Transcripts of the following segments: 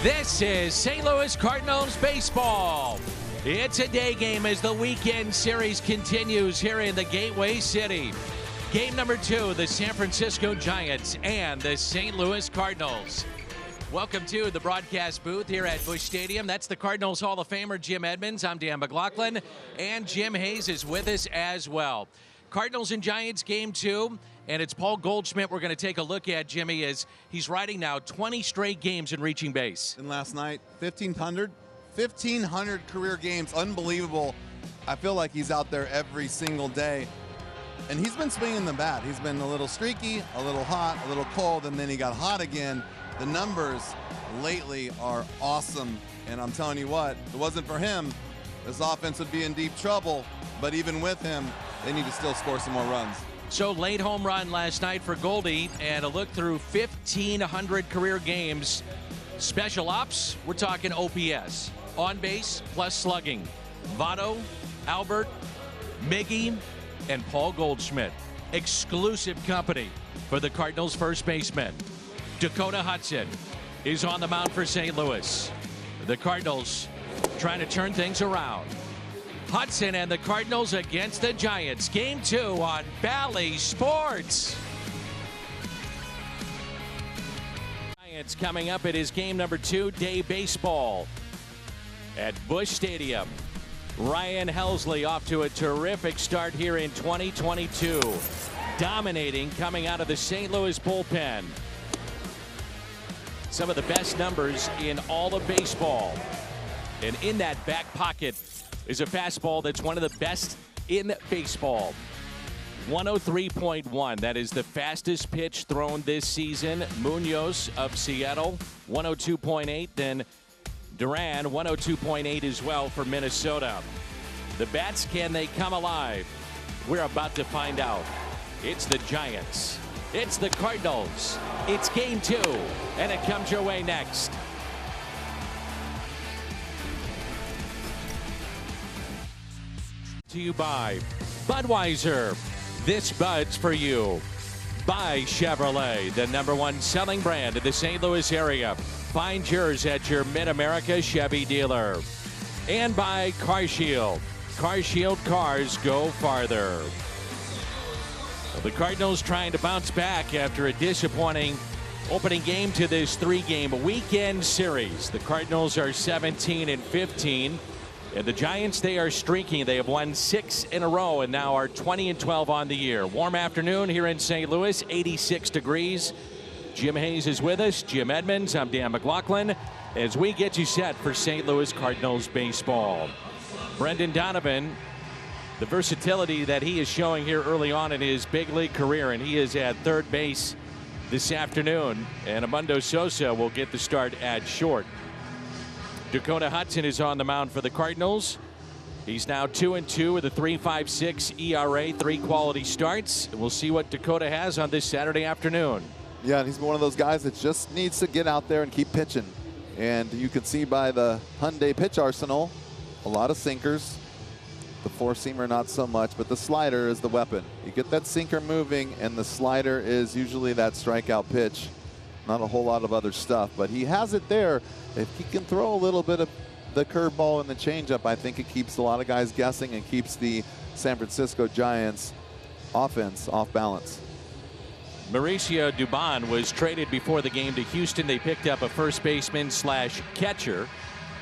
This is St. Louis Cardinals baseball. It's a day game as the weekend series continues here in the Gateway City. Game number 2, the San Francisco Giants and the St. Louis Cardinals. Welcome to the broadcast booth here at Busch Stadium. That's the Cardinals Hall of Famer Jim Edmonds. I'm Dan McLaughlin, and Jim Hayes is with us as well. Cardinals and Giants game 2, and it's Paul Goldschmidt we're going to take a look at, Jimmy, as he's riding now 20 straight games in reaching base. And last night, 1,500 career games, unbelievable. I feel like he's out there every single day. And he's been swinging the bat. He's been a little streaky, a little hot, a little cold, and then he got hot again. The numbers lately are awesome. And I'm telling you what, if it wasn't for him, this offense would be in deep trouble. But even with him, they need to still score some more runs. So late home run last night for Goldie, and a look through 1,500 career games. Special ops, we're talking OPS. On base plus slugging. Votto, Albert, Miggy, and Paul Goldschmidt. Exclusive company for the Cardinals first baseman. Dakota Hudson is on the mound for St. Louis. The Cardinals trying to turn things around. Hudson and the Cardinals against the Giants. Game 2 on Bally Sports. Giants coming up. It is game number 2, day baseball at Busch Stadium. Ryan Helsley off to a terrific start here in 2022. Dominating coming out of the St. Louis bullpen. Some of the best numbers in all of baseball. And in that back pocket is a fastball that's one of the best in baseball. 103.1. That is the fastest pitch thrown this season. Munoz of Seattle, 102.8. Then Duran, 102.8 as well for Minnesota. The bats, can they come alive? We're about to find out. It's the Giants. It's the Cardinals. It's game 2, and it comes your way next. To you by Budweiser. This Bud's for you. By Chevrolet, the #1 selling brand in the St. Louis area. Find yours at your Mid-America Chevy dealer. And by CarShield. CarShield cars go farther. Well, the Cardinals trying to bounce back after a disappointing opening game to this 3-game weekend series. The Cardinals are 17-15. And the Giants, they are streaking. They have won 6 in a row and now are 20-12 on the year. Warm afternoon here in St. Louis, 86 degrees. Jim Hayes is with us. Jim Edmonds, I'm Dan McLaughlin, as we get you set for St. Louis Cardinals baseball. Brendan Donovan, the versatility that he is showing here early on in his big league career, and he is at third base this afternoon. And Amundo Sosa will get the start at short. Dakota Hudson is on the mound for the Cardinals. He's now 2-2 with a 3.56 ERA, 3 quality starts. We'll see what Dakota has on this Saturday afternoon. Yeah, and he's one of those guys that just needs to get out there and keep pitching. And you can see by the Hyundai pitch arsenal, a lot of sinkers. The four-seamer not so much, but the slider is the weapon. You get that sinker moving, and the slider is usually that strikeout pitch. Not a whole lot of other stuff, but he has it there. If he can throw a little bit of the curveball and the changeup, I think it keeps a lot of guys guessing and keeps the San Francisco Giants offense off balance. Mauricio Dubon was traded before the game to Houston. They picked up a first baseman / catcher,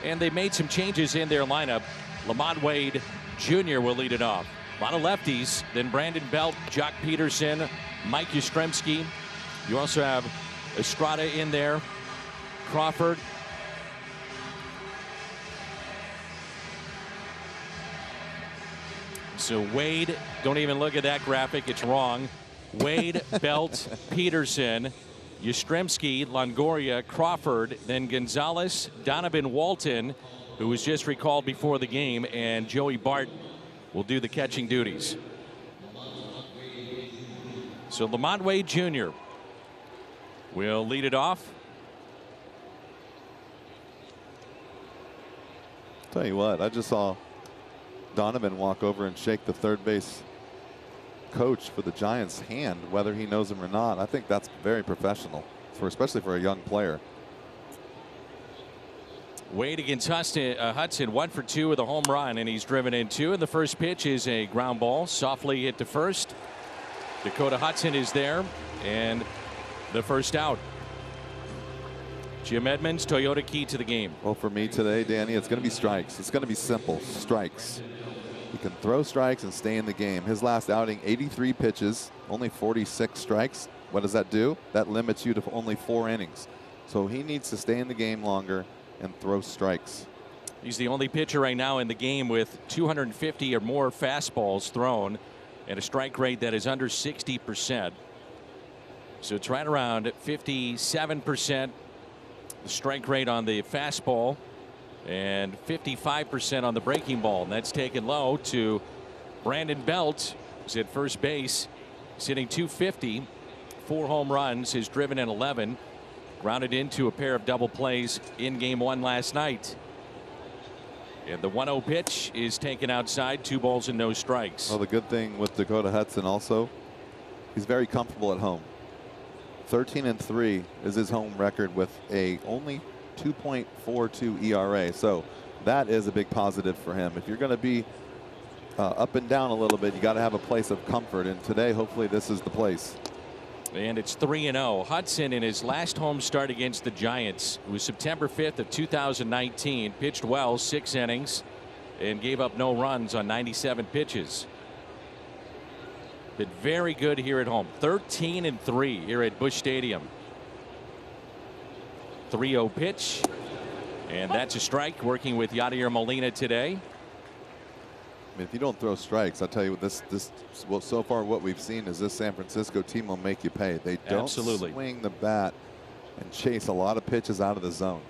and they made some changes in their lineup. Lamont Wade Jr. will lead it off. A lot of lefties. Then Brandon Belt, Jock Peterson, Mike Yastrzemski. You also have Estrada in there, Crawford. So Wade, don't even look at that graphic, it's wrong. Wade, Belt, Peterson, Yastrzemski, Longoria, Crawford, then Gonzalez, Donovan Walton, who was just recalled before the game, and Joey Bart will do the catching duties. So Lamont Wade Jr. will lead it off. Tell you what, I just saw Donovan walk over and shake the third base coach for the Giants' hand, whether he knows him or not. I think that's very professional, especially for a young player. Wade against Hudson, 1 for 2 with a home run, and he's driven in 2. And the first pitch is a ground ball, softly hit to first. Dakota Hudson is there, and the first out. Jim Edmonds, Toyota key to the game. Well, for me today, Danny, it's going to be strikes. It's going to be simple strikes. He can throw strikes and stay in the game. His last outing, 83 pitches, only 46 strikes. What does that do? That limits you to only 4 innings. So he needs to stay in the game longer and throw strikes. He's the only pitcher right now in the game with 250 or more fastballs thrown and a strike rate that is under 60%. So it's right around 57%. The strike rate on the fastball and 55% on the breaking ball. And that's taken low to Brandon Belt, who's at first base, sitting 250, 4 home runs, has driven in 11. Grounded into a pair of double plays in game 1 last night. And the 1-0 pitch is taken outside, 2 balls and no strikes. Well, the good thing with Dakota Hudson also, he's very comfortable at home. 13-3 is his home record with a only 2.42 ERA. So that is a big positive for him. If you're going to be up and down a little bit, you got to have a place of comfort. And today, hopefully, this is the place. And it's 3-0. Hudson, in his last home start against the Giants, it was September 5th of 2019, pitched well, 6 innings, and gave up no runs on 97 pitches. Been very good here at home. 13-3 here at Busch Stadium. 3-0 pitch, and that's a strike. Working with Yadier Molina today. I mean, if you don't throw strikes, I'll tell you well, so far what we've seen is this San Francisco team will make you pay. They don't swing the bat and chase a lot of pitches out of the zone.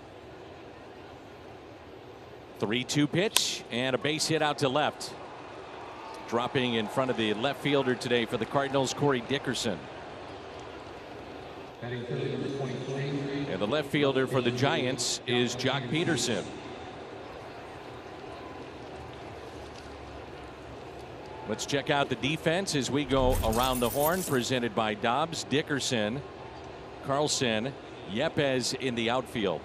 3-2 pitch and a base hit out to left. Dropping in front of the left fielder today for the Cardinals, Corey Dickerson. And the left fielder for the Giants is Jock Peterson. Let's check out the defense as we go around the horn, presented by Dobbs, Dickerson, Carlson, Yepes in the outfield.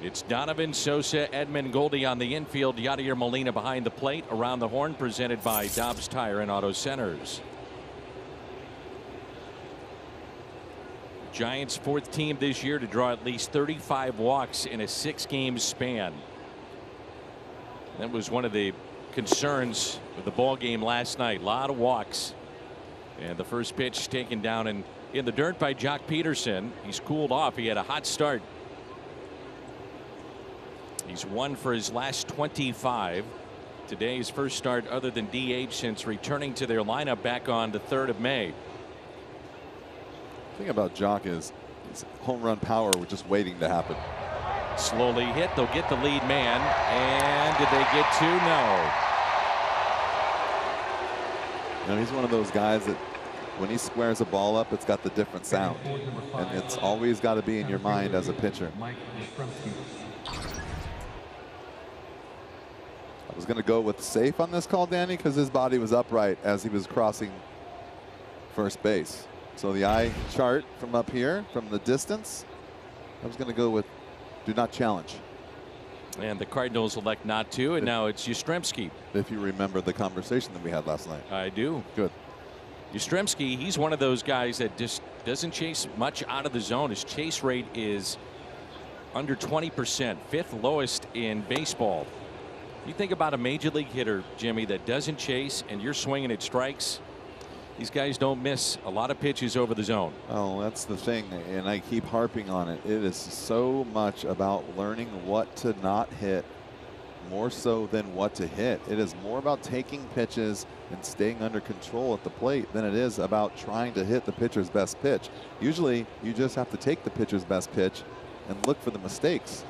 It's Donovan, Sosa, Edmund, Goldie on the infield, Yadier Molina behind the plate. Around the horn, presented by Dobbs Tire and Auto Centers. Giants' 4th team this year to draw at least 35 walks in a 6-game span. That was one of the concerns with the ball game last night. A lot of walks, and the first pitch taken down and in the dirt by Jock Peterson. He's cooled off. He had a hot start. He's 1 for his last 25. Today's first start other than DH since returning to their lineup back on the 3rd of May. The thing about Jock is his home run power was just waiting to happen. Slowly hit. They'll get the lead man. And did they get 2? No. You know, he's one of those guys that when he squares a ball up, it's got the different sound. And it's always got to be in your mind as a pitcher. I was going to go with safe on this call, Danny, because his body was upright as he was crossing first base. So the eye chart from up here, from the distance, I was going to go with do not challenge. And the Cardinals elect not to, and now it's Yastrzemski. If you remember the conversation that we had last night. I do. Good. Yastrzemski, he's one of those guys that just doesn't chase much out of the zone. His chase rate is under 20%, 5th lowest in baseball. You think about a major league hitter, Jimmy, that doesn't chase and you're swinging at strikes. These guys don't miss a lot of pitches over the zone. Oh, that's the thing, and I keep harping on it. It is so much about learning what to not hit more so than what to hit. It is more about taking pitches and staying under control at the plate than it is about trying to hit the pitcher's best pitch. Usually, you just have to take the pitcher's best pitch and look for the mistakes.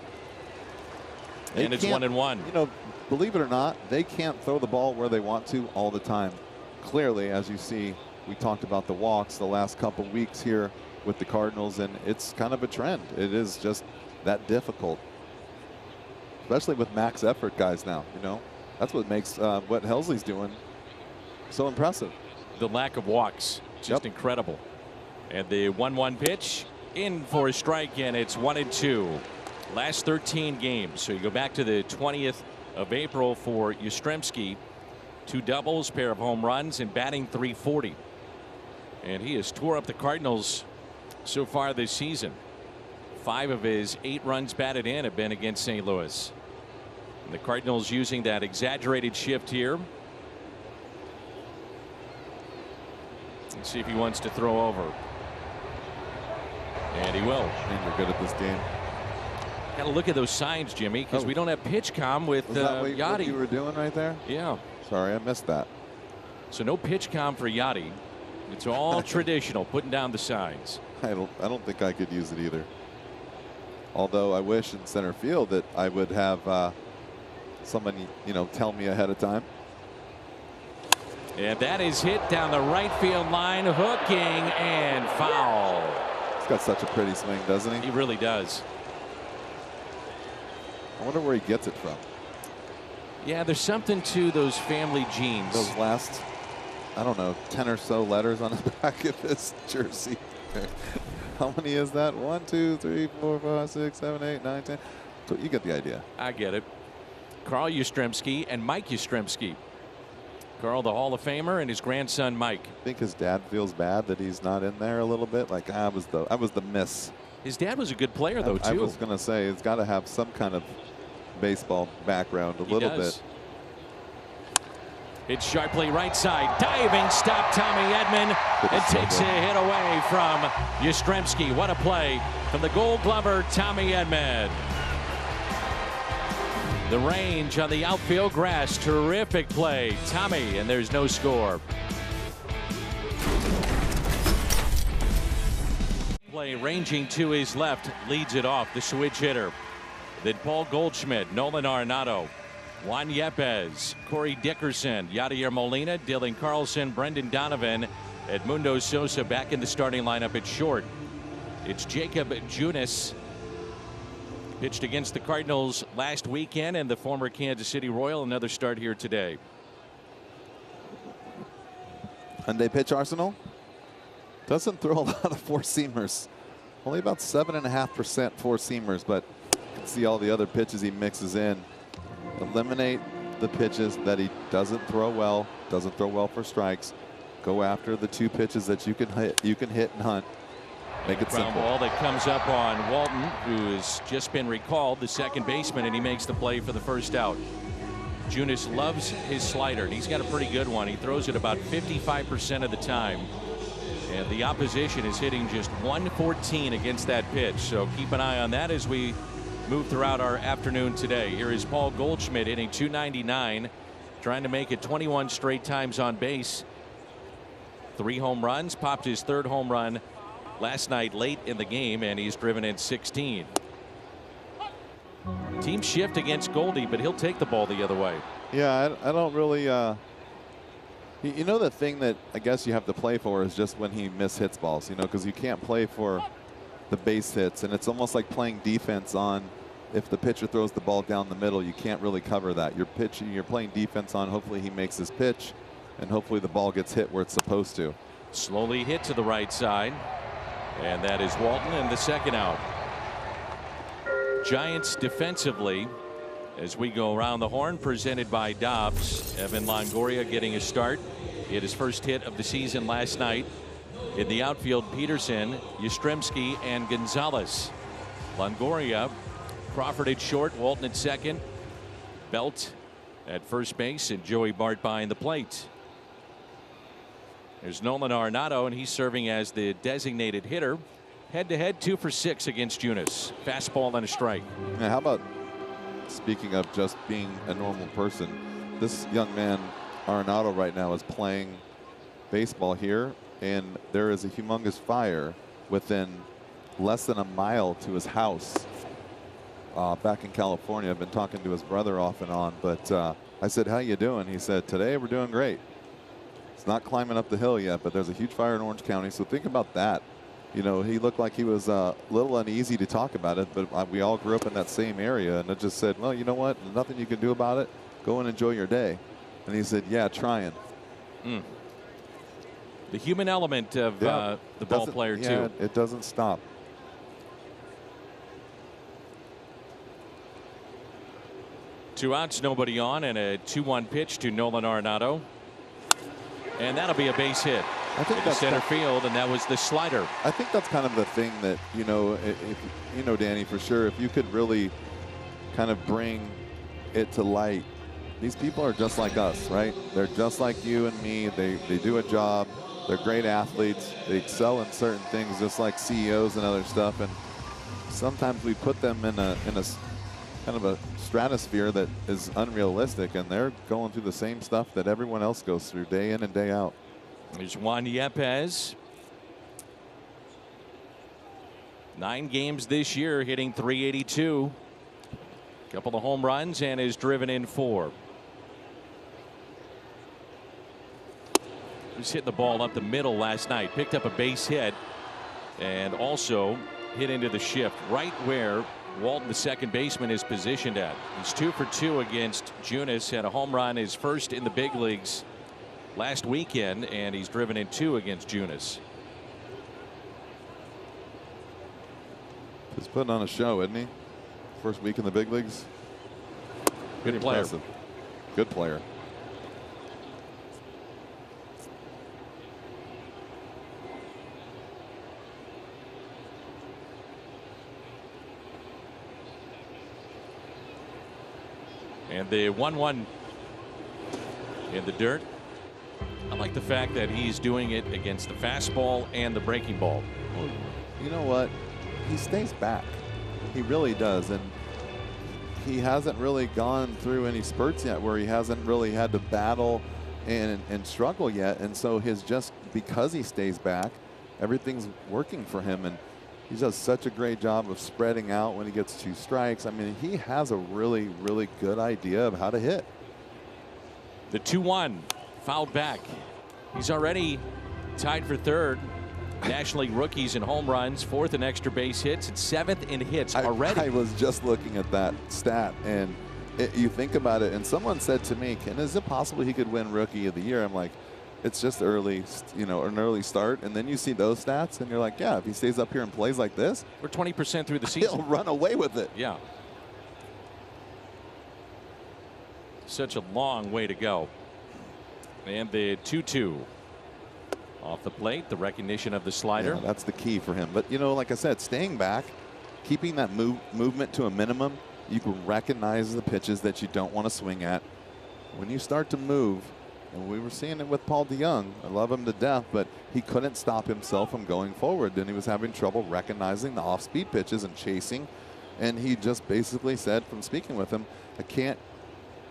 And it's 1-1. You know, believe it or not, they can't throw the ball where they want to all the time. Clearly, as you see, we talked about the walks the last couple weeks here with the Cardinals, and it's kind of a trend. It is just that difficult, especially with max effort guys now. You know, that's what makes what Helsley's doing so impressive. The lack of walks, just incredible. And the 1-1 pitch in for a strike, and it's 1-2. last 13 games. So you go back to the 20th of April for Yastrzemski. 2 doubles, pair of home runs, and batting .340. And he has tore up the Cardinals so far this season. 5 of his 8 runs batted in have been against St. Louis. And the Cardinals using that exaggerated shift here. Let's see if he wants to throw over. And he will. And you're good at this game. Got to look at those signs, Jimmy, because we don't have pitch comm with what Yachty. you were doing right there? Yeah. Sorry, I missed that. So no pitch comm for Yachty. It's all traditional, putting down the signs. I don't think I could use it either. Although I wish in center field that I would have somebody, tell me ahead of time. And that is hit down the right field line, hooking and foul. He's got such a pretty swing, doesn't he? He really does. I wonder where he gets it from. Yeah, there's something to those family genes. Those last, I don't know, 10 or so letters on the back of his jersey. How many is that? 1, 2, 3, 4, 5, 6, 7, 8, 9, 10. So you get the idea. I get it. Carl Yastrzemski and Mike Yastrzemski. Carl, the Hall of Famer, and his grandson Mike. I think his dad feels bad that he's not in there a little bit. Like I was the miss. His dad was a good player though too. I was gonna say it's got to have some kind of baseball background a little bit. It's sharply right side, diving stop Tommy Edman, and takes a hit away from Yastrzemski. What a play from the Gold Glover Tommy Edman. The range on the outfield grass, terrific play, Tommy, and there's no score. Play ranging to his left, leads it off, the switch hitter. Then Paul Goldschmidt, Nolan Arenado, Juan Yepes, Corey Dickerson, Yadier Molina, Dylan Carlson, Brendan Donovan, Edmundo Sosa back in the starting lineup at short. It's Jacob Junis. Pitched against the Cardinals last weekend and the former Kansas City Royal. Another start here today. Hyundai pitch arsenal doesn't throw a lot of four-seamers. Only about 7.5% four-seamers, but you can see all the other pitches he mixes in. Eliminate the pitches that he doesn't throw well for strikes. Go after the 2 pitches that you can hit and hunt. Make it Ground simple. ball that comes up on Walton, who has just been recalled, the second baseman, and he makes the play for the first out. Junis loves his slider, and he's got a pretty good one. He throws it about 55% of the time, and the opposition is hitting just 114 against that pitch. So keep an eye on that as we move throughout our afternoon today. Here is Paul Goldschmidt hitting .299, trying to make it 21 straight times on base. 3 home runs, popped his 3rd home run last night late in the game, and he's driven in 16. Team shift against Goldie, but he'll take the ball the other way. Yeah, I don't really. You know, the thing that I guess you have to play for is just when he mishits balls, because you can't play for the base hits, and it's almost like playing defense on if the pitcher throws the ball down the middle, you can't really cover that. You're playing defense on hopefully he makes his pitch, and hopefully the ball gets hit where it's supposed to. Slowly hit to the right side. And that is Walton, and the second out. Giants defensively as we go around the horn, presented by Dobbs. Evan Longoria getting a start. He had his first hit of the season last night. In the outfield, Peterson, Yastrzemski, and Gonzalez. Longoria, Crawford at short, Walton at second, Belt at first base, and Joey Bart behind the plate. There's Nolan Arenado, and he's serving as the designated hitter. Head-to-head, 2 for 6 against Junis. Fastball and a strike. Now, how about, speaking of just being a normal person, this young man, Arenado, right now is playing baseball here, and there is a humongous fire within less than a mile to his house back in California. I've been talking to his brother off and on, but I said, how you doing? He said, today we're doing great. It's not climbing up the hill yet, but there's a huge fire in Orange County. So think about that. He looked like he was a little uneasy to talk about it, but we all grew up in that same area. And I just said, well, you know what? Nothing you can do about it. Go and enjoy your day. And he said, yeah, trying. The human element of the ball player, too. It doesn't stop. 2 outs, nobody on, and a 2-1 pitch to Nolan Arenado. And that'll be a base hit. I think into that's center field, and that was the slider. I think that's kind of the thing that, if Danny, for sure, if you could really kind of bring it to light, these people are just like us, right? They're just like you and me. They do a job. They're great athletes. They excel in certain things, just like CEOs and other stuff. And sometimes we put them in a kind of a stratosphere that is unrealistic, and they're going through the same stuff that everyone else goes through day in and day out. There's Juan Yepez. 9 games this year, hitting .382. Couple of home runs and has driven in 4. He's hit the ball up the middle last night. Picked up a base hit and also hit into the shift right where Walton, the second baseman, is positioned at. He's 2 for 2 against Junis. Had a home run, his first in the big leagues last weekend, and he's driven in 2 against Junis. He's putting on a show, isn't he? First week in the big leagues. Good player. Impressive. Good player. And the 1-1 in the dirt. I like the fact that he's doing it against the fastball and the breaking ball. Well, you know what? He stays back. He really does. And he hasn't really gone through any spurts yet where he hasn't really had to battle and struggle yet. And so because he stays back, everything's working for him. And he does such a great job of spreading out when he gets 2 strikes. I mean, he has a really, really good idea of how to hit. The 2-1 fouled back. He's already tied for 3rd. National League rookies in home runs, 4th in extra base hits, and 7th in hits already. I was just looking at that stat, and you think about it, and someone said to me, is it possible he could win Rookie of the Year? I'm like, it's just early, an early start. And then you see those stats, and you're like, yeah, if he stays up here and plays like this, we're 20% through the season. He'll run away with it. Yeah. Such a long way to go. And the 2-2 off the plate, the recognition of the slider. Yeah, that's the key for him. But, like I said, staying back, keeping that movement to a minimum, you can recognize the pitches that you don't want to swing at. When you start to move, and we were seeing it with Paul DeYoung, I love him to death, but he couldn't stop himself from going forward. Then he was having trouble recognizing the off-speed pitches and chasing. And he just basically said, from speaking with him, I can't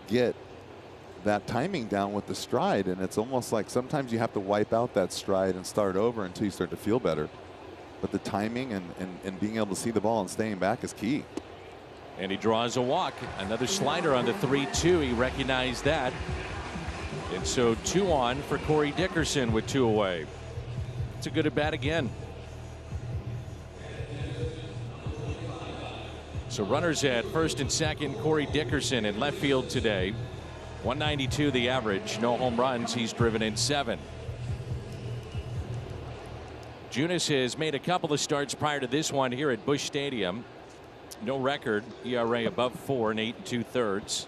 get that timing down with the stride, and it's almost like sometimes you have to wipe out that stride and start over until you start to feel better. But the timing and being able to see the ball and staying back is key. And he draws a walk. Another slider on the 3-2. He recognized that. And so 2 on for Corey Dickerson with 2 away. It's a good at bat again. So runners at first and second. Corey Dickerson in left field today. 192 the average. No home runs. He's driven in 7. Junis has made a couple of starts prior to this one here at Busch Stadium. No record. ERA above 4 and 8 2/3.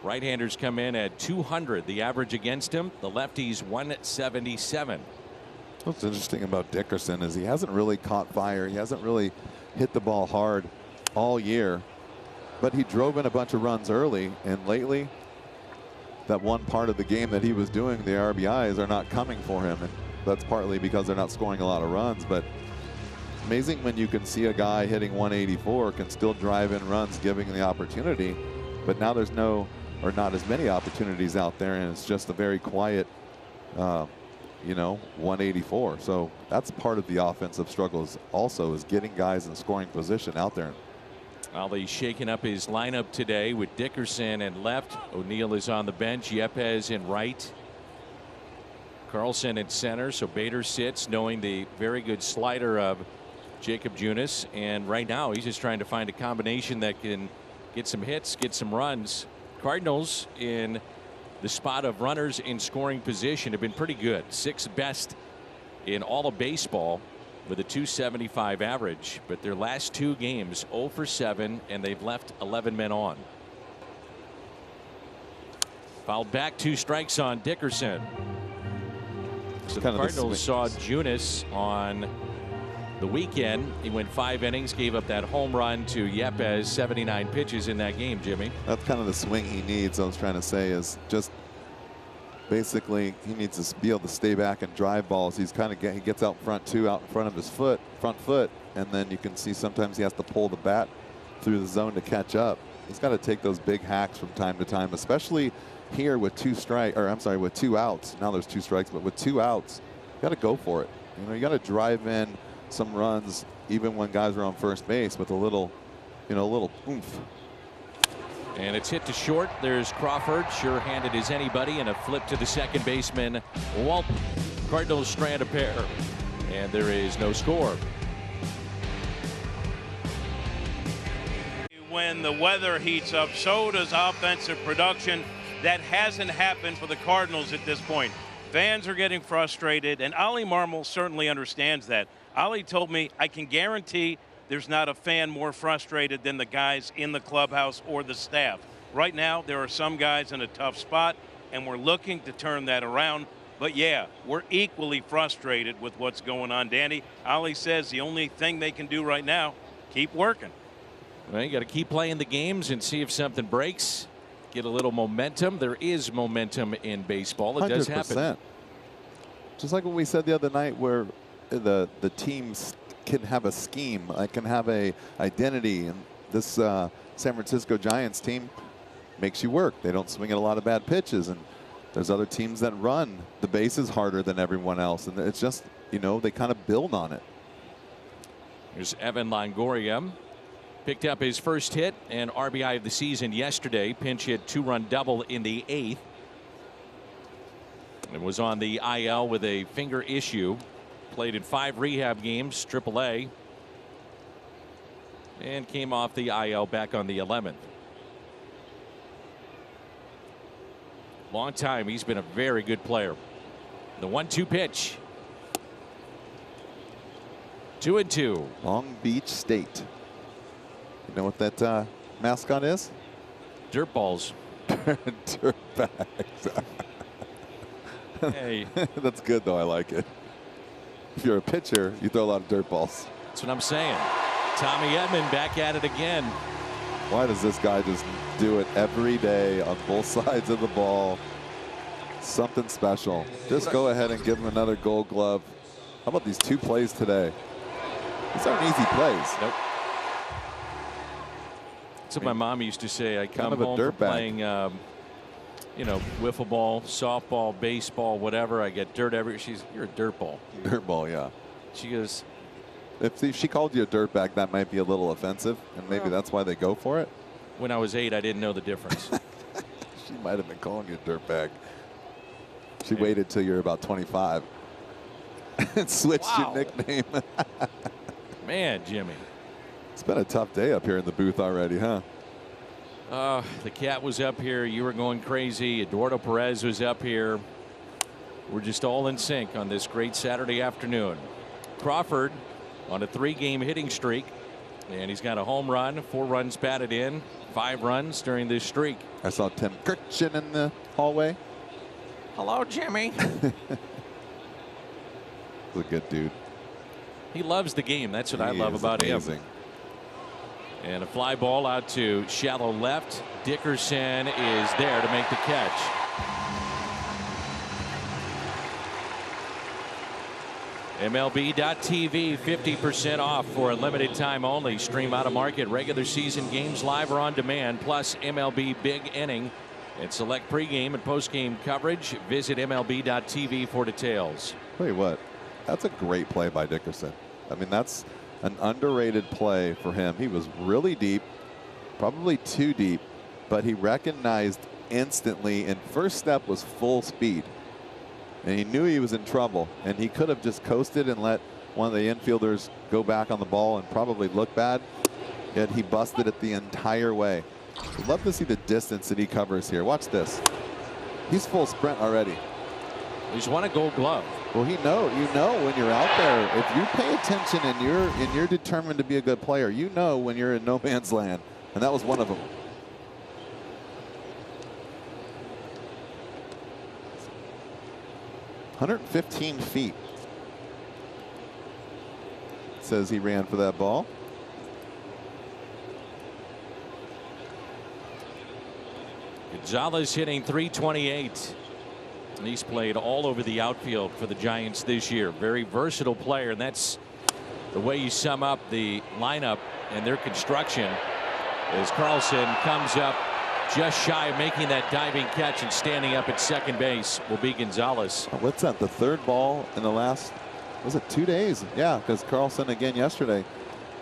Right-handers come in at 200 the average against him. The lefties 177. What's interesting about Dickerson is he hasn't really caught fire. He hasn't really hit the ball hard all year. But he drove in a bunch of runs early, and lately that one part of the game that he was doing, the RBIs, are not coming for him. And that's partly because they're not scoring a lot of runs. But amazing when you can see a guy hitting 184 can still drive in runs, giving the opportunity. But now there's not as many opportunities out there, and it's just a very quiet 184. So that's part of the offensive struggles also, is getting guys in scoring position out there. Well, he's shaking up his lineup today with Dickerson in left. O'Neill is on the bench. Yepez in right. Carlson in center. So Bader sits, knowing the very good slider of Jacob Junis. And right now he's just trying to find a combination that can get some hits, get some runs. Cardinals in the spot of runners in scoring position have been pretty good. 6th best in all of baseball with a .275 average. But their last 2 games 0 for 7, and they've left 11 men on. Fouled back, 2 strikes on Dickerson. So the Kind of the Cardinals saw Junis on the weekend. He went 5 innings, gave up that home run to Yepes, 79 pitches in that game, Jimmy. That's kind of the swing he needs. I was trying to say is just basically he needs to be able to stay back and drive balls. He's kind of he gets out front too, out in front of his front foot, and then you can see sometimes he has to pull the bat through the zone to catch up. He's got to take those big hacks from time to time, especially here with 2 outs. Now there's 2 strikes, but with 2 outs, you got to go for it. You know, you got to drive in some runs even when guys are on first base with a little, a little oomph. And it's hit to short. There's Crawford, sure-handed as anybody, and a flip to the second baseman, Walton. Cardinals strand a pair, and there is no score. When the weather heats up, so does offensive production. That hasn't happened for the Cardinals at this point. Fans are getting frustrated, and Ollie Marmol certainly understands that. Ollie told me, I can guarantee there's not a fan more frustrated than the guys in the clubhouse or the staff. Right now, there are some guys in a tough spot, and we're looking to turn that around. But yeah, we're equally frustrated with what's going on, Danny. Ollie says the only thing they can do right now, keep working. Well, you got to keep playing the games and see if something breaks. Get a little momentum. There is momentum in baseball. It does happen. Just like what we said the other night, where the teams can have a scheme, can have a identity, and this San Francisco Giants team makes you work. They don't swing at a lot of bad pitches, and there's other teams that run the bases harder than everyone else, and it's just, they kind of build on it. Here's Evan Longoria. Picked up his first hit and RBI of the season yesterday. Pinch hit 2-run double in the 8th. And was on the IL with a finger issue. Played in 5 rehab games, AAA. And came off the IL back on the 11th. Long time. He's been a very good player. The 1-2 pitch. 2-2. Long Beach State. You know what that mascot is? Dirt balls. Dirt bags. Hey. That's good, though. I like it. If you're a pitcher, you throw a lot of dirt balls. That's what I'm saying. Tommy Edman back at it again. Why does this guy just do it every day on both sides of the ball? Something special. Just go ahead and give him another Gold Glove. How about these 2 plays today? These aren't easy plays. Nope. That's what my mom used to say. I come kind of home from playing, wiffle ball, softball, baseball, whatever. I get dirt everywhere. You're a dirt ball. Dirt ball, yeah. She goes. If she called you a dirtbag, that might be a little offensive, and maybe that's why they go for it. When I was 8, I didn't know the difference. She might have been calling you a dirtbag. She waited till you're about 25 and switched your nickname. Man, Jimmy. It's been a tough day up here in the booth already, huh? The cat was up here. You were going crazy. Eduardo Perez was up here. We're just all in sync on this great Saturday afternoon. Crawford on a 3-game hitting streak, and he's got a home run, 4 runs batted in, 5 runs during this streak. I saw Tim Kirchen in the hallway. Hello, Jimmy. He's a good dude. He loves the game. That's what I love about him. And a fly ball out to shallow left. Dickerson is there to make the catch. MLB.TV, 50% off for a limited time only. Stream out of market regular season games live or on demand, plus MLB Big Inning and select pregame and postgame coverage. Visit MLB.TV for details. Tell you what, that's a great play by Dickerson. I mean, that's an underrated play for him. He was really deep, probably too deep, but he recognized instantly, and first step was full speed. And he knew he was in trouble, and he could have just coasted and let one of the infielders go back on the ball and probably look bad, yet he busted it the entire way. I'd love to see the distance that he covers here. Watch this. He's full sprint already. He's won a Gold Glove. Well, you know when you're out there, if you pay attention and you're determined to be a good player, you know when you're in no man's land, and that was one of them. 115 feet. Says he ran for that ball. Gonzalez hitting .328. And he's played all over the outfield for the Giants this year. Very versatile player, and that's the way you sum up the lineup and their construction. As Carlson comes up just shy of making that diving catch, and standing up at second base will be Gonzalez. What's that? The third ball in the last, was it 2 days? Yeah, because Carlson again yesterday.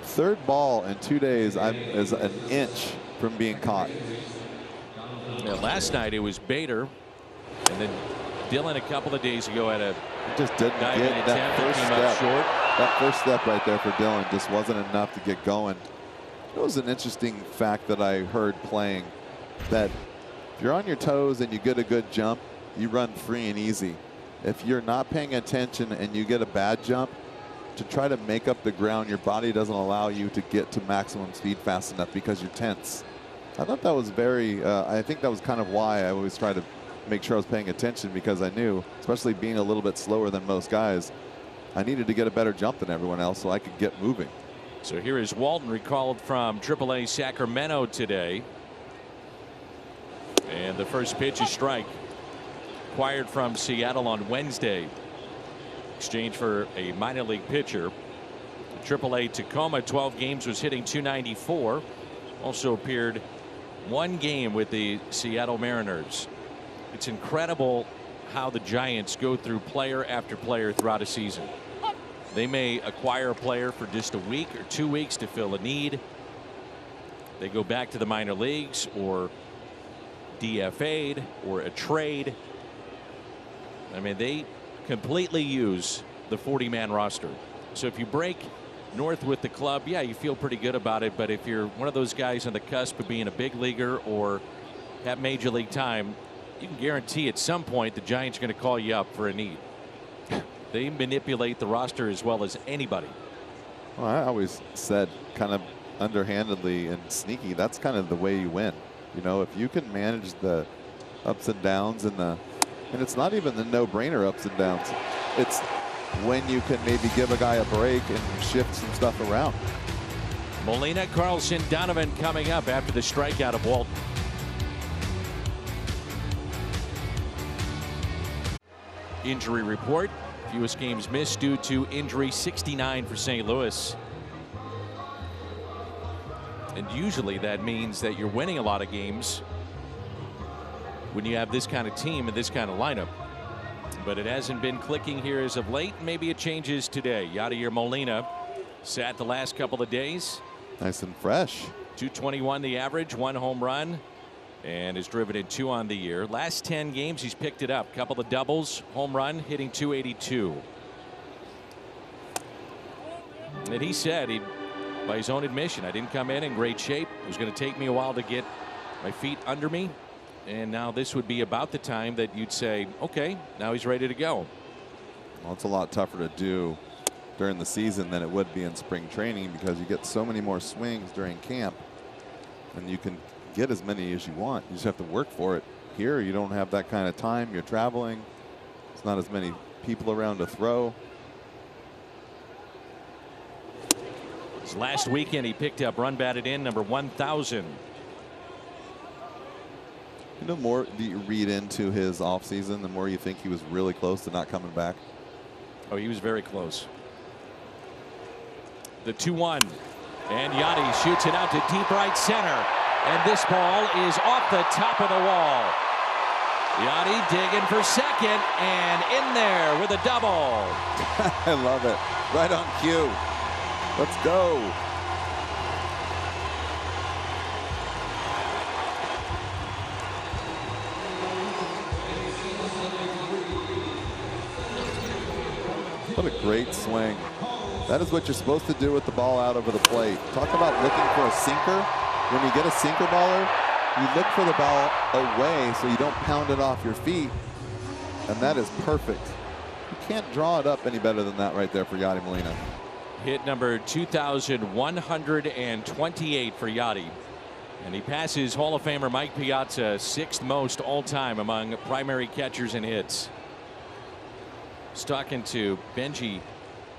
Third ball in 2 days is an inch from being caught. Yeah, last night it was Bader, and then Dylan a couple of days ago had a just didn't get that first step. Short. That first step right there for Dylan just wasn't enough to get going. It was an interesting fact that I heard playing, that if you're on your toes and you get a good jump, you run free and easy. If you're not paying attention and you get a bad jump, to try to make up the ground, your body doesn't allow you to get to maximum speed fast enough because you're tense. I thought that was very, I think that was kind of why I always try to make sure I was paying attention, because I knew, especially being a little bit slower than most guys, I needed to get a better jump than everyone else so I could get moving. So here is Walton, recalled from AAA Sacramento today. And the first pitch is strike. Acquired from Seattle on Wednesday. Exchange for a minor league pitcher. AAA Tacoma, 12 games, was hitting .294. Also appeared one game with the Seattle Mariners. It's incredible how the Giants go through player after player throughout a season. They may acquire a player for just a week or 2 weeks to fill a need. They go back to the minor leagues, or DFA'd, or a trade. I mean, they completely use the 40-man roster. So if you break north with the club, yeah, you feel pretty good about it. But if you're one of those guys on the cusp of being a big leaguer or have major league time, you can guarantee at some point the Giants are going to call you up for a need. They manipulate the roster as well as anybody. Well, I always said, kind of underhandedly and sneaky, that's kind of the way you win. You know, if you can manage the ups and downs and it's not even the no-brainer ups and downs. It's when you can maybe give a guy a break and shift some stuff around. Molina, Carlson, Donovan coming up after the strikeout of Walton. Injury report. Fewest games missed due to injury, 69 for St. Louis. And usually that means that you're winning a lot of games when you have this kind of team and this kind of lineup. But it hasn't been clicking here as of late. Maybe it changes today. Yadier Molina sat the last couple of days. Nice and fresh. 221 the average, 1 home run, and has driven in 2 on the year. Last 10 games he's picked it up. Couple of doubles, home run, hitting .282. And he said, by his own admission, I didn't come in great shape. It was going to take me a while to get my feet under me. And now this would be about the time that you'd say, okay, now he's ready to go. Well, it's a lot tougher to do during the season than it would be in spring training, because you get so many more swings during camp and you can get as many as you want. You just have to work for it. Here you don't have that kind of time. You're traveling. It's not as many people around to throw. His last weekend he picked up run batted in number 1,000. You know, more do you read into his offseason, the more you think he was really close to not coming back. Oh, he was very close. The 2-1, and Yadi shoots it out to deep right center, and this ball is off the top of the wall. Yadi digging for second, and in there with a double. I love it. Right on cue. Let's go. What a great swing. That is what you're supposed to do with the ball out over the plate. Talk about looking for a sinker. When you get a sinker baller, you look for the ball away so you don't pound it off your feet. And that is perfect. You can't draw it up any better than that right there for Yadi Molina. Hit number 2,128 for Yadi. And he passes Hall of Famer Mike Piazza, 6th most all time among primary catchers and hits. was talking to Benji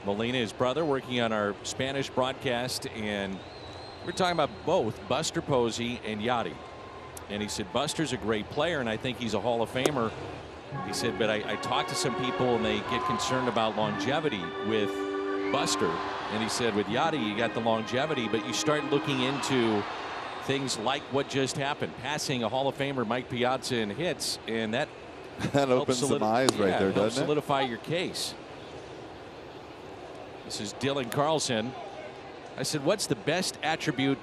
Molina, his brother, working on our Spanish broadcast, and we're talking about both Buster Posey and Yachty. And he said Buster's a great player, and I think he's a Hall of Famer. He said, but I talked to some people, and they get concerned about longevity with Buster. And he said, with Yachty, you got the longevity, but you start looking into things like what just happened, passing a Hall of Famer, Mike Piazza, in hits, and that opens some eyes right there, doesn't it? Solidify your case. This is Dylan Carlson. I said, what's the best attribute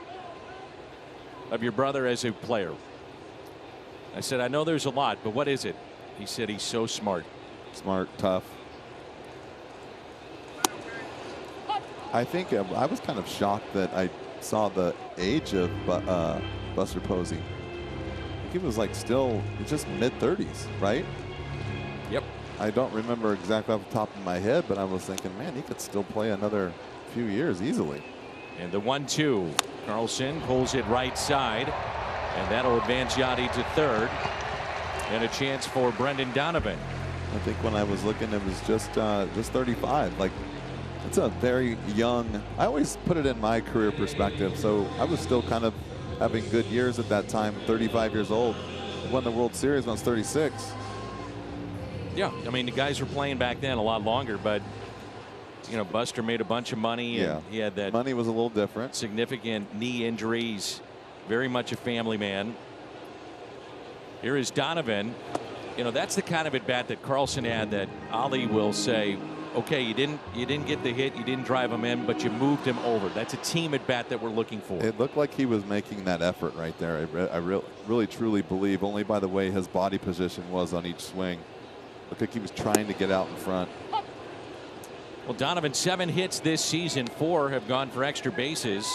of your brother as a player? I said, I know there's a lot, but what is it? He said, he's so smart. Smart, tough. I think I was kind of shocked that I saw the age of Buster Posey. I think he was like still just mid-30s, right? Yep. I don't remember exactly off the top of my head, but I was thinking, man, he could still play another few years easily. And the 1-2. Carlson pulls it right side, and that'll advance Yachty to third. And a chance for Brendan Donovan. I think when I was looking, it was just 35. Like, it's a very young. I always put it in my career perspective. So I was still kind of having good years at that time. 35 years old. Won the World Series when I was 36. Yeah, I mean, the guys were playing back then a lot longer, but you know, Buster made a bunch of money. Yeah, and he had that money was a little different. Significant knee injuries. Very much a family man. Here is Donovan. You know, that's the kind of at bat that Carlson had that Ali will say, okay, you didn't get the hit, you didn't drive him in, but you moved him over. That's a team at bat that we're looking for. It looked like he was making that effort right there. I really truly believe, only by the way his body position was on each swing. Looked like he was trying to get out in front. Well, Donovan, 7 hits this season, 4 have gone for extra bases,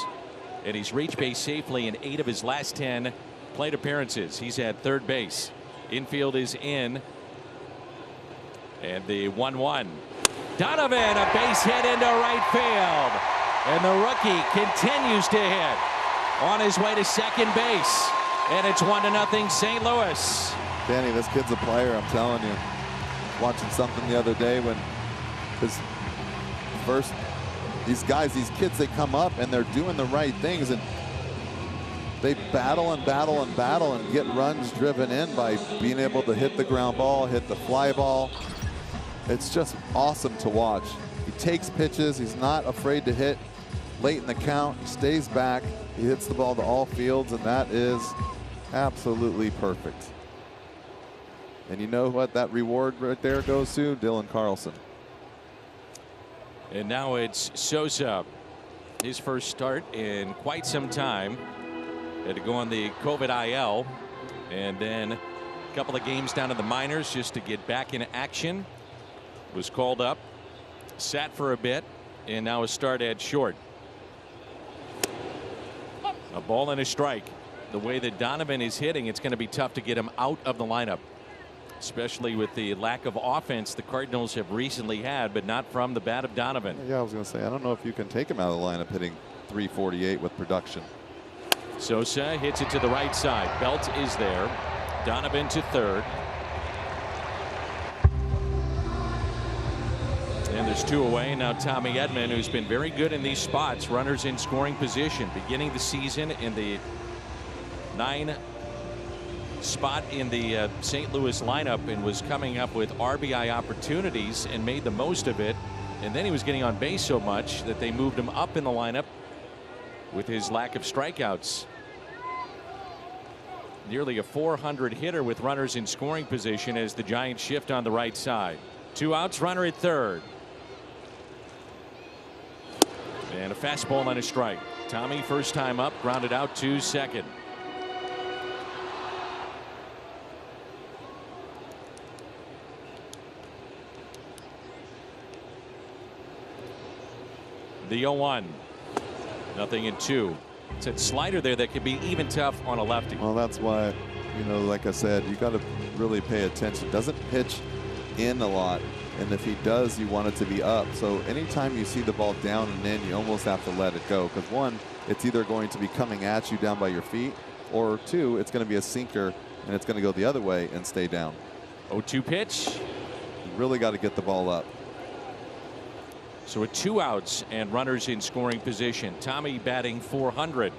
and he's reached base safely in 8 of his last 10 plate appearances. He's at third base. Infield is in. And the 1-1. Donovan, a base hit into right field. And the rookie continues to hit on his way to second base. And it's 1-0 St. Louis. Danny, this kid's a player, I'm telling you. Watching something the other day when his first, these kids, they come up and they're doing the right things, and they battle and battle and battle and get runs driven in by being able to hit the ground ball, hit the fly ball. It's just awesome to watch. He takes pitches. He's not afraid to hit late in the count. He stays back. He hits the ball to all fields, and that is absolutely perfect. And you know what that reward right there goes to? Dylan Carlson. And now it's Sosa. His first start in quite some time. Had to go on the COVID IL, and then a couple of games down to the minors just to get back in action. Was called up, sat for a bit, and now a start at short. A ball and a strike. The way that Donovan is hitting, it's going to be tough to get him out of the lineup, especially with the lack of offense the Cardinals have recently had, but not from the bat of Donovan. Yeah, I was going to say, I don't know if you can take him out of the lineup hitting .348 with production. Sosa hits it to the right side. Belt is there. Donovan to third. And there's 2 away. Now Tommy Edman, who's been very good in these spots, runners in scoring position, beginning the season in the 9 spot in the St. Louis lineup, and was coming up with RBI opportunities and made the most of it. And then he was getting on base so much that they moved him up in the lineup with his lack of strikeouts. Nearly a .400 hitter with runners in scoring position as the Giants shift on the right side. 2 outs, runner at third. And a fastball and a strike. Tommy, first time up, grounded out to second. The 0-1. Nothing in 2. It's that slider there that could be even tough on a lefty. Well, that's why, you know, like I said, you got to really pay attention. Doesn't pitch in a lot, and if he does, you want it to be up. So anytime you see the ball down and in, you almost have to let it go, because 1, it's either going to be coming at you down by your feet, or 2, it's going to be a sinker and it's going to go the other way and stay down. 0-2 pitch. Really got to get the ball up. So with 2 outs and runners in scoring position, Tommy batting .400.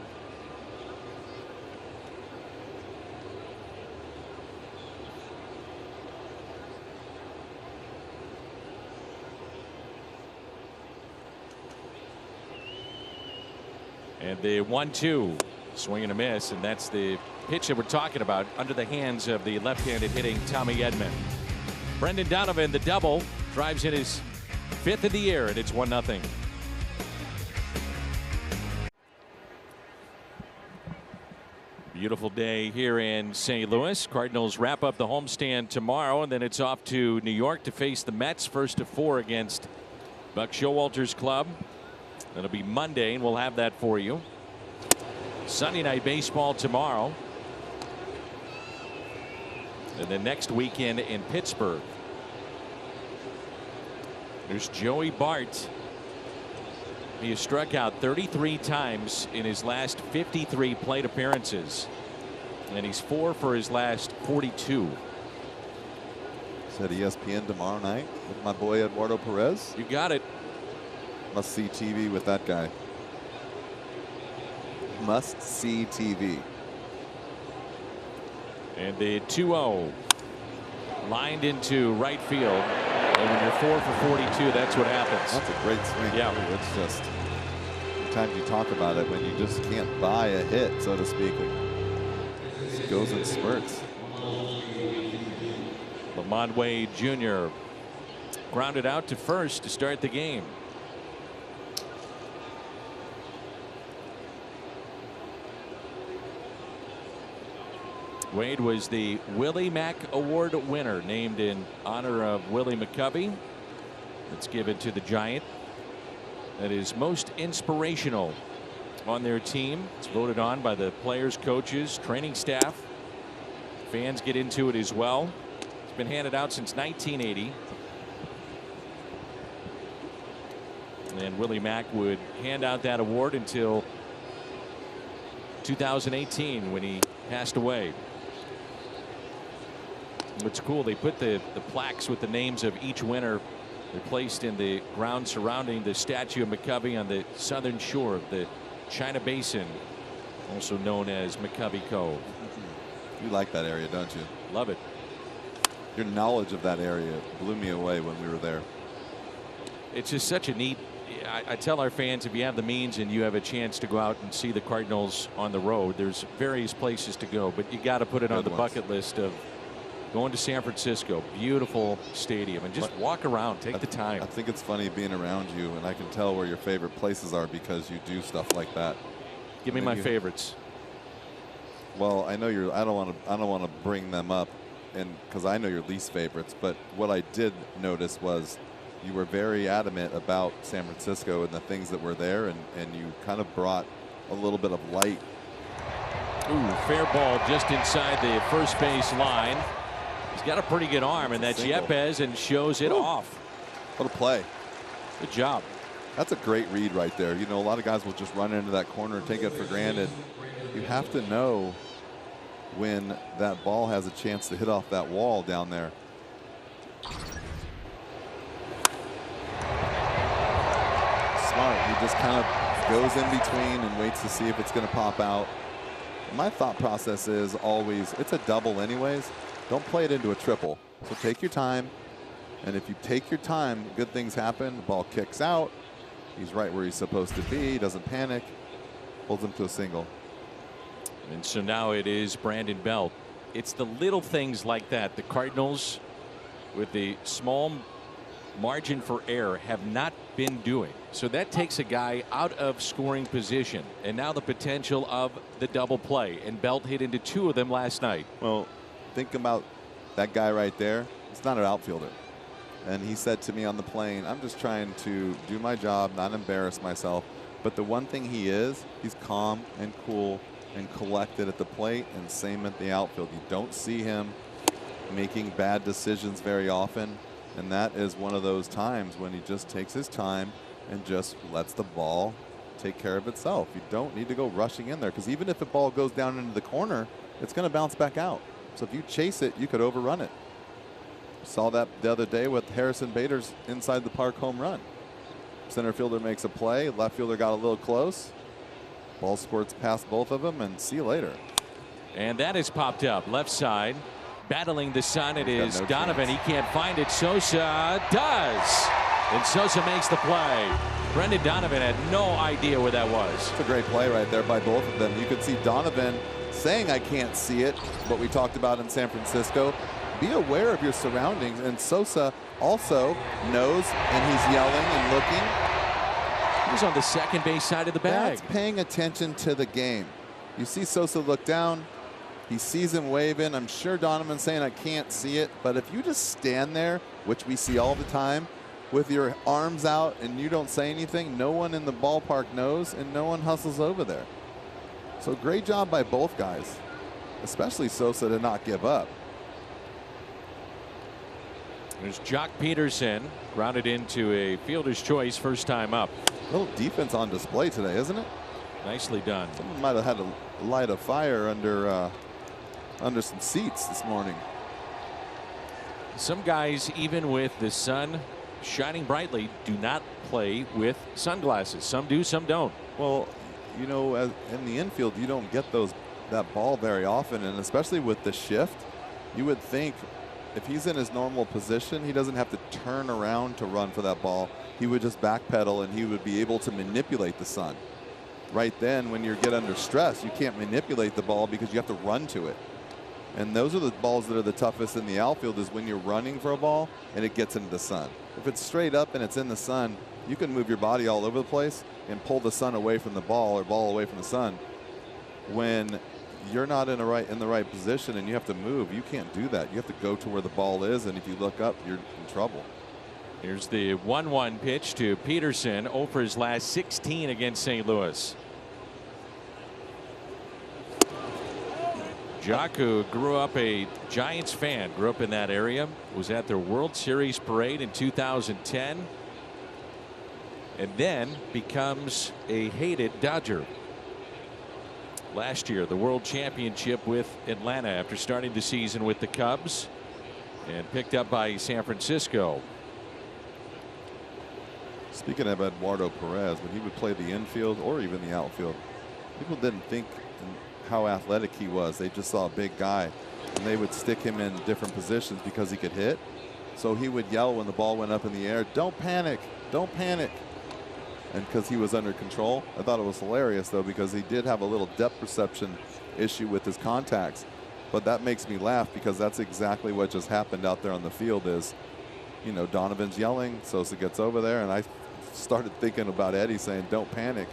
And the 1-2, swing and a miss, and that's the pitch that we're talking about, under the hands of the left-handed hitting Tommy Edman. Brendan Donovan, the double, drives in his 5th of the year, and it's 1-0. Beautiful day here in St. Louis. Cardinals wrap up the homestand tomorrow, and then it's off to New York to face the Mets, first of 4 against Buck Showalter's club. That'll be Monday, and we'll have that for you. Sunday night baseball tomorrow. And then next weekend in Pittsburgh. There's Joey Bart. He has struck out 33 times in his last 53 plate appearances. And he's 4 for his last 42. Said ESPN tomorrow night with my boy Eduardo Perez. You got it. Must see TV with that guy. Must see TV. And the 2-0 lined into right field. And when you're 4 for 42, that's what happens. That's a great swing. Yeah. It's just, sometimes you talk about it when you just can't buy a hit, so to speak. It just goes in spurts. Lamont Wade Jr. grounded out to first to start the game. Wade was the Willie Mack Award winner, named in honor of Willie McCovey. It's given to the Giant that is most inspirational on their team. It's voted on by the players, coaches, training staff. Fans get into it as well. It's been handed out since 1980. And Willie Mack would hand out that award until 2018 when he passed away. What's cool, they put the plaques with the names of each winner. They're placed in the ground surrounding the statue of McCovey on the southern shore of the China Basin, also known as McCovey Cove. You like that area, don't you? Love it. Your knowledge of that area blew me away when we were there. It's just such a neat. I tell our fans, if you have the means and you have a chance to go out and see the Cardinals on the road, there's various places to go, but you got to put it on the bucket list of going to San Francisco. Beautiful stadium, and just walk around, take the time. I think it's funny being around you, and I can tell where your favorite places are because you do stuff like that. Give me my favorites. Well, I know you're. I don't want to bring them up, and because I know your least favorites. But what I did notice was you were very adamant about San Francisco and the things that were there, and you kind of brought a little bit of light. Ooh, fair ball just inside the first base line. He's got a pretty good arm, and that's Yepez, and shows it off. What a play. Good job. That's a great read right there. You know, a lot of guys will just run into that corner and take it for granted. You have to know when that ball has a chance to hit off that wall down there. Smart. He just kind of goes in between and waits to see if it's going to pop out. My thought process is always, it's a double anyways. Don't play it into a triple. So take your time. And if you take your time, good things happen. The ball kicks out. He's right where he's supposed to be. He doesn't panic. Holds him to a single. And so now it is Brandon Belt. It's the little things like that. The Cardinals, with the small margin for error, have not been doing. So that takes a guy out of scoring position. And now the potential of the double play. And Belt hit into 2 of them last night. Well, think about that guy right there. He's not an outfielder. And he said to me on the plane, I'm just trying to do my job, not embarrass myself. But the one thing he is, he's calm and cool and collected at the plate, and same at the outfield. You don't see him making bad decisions very often. And that is one of those times when he just takes his time and just lets the ball take care of itself. You don't need to go rushing in there, because even if the ball goes down into the corner, it's going to bounce back out. So if you chase it, you could overrun it. Saw that the other day with Harrison Bader's inside the park home run. Center fielder makes a play. Left fielder got a little close. Ball squirts past both of them, and see you later. And that is popped up left side. Battling the sun, it is no Donovan. chance. He can't find it. Sosa does. And Sosa makes the play. Brendan Donovan had no idea where that was. It's a great play right there by both of them. You could see Donovan saying, I can't see it, what we talked about in San Francisco. Be aware of your surroundings. And Sosa also knows, and he's yelling and looking. He was on the second base side of the bag. That's paying attention to the game. You see Sosa look down. He sees him waving. I'm sure Donovan's saying, I can't see it. But if you just stand there, which we see all the time, with your arms out and you don't say anything, no one in the ballpark knows and no one hustles over there. So great job by both guys, especially Sosa, to not give up. There's Jock Peterson grounded into a fielder's choice first time up. A little defense on display today, isn't it? Nicely done. Someone might have had to light a fire under some seats this morning. Some guys, even with the sun shining brightly, do not play with sunglasses. Some do, some don't. Well, you know, in the infield, you don't get that ball very often, and especially with the shift, you would think if he's in his normal position, he doesn't have to turn around to run for that ball. He would just backpedal, and he would be able to manipulate the sun. Right then, when you get under stress, you can't manipulate the ball because you have to run to it. And those are the balls that are the toughest in the outfield, is when you're running for a ball and it gets into the sun. If it's straight up and it's in the sun, you can move your body all over the place and pull the sun away from the ball or ball away from the sun. When you're not in the right position and you have to move, you can't do that. You have to go to where the ball is, and if you look up, you're in trouble. Here's the 1-1 pitch to Peterson, 0 for his last 16 against St. Louis. Jock, who grew up a Giants fan, grew up in that area, was at their World Series parade in 2010, and then becomes a hated Dodger. Last year, the World Championship with Atlanta after starting the season with the Cubs, and picked up by San Francisco. Speaking of Eduardo Perez, when he would play the infield or even the outfield, people didn't think how athletic he was. They just saw a big guy, and they would stick him in different positions because he could hit. So he would yell when the ball went up in the air, "Don't panic, don't panic." And because he was under control. I thought it was hilarious, though, because he did have a little depth perception issue with his contacts. But that makes me laugh, because that's exactly what just happened out there on the field. Is, you know, Donovan's yelling, Sosa gets over there, and I started thinking about Eddie saying, "Don't panic."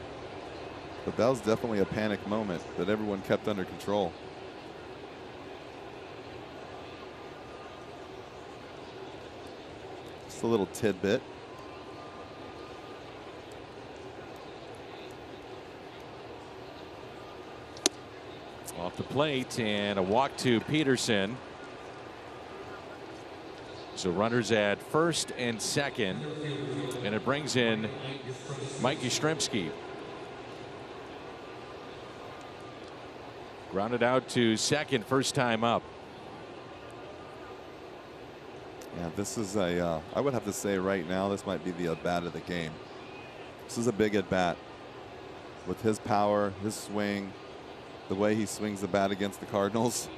But that was definitely a panic moment that everyone kept under control. Just a little tidbit. Off the plate, and a walk to Peterson. So runners at first and second, and it brings in Mike Yastrzemski. Grounded out to second, first time up. Yeah, this is a, I would have to say right now, this might be the at-bat of the game. This is a big at-bat. With his power, his swing, the way he swings the bat against the Cardinals.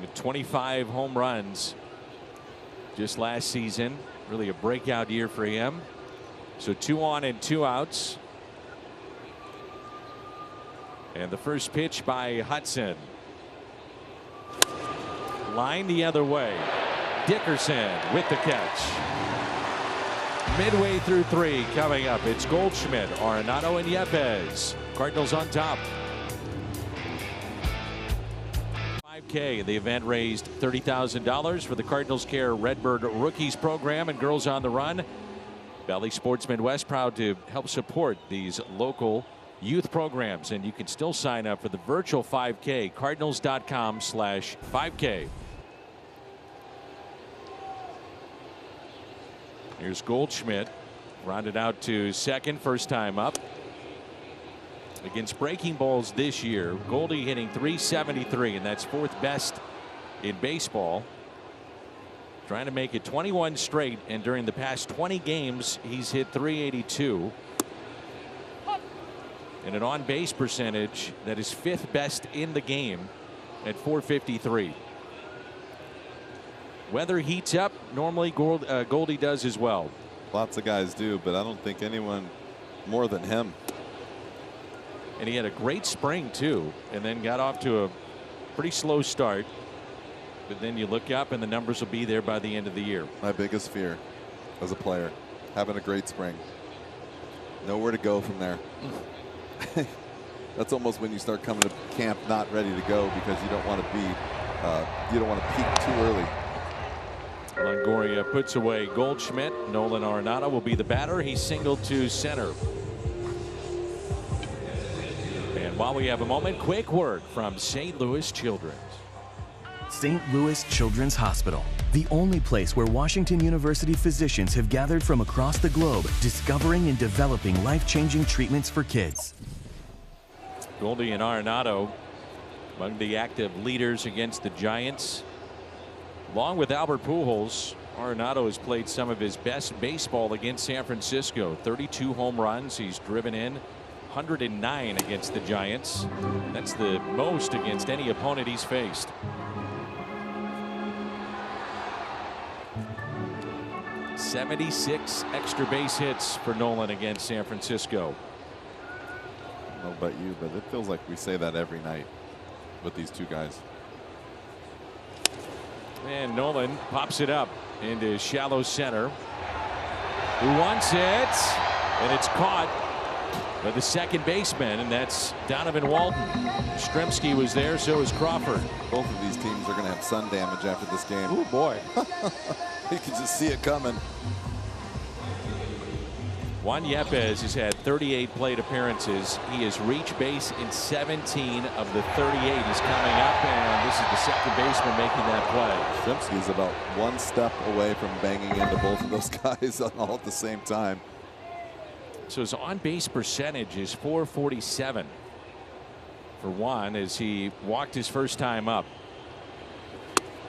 With 25 home runs just last season. Really a breakout year for him. So 2 on and 2 outs. And the first pitch by Hudson. Line the other way. Dickerson with the catch. Midway through 3 coming up. It's Goldschmidt, Arenado, and Yepez. Cardinals on top. 5K. The event raised $30,000 for the Cardinals Care Redbird Rookies program and Girls on the Run. Valley Sports Midwest proud to help support these local youth programs, and you can still sign up for the virtual 5K. Cardinals.com/5K. Here's Goldschmidt, rounded out to second, first time up. Against breaking balls this year, Goldie hitting .373, and that's 4th best in baseball. trying to make it 21 straight, and during the past 20 games he's hit .382 and an on-base percentage that is 5th best in the game at .453. Weather heats up, normally Goldie does as well. Lots of guys do, but I don't think anyone more than him. And he had a great spring too, and then got off to a pretty slow start. But then you look up and the numbers will be there by the end of the year. My biggest fear as a player, having a great spring. Nowhere to go from there. That's almost when you start coming to camp not ready to go because you don't want to be, you don't want to peak too early. Longoria puts away Goldschmidt. Nolan Arenado will be the batter. He singled to center. And while we have a moment, quick word from St. Louis Children's. St. Louis Children's Hospital, the only place where Washington University physicians have gathered from across the globe, discovering and developing life-changing treatments for kids. Goldie and Arenado among the active leaders against the Giants. Along with Albert Pujols, Arenado has played some of his best baseball against San Francisco. 32 home runs. He's driven in 109 against the Giants. That's the most against any opponent he's faced. '76 extra base hits for Nolan against San Francisco. I don't know about you, but it feels like we say that every night with these two guys. And Nolan pops it up into shallow center. Who wants it? And it's caught by the second baseman, and that's Donovan Walton. Stremski was there, so was Crawford. Both of these teams are going to have sun damage after this game. Oh boy. You can just see it coming. Juan Yepez has had 38 plate appearances. He has reached base in 17 of the 38. He's coming up, and this is the second baseman making that play. Stremski is about one step away from banging into both of those guys all at the same time. So his on-base percentage is .447 for Juan as he walked his first time up.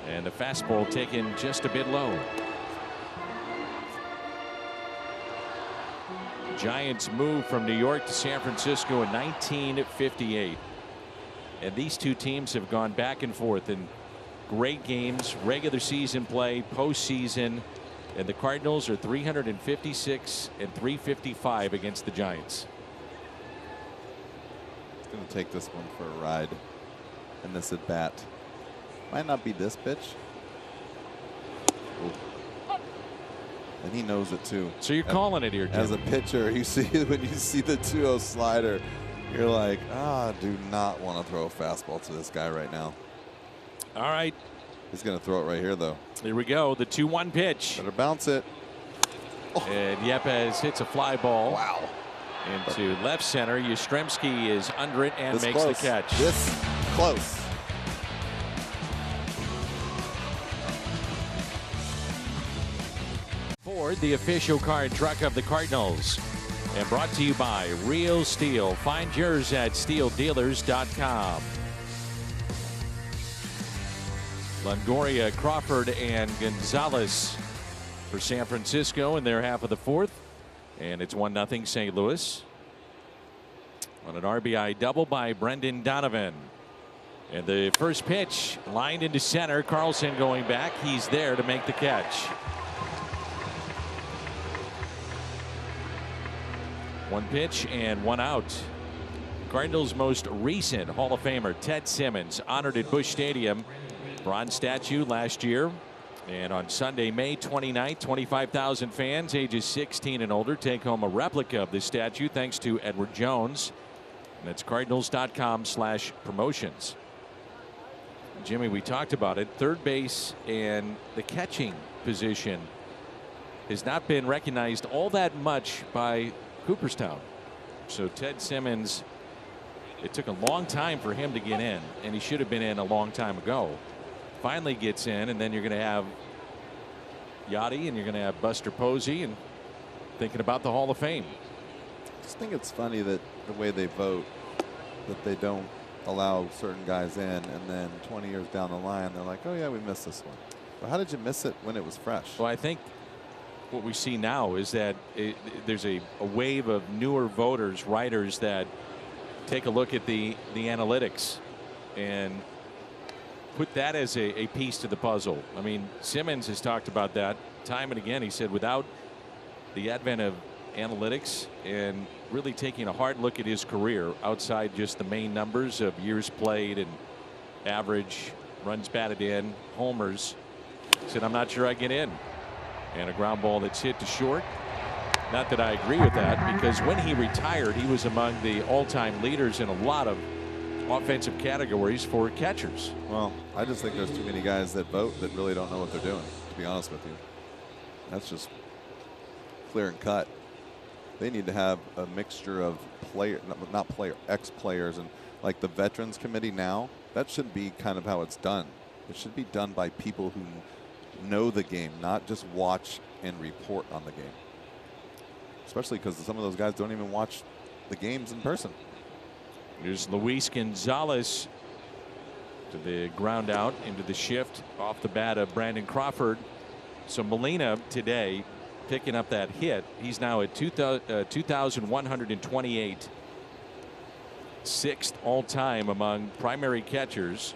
And the fastball taken just a bit low. Giants moved from New York to San Francisco in 1958. And these two teams have gone back and forth in great games, regular season play, postseason. And the Cardinals are 356 and 355 against the Giants. It's going to take this one for a ride in this at bat. Might not be this pitch. Ooh. And he knows it too. So you're calling it here, Jim. As a pitcher, you see when you see the 2-0 slider, you're like, do not want to throw a fastball to this guy right now. All right. He's going to throw it right here, though. Here we go. The 2-1 pitch. Better bounce it. Oh. And Yepez hits a fly ball. Wow. Into left center. Yastrzemski is under it and makes the catch. This close. Ford, the official card truck of the Cardinals. And brought to you by Real Steel. Find yours at steeldealers.com. Longoria, Crawford, and Gonzalez for San Francisco in their half of the fourth. And it's 1-0 St. Louis. On an RBI double by Brendan Donovan. And the first pitch lined into center. Carlson going back. He's there to make the catch. One pitch and one out. Cardinals' most recent Hall of Famer Ted Simmons honored at Busch Stadium. Bronze statue last year. And on Sunday, May 29th, 25,000 fans ages 16 and older take home a replica of this statue thanks to Edward Jones. And that's cardinals.com/promotions. Jimmy, we talked about it. Third base and the catching position has not been recognized all that much by Cooperstown. So Ted Simmons, it took a long time for him to get in, and he should have been in a long time ago. Finally gets in, and then you're going to have Yachty and you're going to have Buster Posey, and thinking about the Hall of Fame. I just think it's funny that the way they vote, that they don't allow certain guys in, and then 20 years down the line, they're like, oh yeah, we missed this one. How did you miss it when it was fresh? Well, I think what we see now is that there's a wave of newer voters, writers that take a look at the analytics and put that as a piece to the puzzle. I mean, Simmons has talked about that time and again. He said without the advent of analytics and really taking a hard look at his career outside just the main numbers of years played and average, runs batted in, homers, said, I'm not sure I get in. And a ground ball that's hit to short. Not that I agree with that, because when he retired, he was among the all-time leaders in a lot of offensive categories for catchers. Well, I just think there's too many guys that vote that really don't know what they're doing, to be honest with you. That's just clear and cut. They need to have a mixture of ex-players, and like the Veterans Committee now, that should be kind of how it's done. It should be done by people who know the game, not just watch and report on the game. Especially because some of those guys don't even watch the games in person. Here's Luis Gonzalez to the ground out into the shift off the bat of Brandon Crawford. So Molina today picking up that hit. He's now at 2,128. Sixth all time among primary catchers.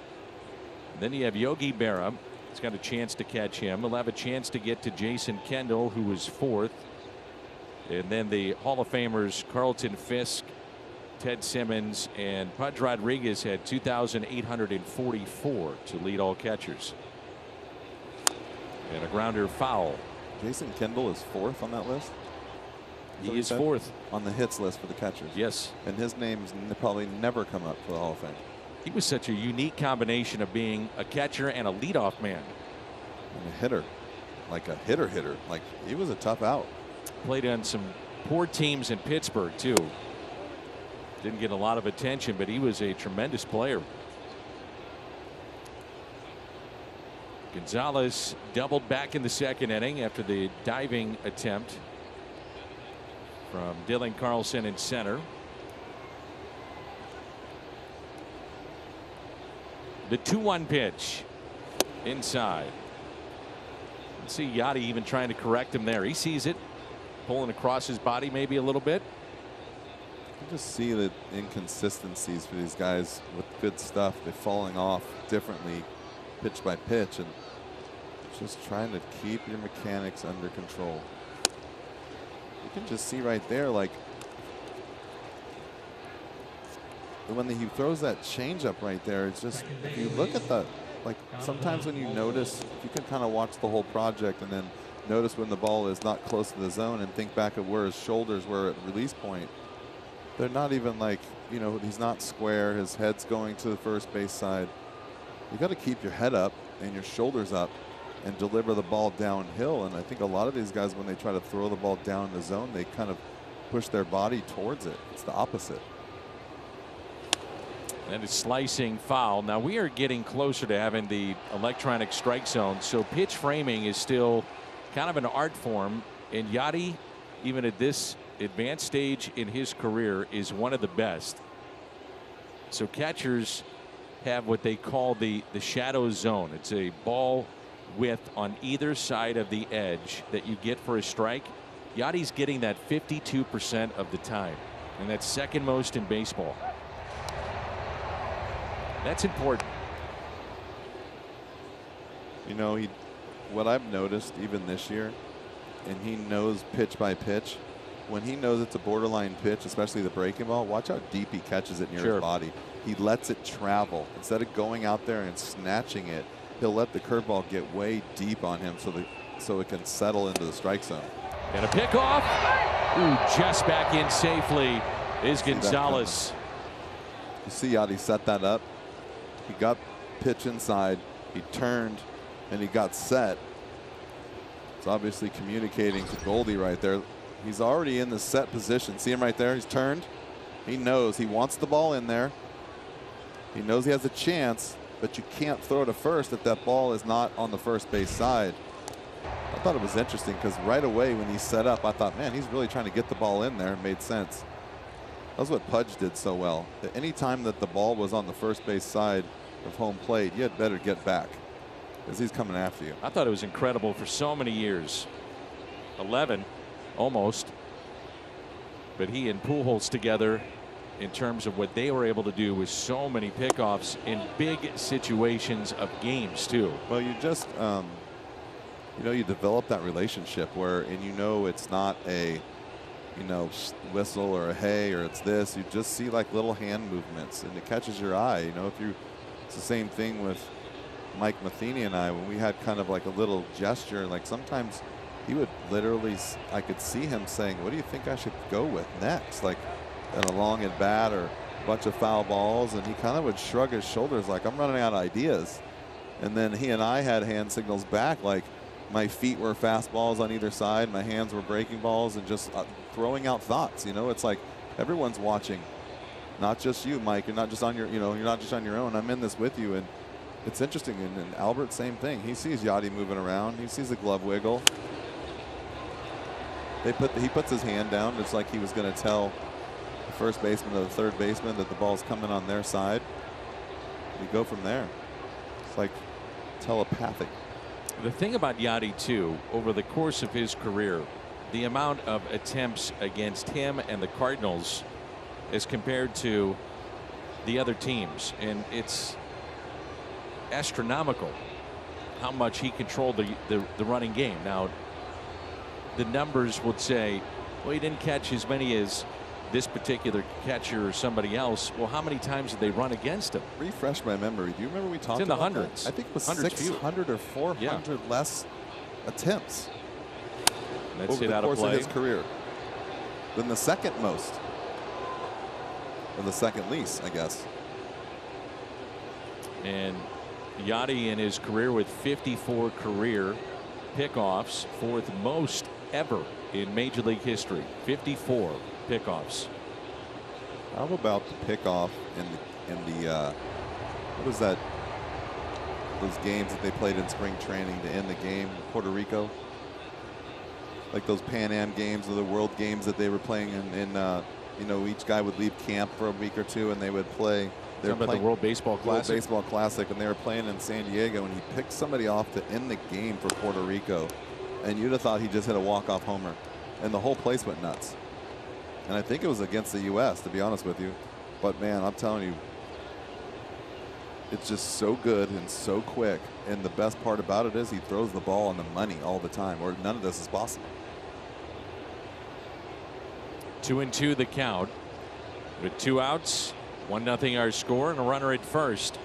And then you have Yogi Berra. He's got a chance to catch him. He'll have a chance to get to Jason Kendall, who was fourth. And then the Hall of Famers Carlton Fisk, Ted Simmons, and Pudge Rodriguez had 2,844 to lead all catchers. And a grounder foul. Jason Kendall is fourth on that list? He is fourth on the hits list for the catchers. Yes. And his name's probably never come up for the Hall of Fame. He was such a unique combination of being a catcher and a leadoff man. And a hitter. Like a hitter. Like, he was a tough out. Played on some poor teams in Pittsburgh, too. Didn't get a lot of attention, but he was a tremendous player. Gonzalez doubled back in the second inning after the diving attempt from Dylan Carlson in center. The 2-1 pitch inside. Let's see Yachty even trying to correct him there. He sees it pulling across his body maybe a little bit. You just see the inconsistencies for these guys with good stuff. They're falling off differently pitch by pitch, and just trying to keep your mechanics under control. You can just see right there, like when he throws that changeup right there, it's just, if you look at the, like sometimes when you notice, you can kind of watch the whole project and then notice when the ball is not close to the zone and think back of where his shoulders were at release point. They're not even like, you know, he's not square. His head's going to the first base side. You got to keep your head up and your shoulders up and deliver the ball downhill. And I think a lot of these guys, when they try to throw the ball down the zone, they kind of push their body towards it. It's the opposite. And it's slicing foul. Now we are getting closer to having the electronic strike zone, so pitch framing is still kind of an art form, and Yachty, even at this advanced stage in his career, is one of the best. So catchers have what they call the shadow zone. It's a ball width on either side of the edge that you get for a strike. Yachty's getting that 52% of the time, and that's second most in baseball. That's important. You know, what I've noticed even this year, and he knows pitch by pitch, when he knows it's a borderline pitch, especially the breaking ball, watch how deep he catches it near his body. He lets it travel. Instead of going out there and snatching it, he'll let the curveball get way deep on him so it can settle into the strike zone. And a pickoff. Ooh, just back in safely is Gonzalez. You see Yachty set that up. He got pitch inside, he turned, and he got set. It's obviously communicating to Goldie right there. He's already in the set position. See him right there? He's turned. He knows he wants the ball in there. He knows he has a chance, but you can't throw to first if that ball is not on the first base side. I thought it was interesting because right away when he set up, I thought, man, he's really trying to get the ball in there. It made sense. That's what Pudge did so well. That any time that the ball was on the first base side of home plate, you had better get back. as he's coming after you. I thought it was incredible for so many years. 11 almost. But he and Pujols together in terms of what they were able to do with so many pickoffs in big situations of games too. Well, you just you develop that relationship where, and it's not a whistle or a hey or it's this. You just see like little hand movements and it catches your eye. It's the same thing with Mike Matheny and I when we had kind of like a little gesture. Like sometimes he would literally, I could see him saying, "What do you think I should go with next?" Like at a long at bat or a bunch of foul balls, and he kind of would shrug his shoulders like, "I'm running out of ideas." And then he and I had hand signals back, like my feet were fastballs on either side, my hands were breaking balls, and just throwing out thoughts. It's like everyone's watching, not just you, Mike. You're not just on your, you're not just on your own. I'm in this with you, and it's interesting. And Albert, same thing. He sees Yachty moving around. He sees the glove wiggle. He puts his hand down. It's like he was going to tell the first baseman or the third baseman that the ball's coming on their side. You go from there. It's like telepathic. The thing about Yachty too, over the course of his career, the amount of attempts against him and the Cardinals as compared to the other teams, and it's astronomical how much he controlled the running game. Now the numbers would say, well, he didn't catch as many as this particular catcher or somebody else. Well, how many times did they run against him? Refresh my memory. Do you remember we talked about that? It's in the hundreds. I think it was 600 or 400 less attempts over the course of his career than the second most, or the second least, I guess. And Yachty in his career with 54 career pickoffs, fourth most ever in Major League history. 54 pickoffs. How about the pickoff in the what was that? Those games that they played in spring training to end the game in Puerto Rico, like those Pan Am games or the World Games that they were playing in. Each guy would leave camp for a week or two and they would play. They were playing the World Baseball Classic. World Baseball Classic, and they were playing in San Diego, and he picked somebody off to end the game for Puerto Rico, and you'd have thought he just hit a walk-off homer, and the whole place went nuts. And I think it was against the U.S., to be honest with you. But, man, I'm telling you, it's just so good and so quick. And the best part about it is he throws the ball on the money all the time, or none of this is possible. 2-2 the count. With 2 outs, 1-0 our score, and a runner at first.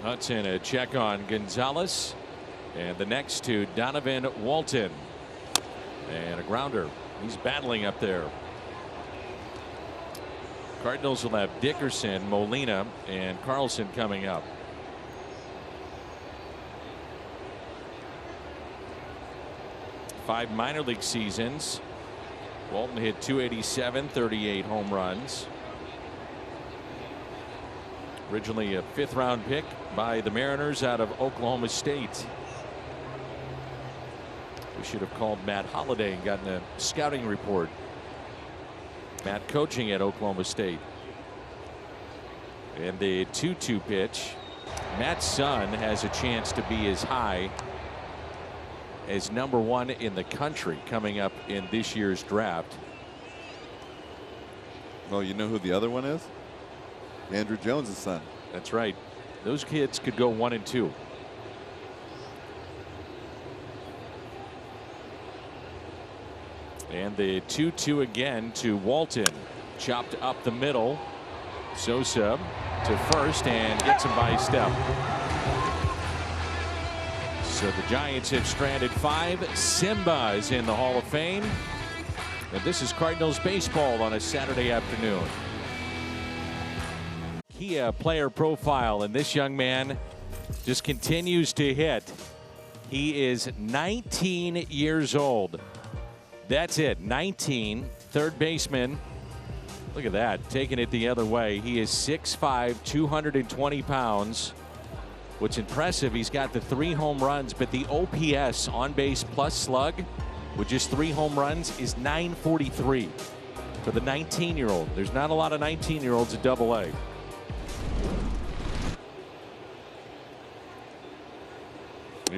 Hudson a check on Gonzalez. And the next to Donovan Walton. And a grounder. He's battling up there. Cardinals will have Dickerson, Molina, and Carlson coming up. Five minor league seasons. Walton hit .287, 38 home runs. Originally a 5th round pick by the Mariners out of Oklahoma State. We should have called Matt Holliday and gotten a scouting report. Matt coaching at Oklahoma State. And the 2-2 pitch. Matt's son has a chance to be as high as #1 in the country coming up in this year's draft. Well, you know who the other one is? Andrew Jones' son. That's right. Those kids could go 1 and 2. And the 2-2 again to Walton. Chopped up the middle. Sosa to first and gets him by a step. So the Giants have stranded 5. Simba is in the Hall of Fame. And this is Cardinals baseball on a Saturday afternoon. Kia player profile, and this young man just continues to hit. He is 19 years old. That's it, 19, third baseman. Look at that, taking it the other way. He is 6'5", 220 pounds. What's impressive, he's got the 3 home runs, but the OPS, on base plus slug, with just 3 home runs, is .943 for the 19-year-old. There's not a lot of 19-year-olds at Double-A.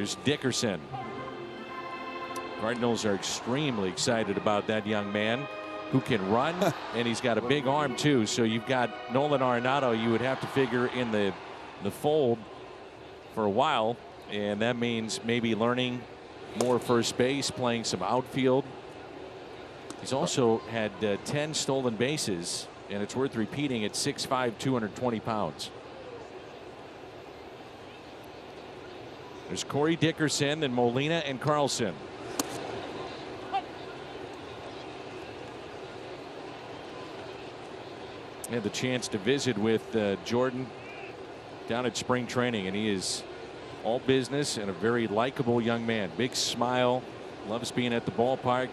Here's Dickerson. Cardinals are extremely excited about that young man who can run, and he's got a big arm too. So you've got Nolan Arenado you would have to figure in the fold for a while, and that means maybe learning more first base, playing some outfield. He's also had 10 stolen bases, and it's worth repeating at 6'5", 220 pounds. There's Corey Dickerson, then Molina and Carlson. I had the chance to visit with Jordan down at spring training, and he is all business and a very likable young man. Big smile, loves being at the ballpark.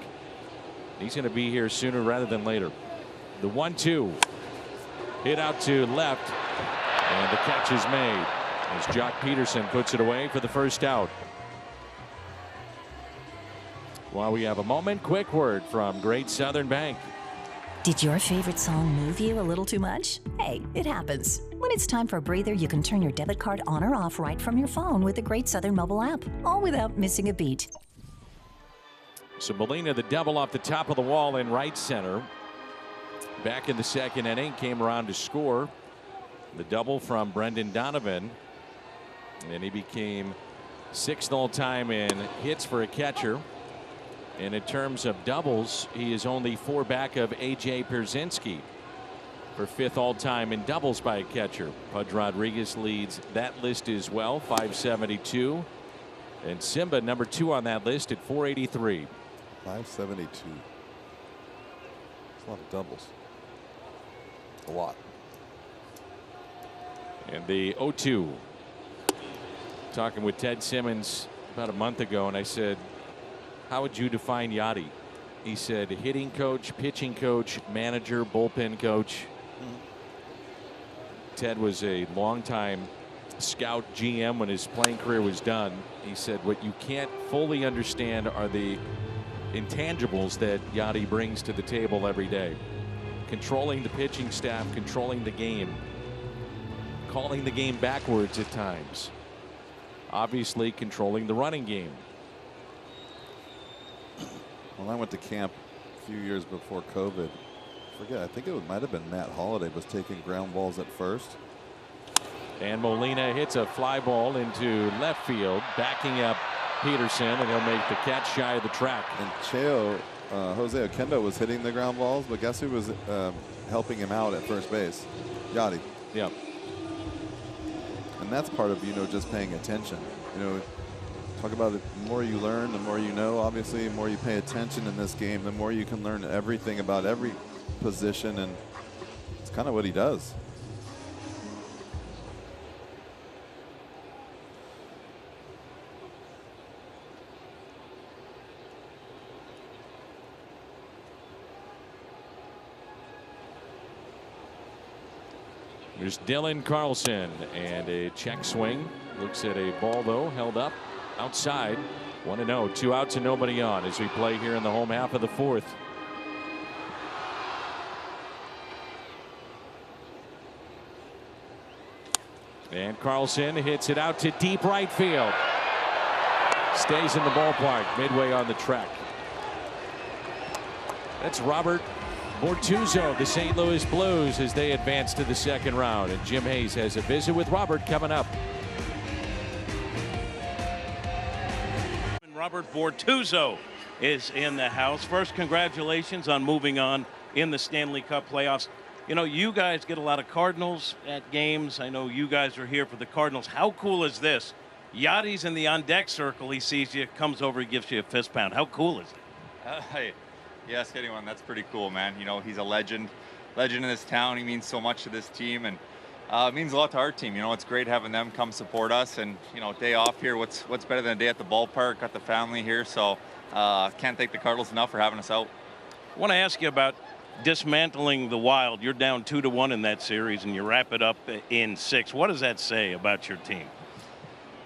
He's going to be here sooner rather than later. The 1-2 hit out to left, and the catch is made as Jock Peterson puts it away for the first out. While we have a moment, quick word from Great Southern Bank. Did your favorite song move you a little too much? Hey, it happens. When it's time for a breather, you can turn your debit card on or off right from your phone with the Great Southern mobile app, all without missing a beat. So Molina, the double off the top of the wall in right center. Back in the second inning, came around to score. The double from Brendan Donovan. And he became 6th all time in hits for a catcher. And in terms of doubles, he is only 4 back of A.J. Pierzynski for 5th all time in doubles by a catcher. Pudge Rodriguez leads that list as well, 572. And Simba, number 2 on that list at 483. 572. That's a lot of doubles. A lot. And the 0-2. Talking with Ted Simmons about a month ago, and I said, how would you define Yachty? He said hitting coach, pitching coach, manager, bullpen coach. Ted was a longtime scout GM when his playing career was done. He said what you can't fully understand are the intangibles that Yachty brings to the table every day. Controlling the pitching staff, controlling the game, calling the game backwards at times. Obviously controlling the running game. When I went to camp a few years before COVID, I think it might have been Matt Holliday was taking ground balls at first. And Molina hits a fly ball into left field, backing up Peterson, and he'll make the catch shy of the track. And Jose Oquendo was hitting the ground balls, but guess who was helping him out at first base? Yachty. Yep. And that's part of, just paying attention. Talk about it, the more you learn, the more you know. Obviously, the more you pay attention in this game, the more you can learn everything about every position, and it's kind of what he does. There's Dylan Carlson, and a check swing. Looks at a ball, though, held up outside. 1-0, 2 outs and nobody on as we play here in the home half of the 4th. And Carlson hits it out to deep right field. Stays in the ballpark midway on the track. That's Robert Bortuzzo of the St. Louis Blues as they advance to the 2nd round. And Jim Hayes has a visit with Robert coming up. Robert Bortuzzo is in the house. First, congratulations on moving on in the Stanley Cup playoffs. You guys get a lot of Cardinals at games. I know you guys are here for the Cardinals. How cool is this? Yachty's in the on-deck circle. He sees you, comes over, he gives you a fist pound. How cool is it? Hey, yes, anyone. That's pretty cool, man. He's a legend in this town. He means so much to this team, and it means a lot to our team. It's great having them come support us, and day off here. What's better than a day at the ballpark? Got the family here, so can't thank the Cardinals enough for having us out. I want to ask you about dismantling the Wild. You're down 2-1 in that series, and you wrap it up in 6. What does that say about your team?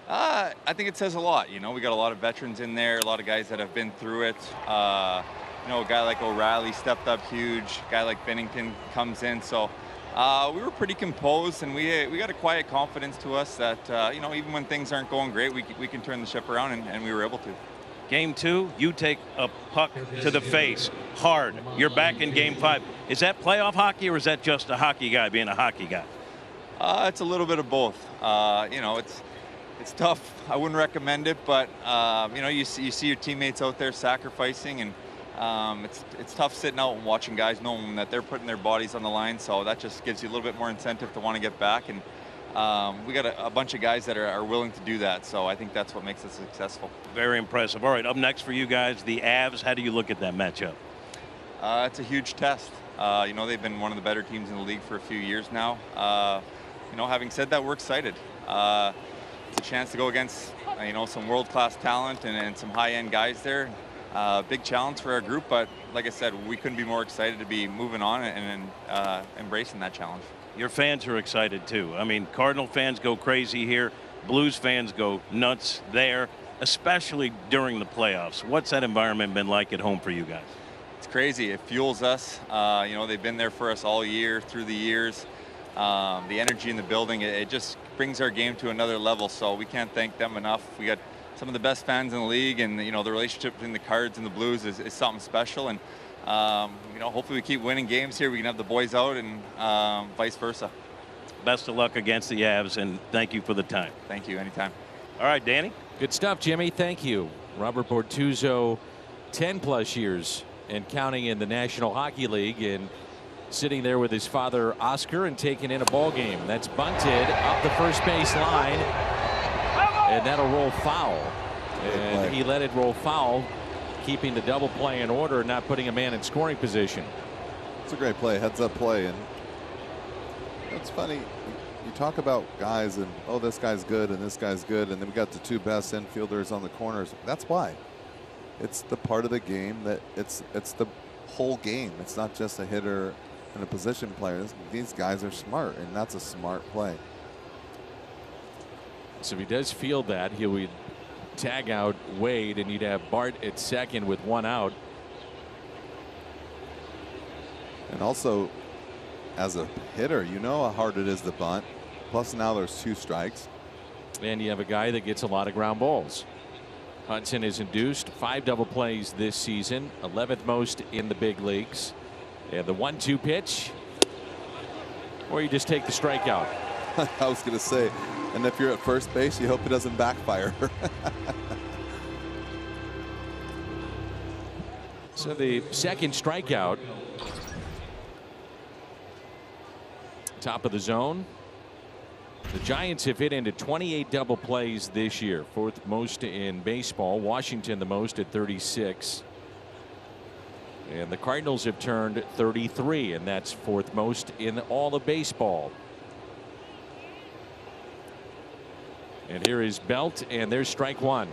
I think it says a lot. We got a lot of veterans in there, a lot of guys that have been through it. A guy like O'Reilly stepped up huge. A guy like Bennington comes in, so We were pretty composed, and we got a quiet confidence to us that you know, even when things aren't going great, we can turn the ship around, and we were able to. Game 2, you take a puck to the face hard. You're back in Game 5. Is that playoff hockey, or is that just a hockey guy being a hockey guy? It's a little bit of both. You know, it's tough. I wouldn't recommend it, but you know, you see your teammates out there sacrificing, and it's tough sitting out and watching guys knowing that they're putting their bodies on the line. So that just gives you a little bit more incentive to want to get back. And we got a bunch of guys that are willing to do that. So I think that's what makes us successful. Very impressive. All right, up next for you guys, the Avs. How do you look at that matchup? It's a huge test. You know, they've been one of the better teams in the league for a few years now. You know, having said that, we're excited. It's a chance to go against, you know, some world-class talent and some high-end guys there. Big challenge for our group, but like I said, we couldn't be more excited to be moving on and embracing that challenge. Your fans are excited too. I mean, Cardinal fans go crazy here. Blues fans go nuts there, especially during the playoffs. What's that environment been like at home for you guys? It's crazy. It fuels us. You know, they've been there for us all year, through the years. The energy in the building, it just brings our game to another level. So we can't thank them enough. We got some of the best fans in the league, and you know, the relationship between the Cards and the Blues is something special. And you know, hopefully we keep winning games here. We can have the boys out, and vice versa. Best of luck against the Avs, and thank you for the time. Thank you. Anytime. All right, Danny. Good stuff, Jimmy. Thank you. Robert Bortuzzo, 10+ years and counting in the National Hockey League, and sitting there with his father Oscar and taking in a ball game. That's bunted up the first base line, and that'll roll foul. And he let it roll foul, keeping the double play in order, not putting a man in scoring position. It's a great play, heads-up play, and it's funny. You talk about guys and, oh, this guy's good and this guy's good, and then we got the two best infielders on the corners. That's why. It's the part of the game that it's the whole game. It's not just a hitter and a position player. These guys are smart, and that's a smart play. So if he does field that, he would tag out Wade, and you'd have Bart at second with one out. And also, as a hitter, you know how hard it is to bunt. Plus now there's 2 strikes. And you have a guy that gets a lot of ground balls. Hudson has induced 5 double plays this season, 11th most in the big leagues. And the 1-2 pitch, or you just take the strikeout. I was going to say, and if you're at first base, you hope it doesn't backfire. So the second strikeout. Top of the zone. The Giants have hit into 28 double plays this year, 4th most in baseball. Washington the most at 36. And the Cardinals have turned 33, and that's 4th most in all of baseball. And here is Belt, and there's strike 1.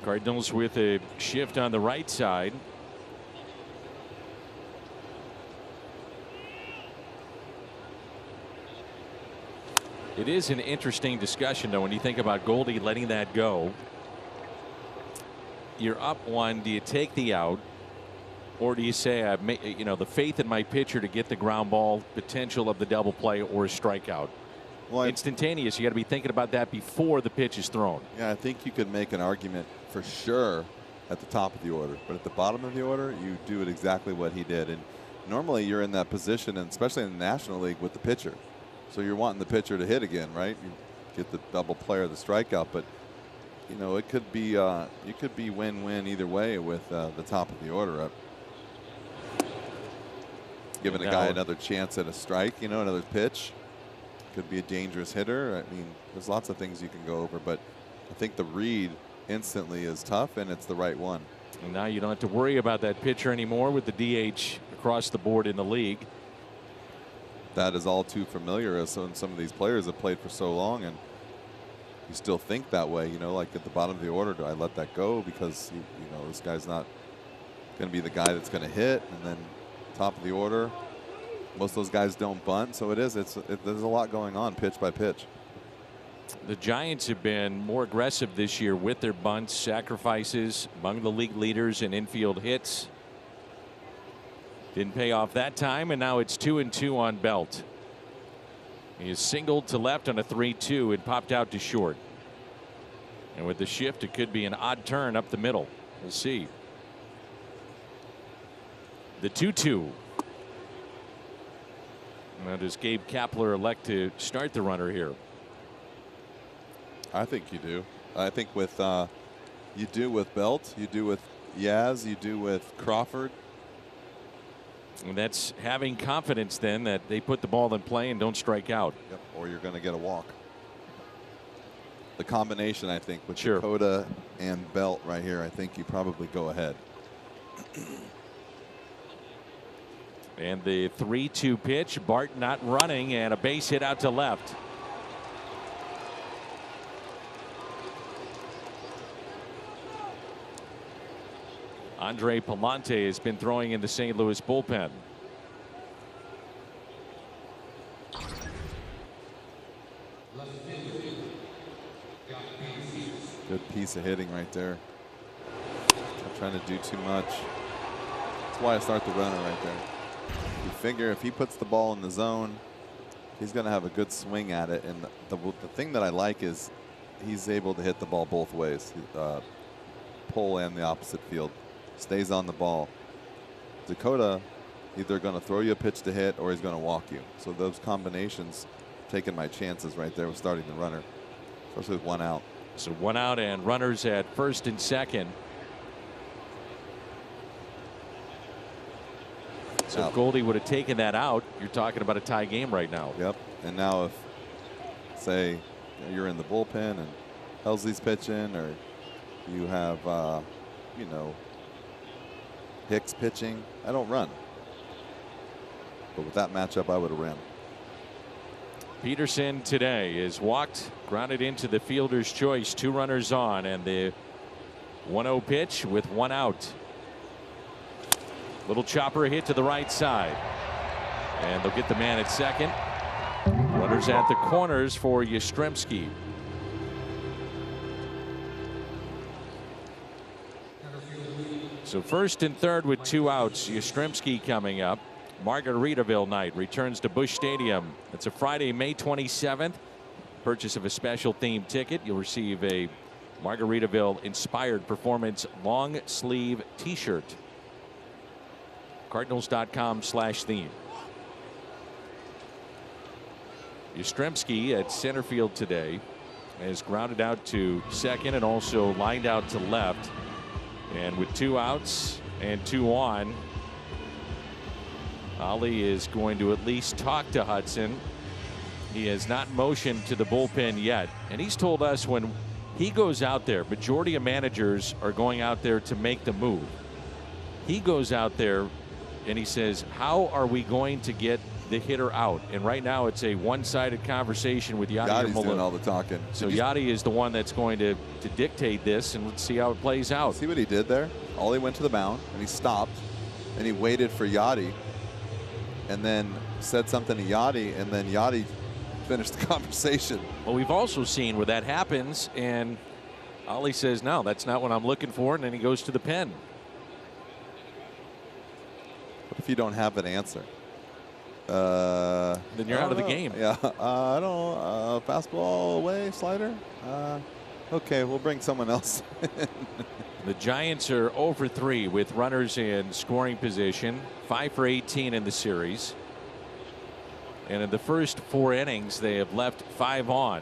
Cardinals with a shift on the right side. It is an interesting discussion, though, when you think about Goldie letting that go. You're up 1. Do you take the out, or do you say, you know, the faith in my pitcher to get the ground ball, potential of the double play or a strikeout? Well, instantaneous. You got to be thinking about that before the pitch is thrown. Yeah, I think you could make an argument for sure at the top of the order, but at the bottom of the order, you do it exactly what he did. And normally you're in that position, and especially in the National League, with the pitcher. So you're wanting the pitcher to hit again, right? You get the double play or the strikeout, but you know, it could be you could be win-win either way with the top of the order up. Giving a guy another chance at a strike, you know, another pitch. Could be a dangerous hitter. I mean, there's lots of things you can go over, but I think the read instantly is tough, and it's the right one. And now you don't have to worry about that pitcher anymore with the DH across the board in the league. That is all too familiar, as some of these players have played for so long, and you still think that way, you know, like at the bottom of the order, do I let that go because you know, this guy's not going to be the guy that's going to hit? And then top of the order, Most of those guys don't bunt, so there's a lot going on pitch by pitch. The Giants have been more aggressive this year with their bunts, sacrifices, among the league leaders in infield hits. Didn't pay off that time, and now it's 2-2 on Belt. He is singled to left on a 3-2 and popped out to short. And with the shift, it could be an odd turn up the middle. We'll see. The 2-2. Now does Gabe Kapler elect to start the runner here? I think you do. I think with you do with Belt, you do with Yaz, you do with Crawford. And that's having confidence then that they put the ball in play and don't strike out. Yep, or you're going to get a walk. The combination, I think, with Sure. Dakota and Belt right here, I think you probably go ahead. And the 3-2 pitch, Bart not running, and a base hit out to left. Andre Palante has been throwing in the St. Louis bullpen. Good piece of hitting right there. Not trying to do too much. That's why I start the runner right there. You figure if he puts the ball in the zone, he's going to have a good swing at it. And the thing that I like is he's able to hit the ball both ways, pull and the opposite field. Stays on the ball. Dakota either going to throw you a pitch to hit or he's going to walk you. So those combinations, taking my chances right there with starting the runner, especially with one out. So one out and runners at first and second. So if Goldie would have taken that out, you're talking about a tie game right now. Yep. And now if, say, you're in the bullpen and Helsley's pitching, or you have, you know, Hicks pitching, I don't run. But with that matchup, I would have ran. Peterson today is walked, grounded into the fielder's choice, 2 runners on, and the 1-0 pitch with 1 out. Little chopper hit to the right side, and they'll get the man at second. Runners at the corners for Yastrzemski. So first and third with 2 outs. Yastrzemski coming up. Margaritaville night returns to Busch Stadium. It's a Friday, May 27th. Purchase of a special themed ticket, you'll receive a Margaritaville inspired performance long sleeve t-shirt. Cardinals.com/theme. Yastrzemski at center field today is grounded out to second and also lined out to left. And with 2 outs and 2 on, Ali is going to at least talk to Hudson. He has not motioned to the bullpen yet. And he's told us when he goes out there, majority of managers are going out there to make the move. He goes out there and he says, how are we going to get the hitter out? And right now it's a one-sided conversation with Yadier Yadi's doing all the talking. So Yadi is the one that's going to dictate this, and let's see how it plays out. See what he did there? Ollie went to the mound and he stopped and he waited for Yadi and then said something to Yadi, and then Yadi finished the conversation. Well, we've also seen where that happens and Ollie says, no, that's not what I'm looking for, and then he goes to the pen. What if you don't have an answer? Then you're out of the game. Yeah, I don't. Fastball away, slider. Okay, we'll bring someone else. The Giants are 0 for 3 with runners in scoring position, 5 for 18 in the series. And in the first 4 innings, they have left 5 on.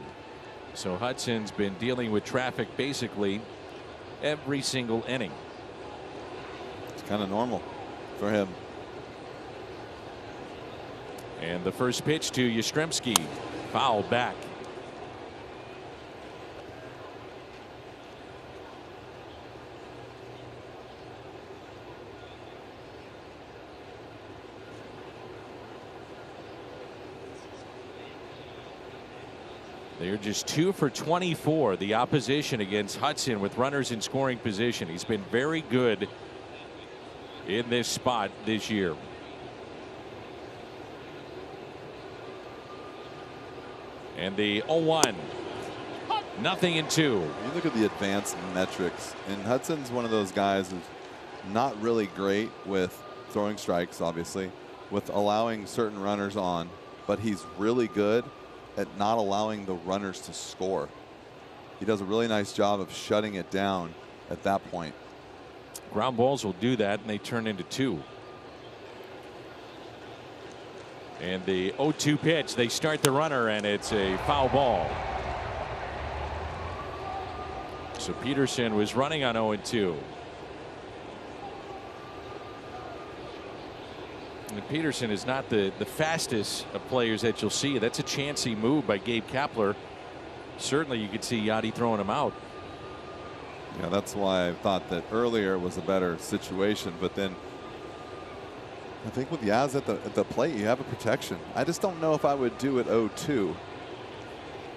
So Hudson's been dealing with traffic basically every single inning. It's kind of normal for him. And the first pitch to Yastrzemski, foul back. They're just 2 for 24, the opposition against Hudson with runners in scoring position. He's been very good in this spot this year. And the 0-1. Nothing in 2. You look at the advanced metrics, and Hudson's one of those guys who's not really great with throwing strikes, obviously, with allowing certain runners on, but he's really good at not allowing the runners to score. He does a really nice job of shutting it down at that point. Ground balls will do that, and they turn into 2. And the 0-2 pitch, they start the runner, and it's a foul ball. So Peterson was running on 0-2. And Peterson is not the fastest of players that you'll see. That's a chancy move by Gabe Kapler. Certainly you could see Yadi throwing him out. Yeah, that's why I thought that earlier was a better situation. But then I think with Yaz at the plate, you have a protection. I just don't know if I would do it 0-2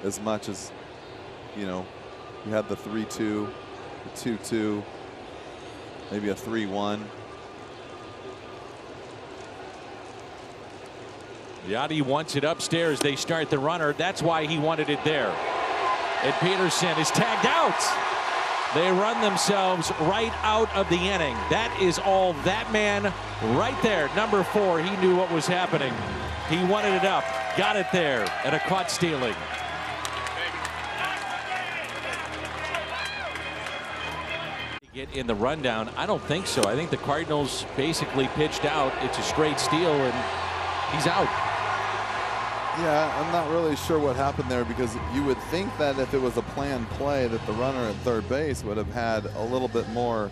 as much as, you know, you had the 3-2, the 2-2, maybe a 3-1. Yadi wants it upstairs. They start the runner. That's why he wanted it there. And Peterson is tagged out. They run themselves right out of the inning. That is all that man right there. Number 4, he knew what was happening. He wanted it up, got it there, and a caught stealing. Get in the rundown? I don't think so. I think the Cardinals basically pitched out. It's a straight steal, and he's out. Yeah, I'm not really sure what happened there, because you would think that if it was a planned play that the runner at third base would have had a little bit more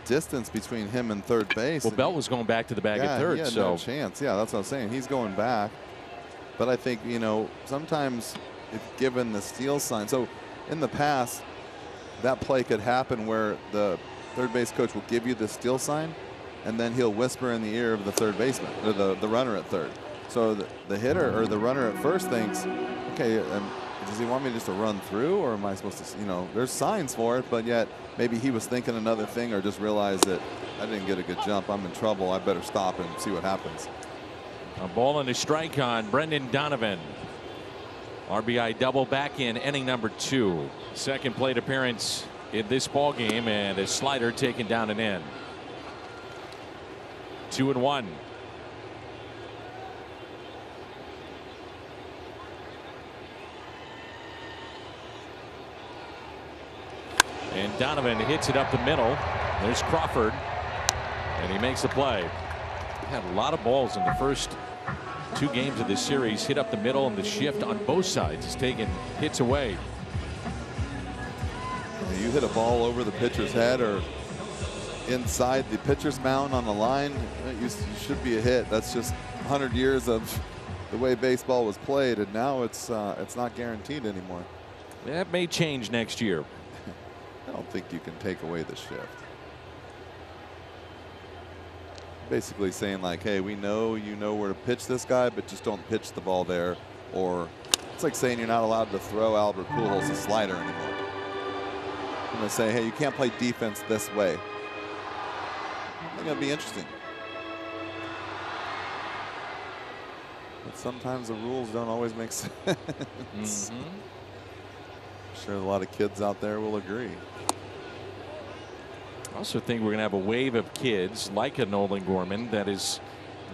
distance between him and third base. Well, Belt was going back to the bag at third, he had so no chance. Yeah, that's what I'm saying. He's going back. But I think, you know, sometimes if given the steal sign. So in the past, that play could happen where the third base coach will give you the steal sign, and then he'll whisper in the ear of the third baseman, or the runner at third. So the hitter or the runner at first thinks, okay, does he want me just to run through, or am I supposed to, you know, there's signs for it, but yet maybe he was thinking another thing, or just realized that I didn't get a good jump. I'm in trouble. I better stop and see what happens. A ball and a strike on Brendan Donovan. RBI double back in inning number 2. Second plate appearance in this ball game, and a slider taken down and in. 2-1. And Donovan hits it up the middle. There's Crawford, and he makes the play. Had a lot of balls in the first 2 games of this series hit up the middle, and the shift on both sides is taking hits away. You hit a ball over the pitcher's head or inside the pitcher's mound on the line, you should be a hit. That's just 100 years of the way baseball was played, and now it's not guaranteed anymore. That may change next year. I don't think you can take away the shift. Basically saying like, hey, we know you know where to pitch this guy, but just don't pitch the ball there. Or it's like saying you're not allowed to throw Albert Pujols a slider anymore. I'm going to say, hey, you can't play defense this way. I think that'd be interesting. But sometimes the rules don't always make sense. Mm-hmm. I'm sure a lot of kids out there will agree. I also think we're going to have a wave of kids like a Nolan Gorman that has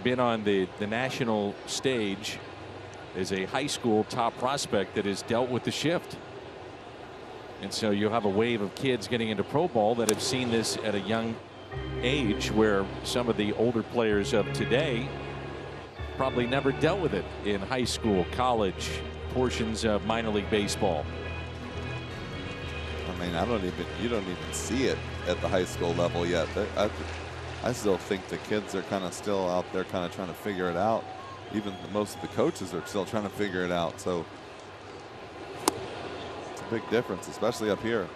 been on the national stage as a high school top prospect that has dealt with the shift. And so you'll have a wave of kids getting into pro ball that have seen this at a young age, where some of the older players of today probably never dealt with it in high school, college, portions of minor league baseball. I mean, you don't even see it at the high school level yet. I still think the kids are kind of still out there kind of trying to figure it out. Even most of the coaches are still trying to figure it out. So it's a big difference, especially up here.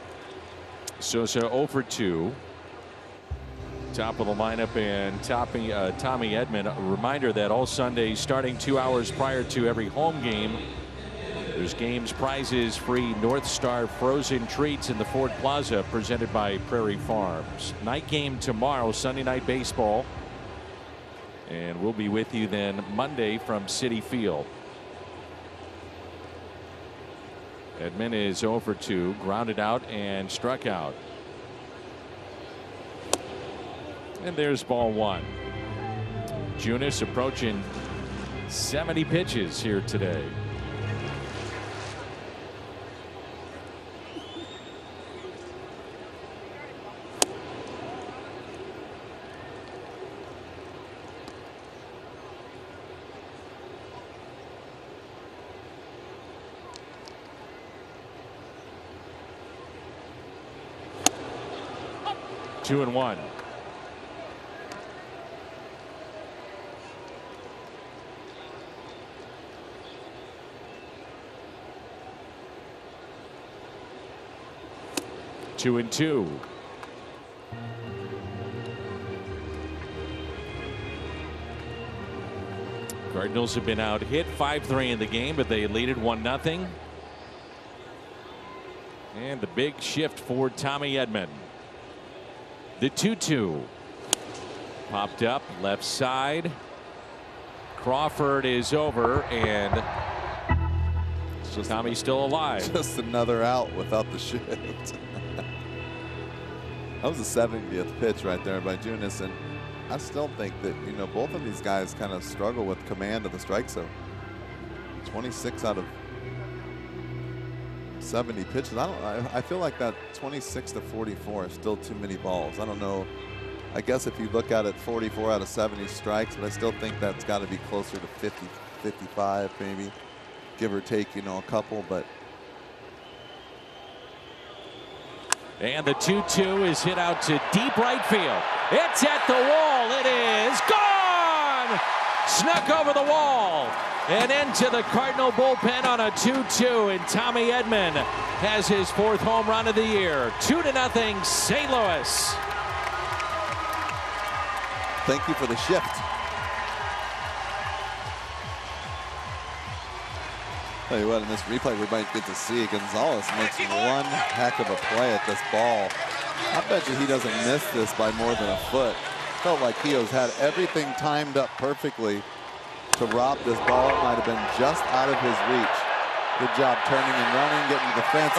So 0 for 2. Top of the lineup, and Tommy Edman. A reminder that all Sundays, starting 2 hours prior to every home game, there's games, prizes, free North Star frozen treats in the Ford Plaza, presented by Prairie Farms. Night game tomorrow, Sunday Night Baseball. And we'll be with you then Monday from Citi Field. Edman is 0 for 2, grounded out and struck out. And there's ball 1. Junis approaching 70 pitches here today. Two and one. Two and two. Cardinals have been out hit 5-3 in the game, but they lead it 1-0. And the big shift for Tommy Edman. The 2-2 popped up left side. Crawford is over, and Tommy's still alive. Just another out without the shift. That was the 70th pitch right there by Junis, and I still think that, you know, both of these guys kind of struggle with command of the strike zone. 26 out of 70 pitches. I feel like that 26 to 44 is still too many balls. I don't know. I guess if you look at it, 44 out of 70 strikes, but I still think that's got to be closer to 50, 55 maybe, give or take, you know, a couple. But and the 2-2 is hit out to deep right field. It's at the wall. It is gone. Snuck over the wall and into the Cardinal bullpen on a 2-2. And Tommy Edman has his 4th home run of the year. 2-0 St. Louis. Thank you for the shift. Tell you what, in this replay we might get to see Gonzalez makes one heck of a play at this ball. I bet you he doesn't miss this by more than a foot. Felt like he has had everything timed up perfectly to rob this ball. It might have been just out of his reach. Good job turning and running, getting to the fence.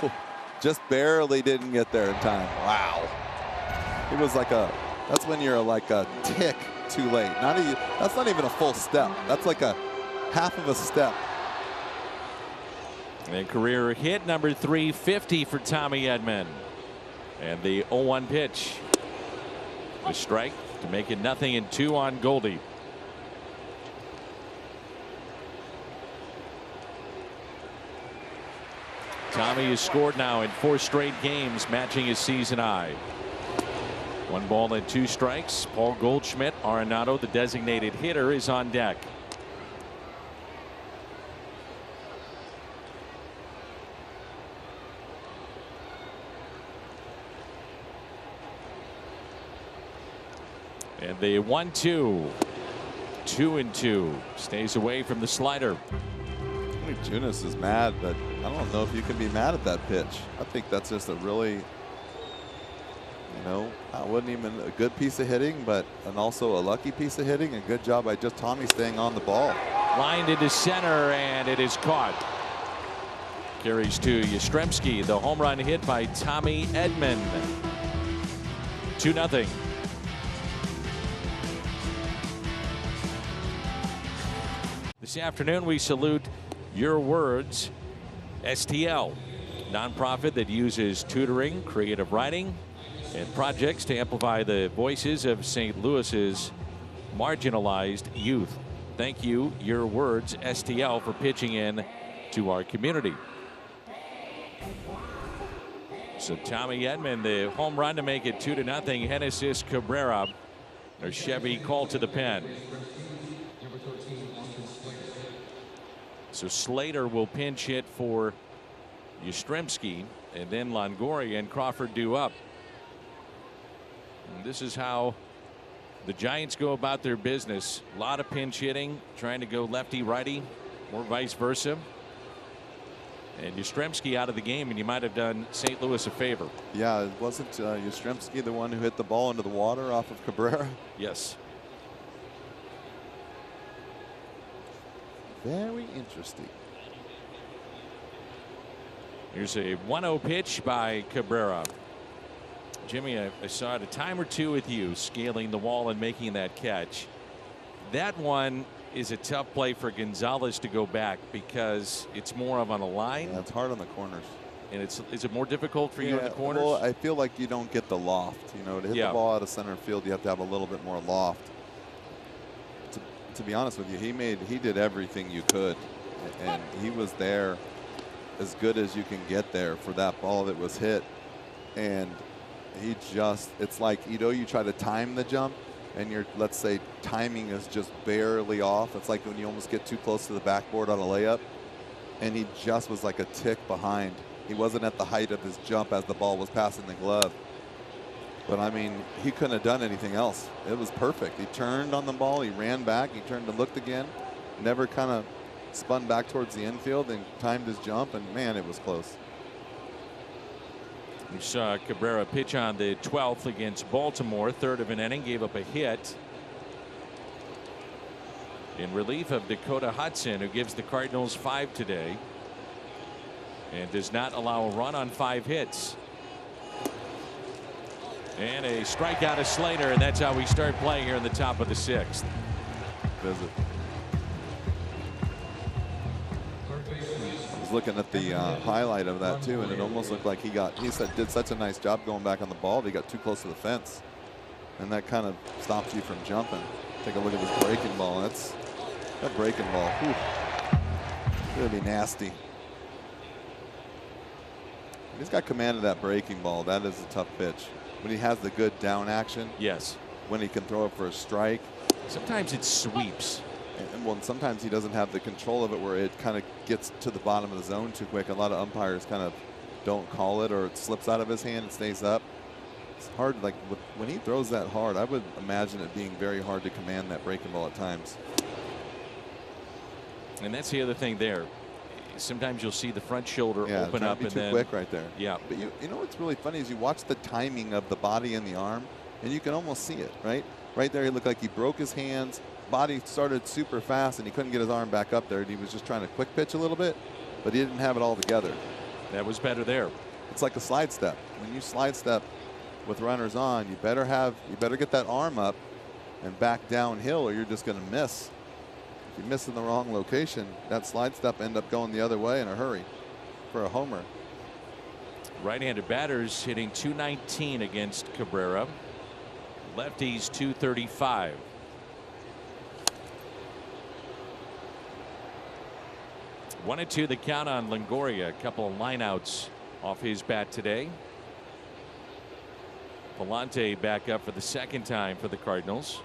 Oh. Just barely didn't get there in time. Wow. It was like that's when you're like a tick too late. That's not even a full step. That's like a half of a step. And career hit number 350 for Tommy Edman. And the 0-1 pitch. The strike to make it 0-2 on Goldie. Tommy has scored now in 4 straight games, matching his season high. 1 ball and 2 strikes. Paul Goldschmidt, Arenado, the designated hitter, is on deck. And the 1-2. 2-2. Stays away from the slider. I think Junis is mad, but I don't know if you can be mad at that pitch. I think that's just a really, you know, it wasn't even a good piece of hitting, but also a lucky piece of hitting. A good job by just Tommy staying on the ball. Lined into center, and it is caught. Carries to Yastrzemski. The home run hit by Tommy Edman. 2-0. This afternoon, we salute Your Words STL, nonprofit that uses tutoring, creative writing, and projects to amplify the voices of St. Louis's marginalized youth. Thank you, Your Words STL, for pitching in to our community. So Tommy Edman, the home run to make it 2-0. Genesis Cabrera, or Chevy called to the pen. So Slater will pinch hit for Yastrzemski, and then Longoria and Crawford due up. And this is how the Giants go about their business. A lot of pinch hitting, trying to go lefty righty or vice versa. And Yastrzemski out of the game, and you might have done St. Louis a favor. Yeah, wasn't Yastrzemski the one who hit the ball into the water off of Cabrera? Yes. Very interesting. Here's a 1-0 pitch by Cabrera. Jimmy, I saw it a time or two with you scaling the wall and making that catch. That one is a tough play for Gonzalez to go back because it's more of on a line. Yeah, it's hard on the corners. And is it more difficult for you in the corners? Well, I feel like you don't get the loft. You know, to hit the ball out of center field, you have to have a little bit more loft. To be honest with you, he did everything you could, and he was there as good as you can get there for that ball that was hit. And he just, it's like, you know, you try to time the jump and your, let's say, timing is just barely off. It's like when you almost get too close to the backboard on a layup, and he just was like a tick behind. He wasn't at the height of his jump as the ball was passing the glove. But I mean, he couldn't have done anything else. It was perfect. He turned on the ball, he ran back, he turned and looked again, never kind of spun back towards the infield and timed his jump, and man, it was close. You saw Cabrera pitch on the 12th against Baltimore, third of an inning, gave up a hit in relief of Dakota Hudson, who gives the Cardinals 5 today and does not allow a run on 5 hits. And a strikeout of Slater, and that's how we start playing here in the top of the 6th. Visit. I was looking at the highlight of that too, and it almost looked like he did such a nice job going back on the ball that he got too close to the fence, and that kind of stops you from jumping. Take a look at this breaking ball. That breaking ball. Whew, gonna be nasty. He's got command of that breaking ball. That is a tough pitch. When he has the good down action. Yes. When he can throw it for a strike. Sometimes it sweeps. And well, sometimes he doesn't have the control of it where it kind of gets to the bottom of the zone too quick. A lot of umpires kind of don't call it, or it slips out of his hand and stays up. It's hard. Like when he throws that hard, I would imagine it being very hard to command that breaking ball at times. And that's the other thing there. Sometimes you'll see the front shoulder open up and then quick right there. Yeah. But you know what's really funny is you watch the timing of the body and the arm, and you can almost see it, right? Right there, he looked like he broke his hands. Body started super fast, and he couldn't get his arm back up there. And he was just trying to quick pitch a little bit, but he didn't have it all together. That was better there. It's like a slide step. When you slide step with runners on, you better get that arm up and back downhill, or you're just going to miss. If you miss in the wrong location, that slide step end up going the other way in a hurry for a homer. Right-handed batters hitting .219 against Cabrera. Lefties .235. One and two the count on Longoria. A couple of lineouts off his bat today. Palante back up for the second time for the Cardinals.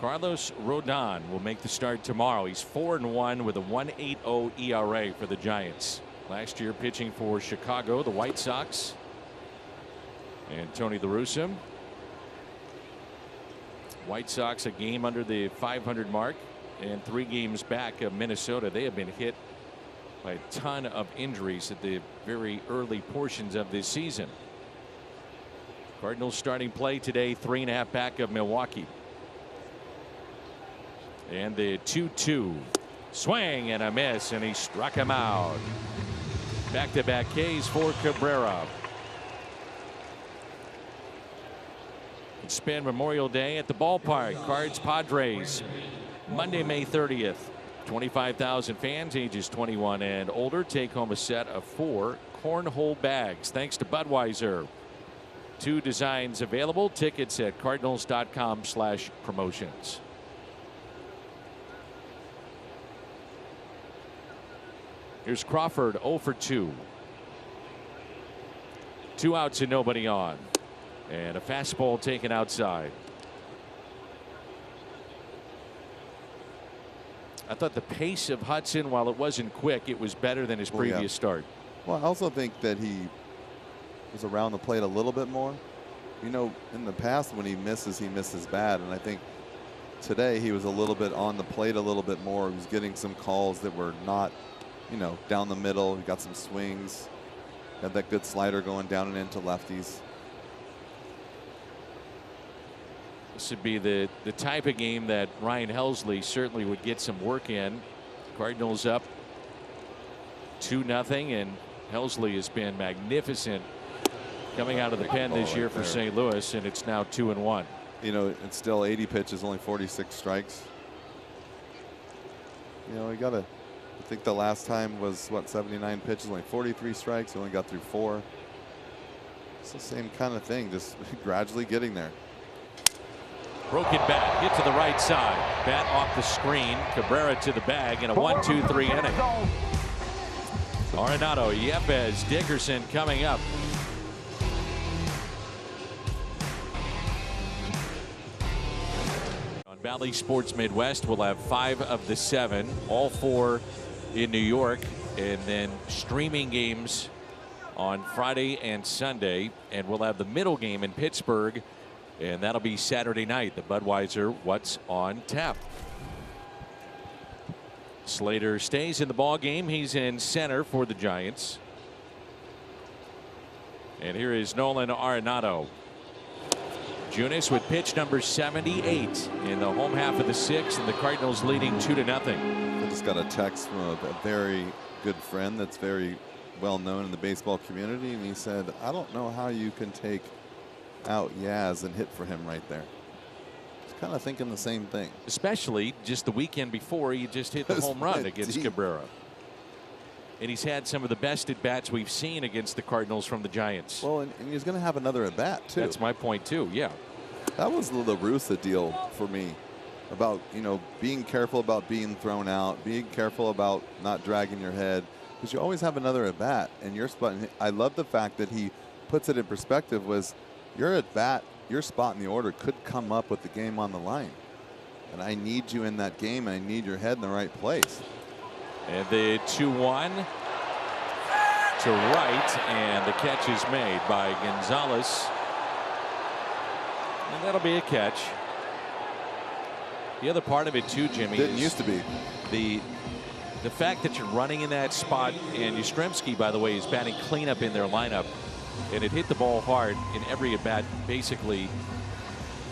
Carlos Rodon will make the start tomorrow. He's 4-1 with a 1.80 ERA for the Giants. Last year pitching for Chicago, the White Sox, and Tony La Russa. White Sox a game under the 500 mark and 3 games back of Minnesota. They have been hit by a ton of injuries at the very early portions of this season. Cardinals starting play today, 3.5 back of Milwaukee. And the 2-2 swing and a miss, and he struck him out. Back-to-back Ks for Cabrera. It's been Memorial Day at the ballpark. Cards Padres Monday, May 30th. 25,000 fans ages 21 and older take home a set of 4 cornhole bags thanks to Budweiser. 2 designs available. Tickets at cardinals.com/promotions. Here's Crawford 0 for 2. 2 outs and nobody on. And a fastball taken outside. I thought the pace of Hudson, while it wasn't quick, it was better than his previous start. Well, I also think that he was around the plate a little bit more. You know, in the past when he misses bad. And I think today he was a little bit on the plate a little bit more. He was getting some calls that were not, you know, down the middle. He got some swings. Had that good slider going down and into lefties. This would be the type of game that Ryan Helsley certainly would get some work in. Cardinals up 2-0, and Helsley has been magnificent coming out of the pen this year for St. Louis, and it's now 2-1. You know, it's still 80 pitches, only 46 strikes. You know, you got to, I think the last time was, what, 79 pitches, only 43 strikes. He only got through 4. It's the same kind of thing, just gradually getting there. Broken bat, hit to the right side. Bat off the screen. Cabrera to the bag in a 1-2-3 inning. Arenado, Yepez, Dickerson coming up. On Valley Sports Midwest, we'll have 5 of the 7, all 4 in New York, and then streaming games on Friday and Sunday, and we'll have the middle game in Pittsburgh, and that'll be Saturday night. The Budweiser What's on Tap. Slater stays in the ball game. He's in center for the Giants. And here is Nolan Arenado. Junis with pitch number 78 in the home half of the 6th, and the Cardinals leading 2-0. I just got a text from a very good friend that's very well known in the baseball community, and he said, I don't know how you can take out Yaz and hit for him right there. He's kind of thinking the same thing. Especially just the weekend before, he just hit the home run against Cabrera. And he's had some of the best at bats we've seen against the Cardinals from the Giants. Well, and he's going to have another at bat too. That's my point too. Yeah, that was the La Russa deal for me, about, you know, being careful about being thrown out, being careful about not dragging your head, because you always have another at bat in your spot. And I love the fact that he puts it in perspective. Was your at bat, your spot in the order could come up with the game on the line, and I need you in that game, and I need your head in the right place. And the 2-1 to right, and the catch is made by Gonzalez, and that'll be a catch. The other part of it too, Jimmy, didn't used to be the fact that you're running in that spot, and Yastrzemski, by the way, is batting cleanup in their lineup, and it hit the ball hard in every at bat basically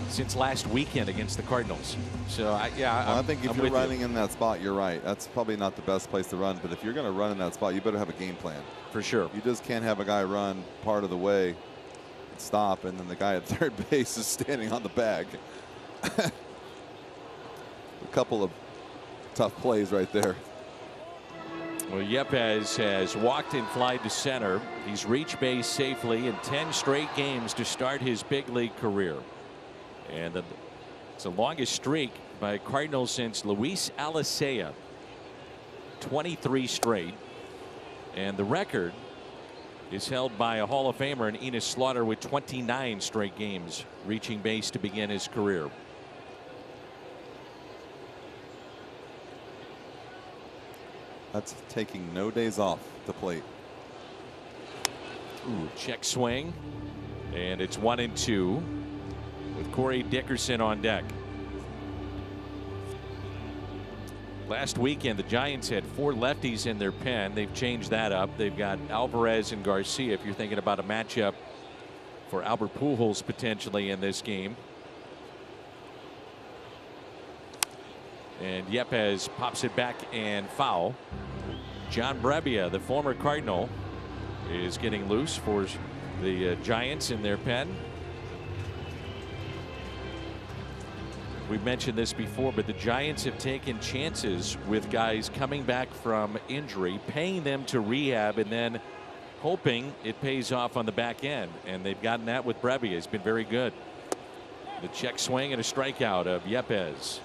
since last weekend against the Cardinals. So I think if you're running in that spot, you're right. That's probably not the best place to run, but if you're going to run in that spot, you better have a game plan. For sure. You just can't have a guy run part of the way and stop, and then the guy at third base is standing on the bag. A couple of tough plays right there. Well, Yepez has walked and flied to center. He's reached base safely in 10 straight games to start his big league career. And it's the longest streak by Cardinals since Luis Alicea. 23 straight. And the record is held by a Hall of Famer in Enos Slaughter with 29 straight games reaching base to begin his career. That's taking no days off the plate. Ooh, check swing. And it's 1-2 with Corey Dickerson on deck. Last weekend, the Giants had 4 lefties in their pen. They've changed that up. They've got Alvarez and Garcia, if you're thinking about a matchup for Albert Pujols potentially in this game. And Yepez pops it back and foul. John Brebbia, the former Cardinal, is getting loose for the Giants in their pen. We've mentioned this before, but the Giants have taken chances with guys coming back from injury, paying them to rehab, and then hoping it pays off on the back end. And they've gotten that with Brebbia. He's been very good. The check swing and a strikeout of Yepez.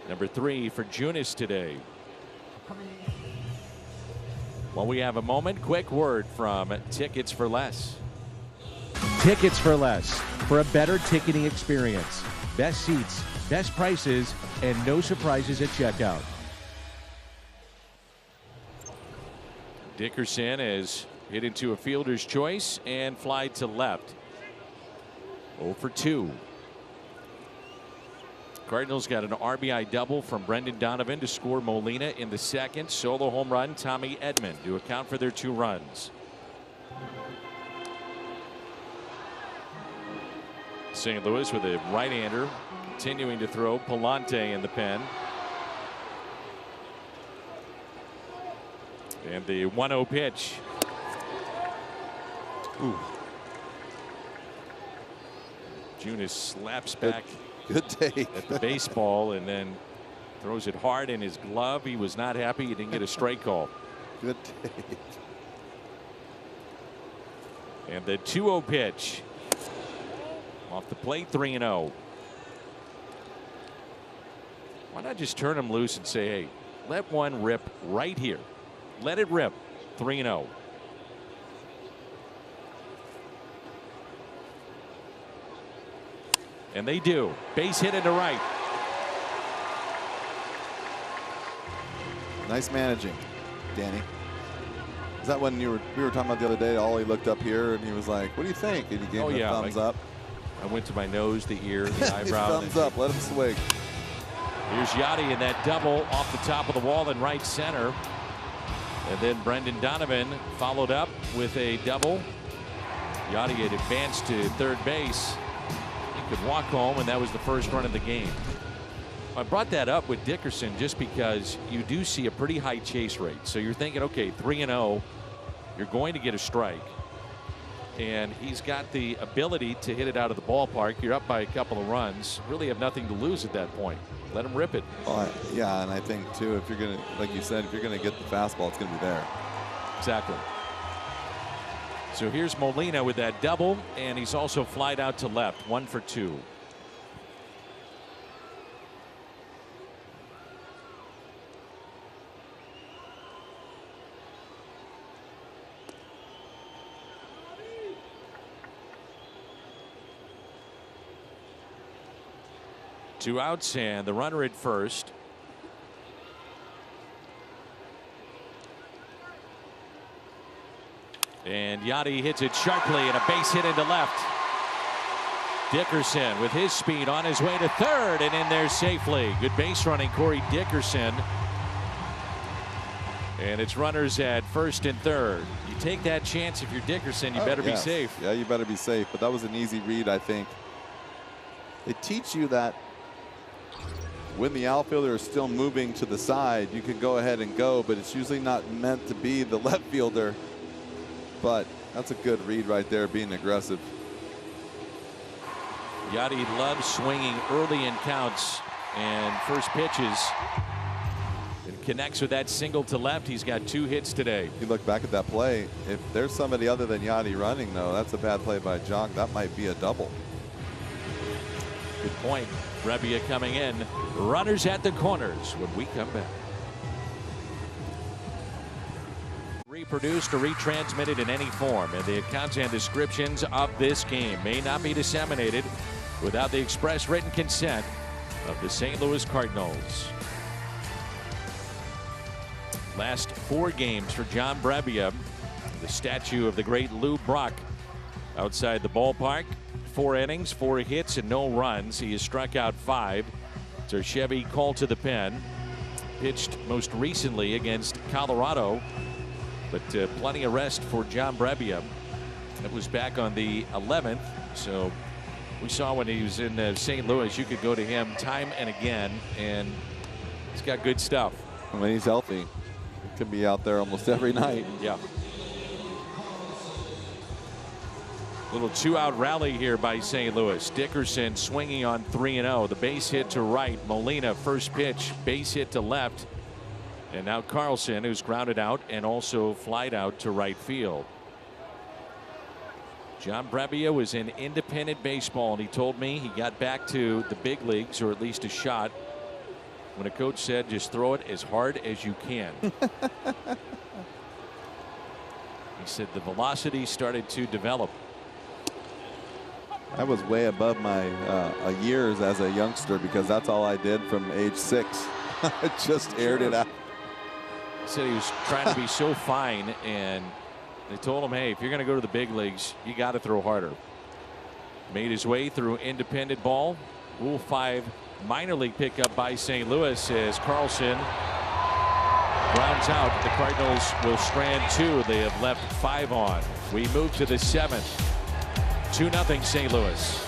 Number 3 for Junis today. While we have a moment, quick word from Tickets for Less. Tickets for Less, for a better ticketing experience. Best seats, best prices, and no surprises at checkout. Dickerson has hit into a fielder's choice and fly to left. 0 for 2. Cardinals got an RBI double from Brendan Donovan to score Molina in the second. Solo home run, Tommy Edman, to account for their 2 runs. St. Louis with a right-hander continuing to throw. Palante in the pen. And the 1-0 pitch. Ooh. Junis slaps back Good take. at the baseball and then throws it hard in his glove. He was not happy. He didn't get a strike call. Good take. And the 2-0 pitch. Off the plate, 3-0. Why not just turn him loose and say, hey, let one rip right here. Let it rip. 3-0. And they do. Base hit into right. Nice managing, Danny. Is that when we were talking about the other day? Ollie looked up here and he was like, "What do you think?" And he gave him a thumbs up. I went to my nose, the ear, the eyebrow. Thumbs up. Let him swing. Here's Yachty in that double off the top of the wall in right center. And then Brendan Donovan followed up with a double. Yachty had advanced to third base. He could walk home, and that was the first run of the game. I brought that up with Dickerson just because you do see a pretty high chase rate. So you're thinking, okay, 3-0, you're going to get a strike. And he's got the ability to hit it out of the ballpark. You're up by a couple of runs. Really have nothing to lose at that point. Let him rip it. Yeah, and I think, too, if you're going to, like you said, if you're going to get the fastball, it's going to be there. Exactly. So here's Molina with that double, and he's also flied out to left, 1 for 2. Two outs and the runner at first. And Yachty hits it sharply and a base hit into left. Dickerson with his speed on his way to third and in there safely. Good base running, Corey Dickerson. And it's runners at first and third. You take that chance if you're Dickerson, you better be safe. Yeah, you better be safe. But that was an easy read, I think. They teach you that when the outfielder is still moving to the side, you can go ahead and go, but it's usually not meant to be the left fielder. But that's a good read right there, being aggressive. Yachty loves swinging early in counts and first pitches. And connects with that single to left. He's got 2 hits today. If you look back at that play, if there's somebody other than Yachty running, though, that's a bad play by Jock. That might be a double. Good point. Brebbia coming in. Runners at the corners when we come back. Reproduced or retransmitted in any form, and the accounts and descriptions of this game may not be disseminated without the express written consent of the St. Louis Cardinals. Last 4 games for John Brebbia. The statue of the great Lou Brock outside the ballpark. 4 innings, 4 hits, and no runs. He has struck out 5. So Chevy called to the pen. Pitched most recently against Colorado, but plenty of rest for John Brebbia. That was back on the 11th. So we saw when he was in St. Louis, you could go to him time and again, and he's got good stuff. When he's healthy, he could be out there almost every night. Yeah. Little 2-out rally here by St. Louis. Dickerson swinging on 3-0. The base hit to right. Molina first pitch, base hit to left. And now Carlson, who's grounded out and also flied out to right field. John Brebbia was in independent baseball, and he told me he got back to the big leagues, or at least a shot, when a coach said just throw it as hard as you can. He said the velocity started to develop. I was way above my years as a youngster because that's all I did from age 6. I just aired it out. He said he was trying to be so fine, and they told him, hey, if you're going to go to the big leagues, you got to throw harder. Made his way through independent ball. Rule 5 minor league pickup by St. Louis as Carlson grounds out. The Cardinals will strand 2. They have left 5 on. We move to the 7th. 2-0 St. Louis.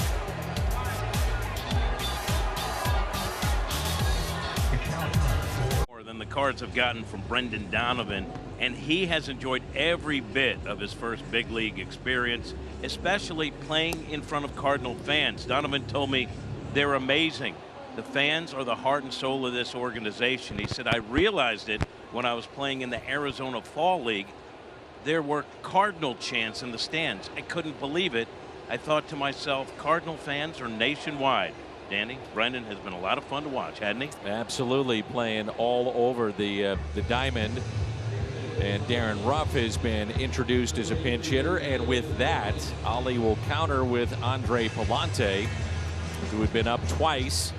More than the Cards have gotten from Brendan Donovan and he has enjoyed every bit of his first big league experience, especially playing in front of Cardinal fans. Donovan told me they're amazing. The fans are the heart and soul of this organization. He said, I realized it when I was playing in the Arizona Fall League. There were Cardinal chants in the stands. I couldn't believe it. I thought to myself, Cardinal fans are nationwide. Danny, Brendan, has been a lot of fun to watch, hadn't he? Absolutely, playing all over the diamond. And Darren Ruff has been introduced as a pinch hitter, and with that, Ali will counter with Andre Palante, who had been up twice.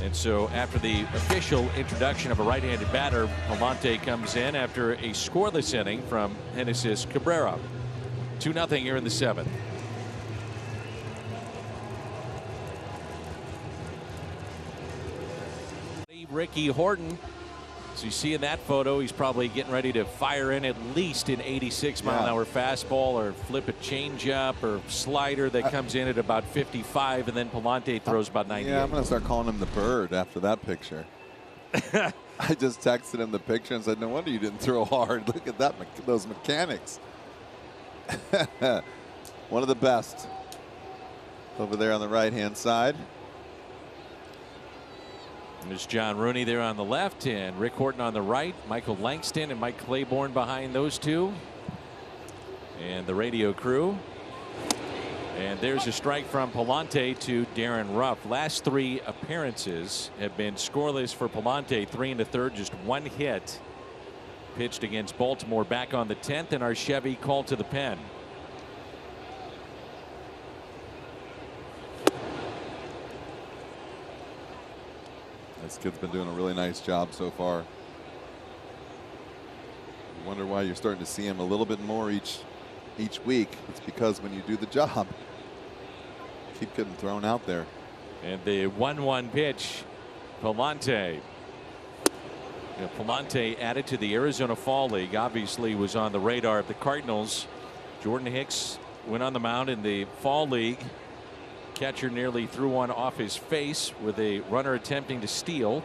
And so after the official introduction of a right-handed batter, Palante comes in after a scoreless inning from Genesis Cabrera. 2-0 here in the 7th. Ricky Horton, as you see in that photo, he's probably getting ready to fire in at least an 86-mile-an-hour fastball, or flip a changeup or slider that comes in at about 55, and then Palante throws about 98. Yeah, I'm going to start calling him the Bird after that picture. I just texted him the picture and said, no wonder you didn't throw hard. Look at that, those mechanics. One of the best over there on the right-hand side. There's John Rooney there on the left, and Rick Horton on the right. Michael Langston and Mike Claiborne behind those two. And the radio crew. And there's a strike from Palante to Darren Ruff. Last 3 appearances have been scoreless for Palante. 3 1/3, just 1 hit. Pitched against Baltimore back on the 10th, and our Chevy called to the pen. This kid's been doing a really nice job so far. You wonder why you're starting to see him a little bit more each week. It's because when you do the job, keep getting thrown out there. And the 1-1 pitch, Palante. Palante added to the Arizona Fall League, obviously was on the radar of the Cardinals. Jordan Hicks went on the mound in the Fall League. Catcher nearly threw one off his face with a runner attempting to steal.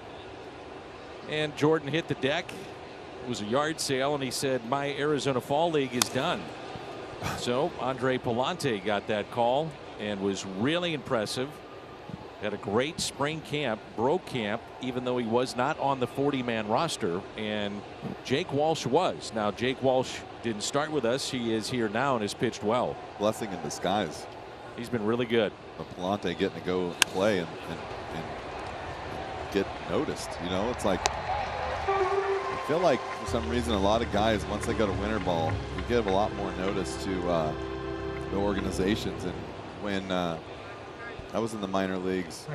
And Jordan hit the deck. It was a yard sale, and he said, my Arizona Fall League is done. So Andre Palante got that call and was really impressive. Had a great spring camp, broke camp, even though he was not on the 40-man roster. And Jake Walsh was. Now, Jake Walsh didn't start with us. He is here now and has pitched well. Blessing in disguise. He's been really good. But Palante getting to go play and get noticed. You know, it's like, I feel like for some reason a lot of guys, once they go to winter ball, you give a lot more notice to the organizations. And when I was in the minor leagues,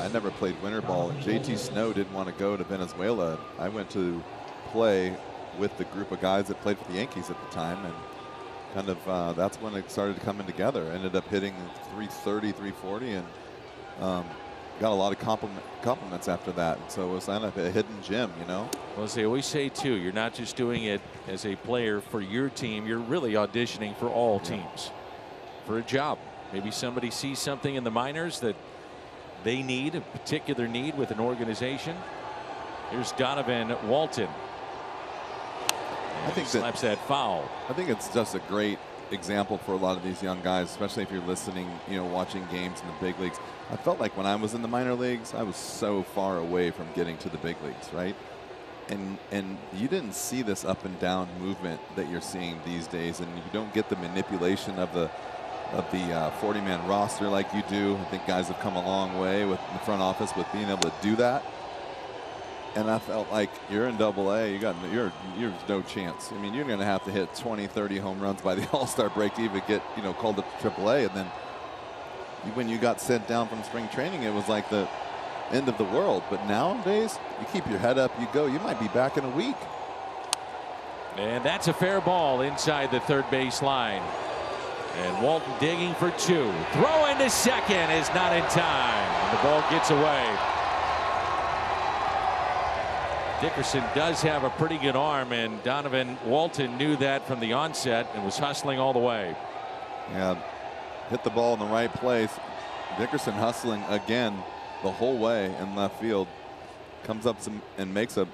I never played winter ball, and JT Snow didn't want to go to Venezuela. I went to play with the group of guys that played for the Yankees at the time, and kind of that's when it started coming together. Ended up hitting 330, 340, and got a lot of compliments after that. And so it was kind of a hidden gem, you know. Well, as they always say too, you're not just doing it as a player for your team, you're really auditioning for all teams for a job. Maybe somebody sees something in the minors that they need, a particular need with an organization. Here's Donovan Walton. I think slaps that foul. I think it's just a great example for a lot of these young guys, especially if you're listening, you know, watching games in the big leagues. I felt like when I was in the minor leagues, I was so far away from getting to the big leagues, right? And you didn't see this up and down movement that you're seeing these days, and you don't get the manipulation of the 40-man roster like you do. I think guys have come a long way with the front office with being able to do that. And I felt like you're in Double-A, you're no chance. I mean, you're going to have to hit 20, 30 home runs by the All-Star break to even get, you know, called up to Triple-A. And then when you got sent down from spring training, it was like the end of the world. But nowadays, you keep your head up, you go. You might be back in a week. And that's a fair ball inside the third base line. And Walton digging for 2. Throw into second is not in time. And the ball gets away. Dickerson does have a pretty good arm, and Donovan Walton knew that from the onset and was hustling all the way. Yeah, hit the ball in the right place. Dickerson hustling again the whole way in left field. Comes up and makes a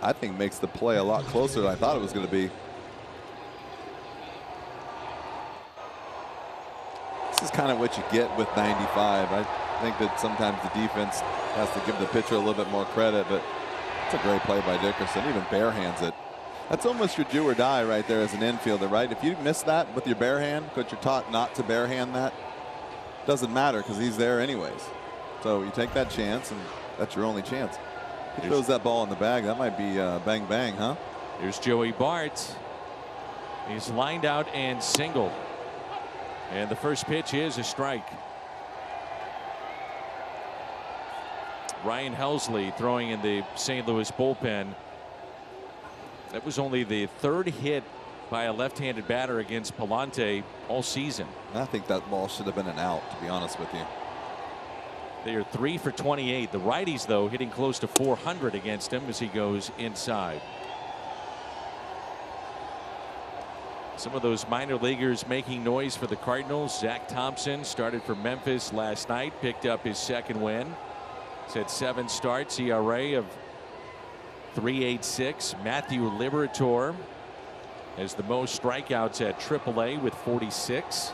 I think makes the play a lot closer than I thought it was going to be. This is kind of what you get with 95. I think that sometimes the defense has to give the pitcher a little bit more credit, but it's a great play by Dickerson. Even bare hands it. That's almost your do or die right there as an infielder, right? If you miss that with your bare hand, because you're taught not to bare hand that, doesn't matter because he's there anyways. So you take that chance, and that's your only chance. He throws that ball in the bag. That might be bang bang, huh? Here's Joey Bart. He's lined out and singled. And the first pitch is a strike. Ryan Helsley throwing in the St. Louis bullpen. That was only the third hit by a left-handed batter against Palante all season. I think that ball should have been an out, to be honest with you. They are 3 for 28. The righties, though, hitting close to 400 against him as he goes inside. Some of those minor leaguers making noise for the Cardinals. Zach Thompson started for Memphis last night, picked up his second win. He's had 7 starts, ERA of 3.86. Matthew Liberatore has the most strikeouts at AAA with 46.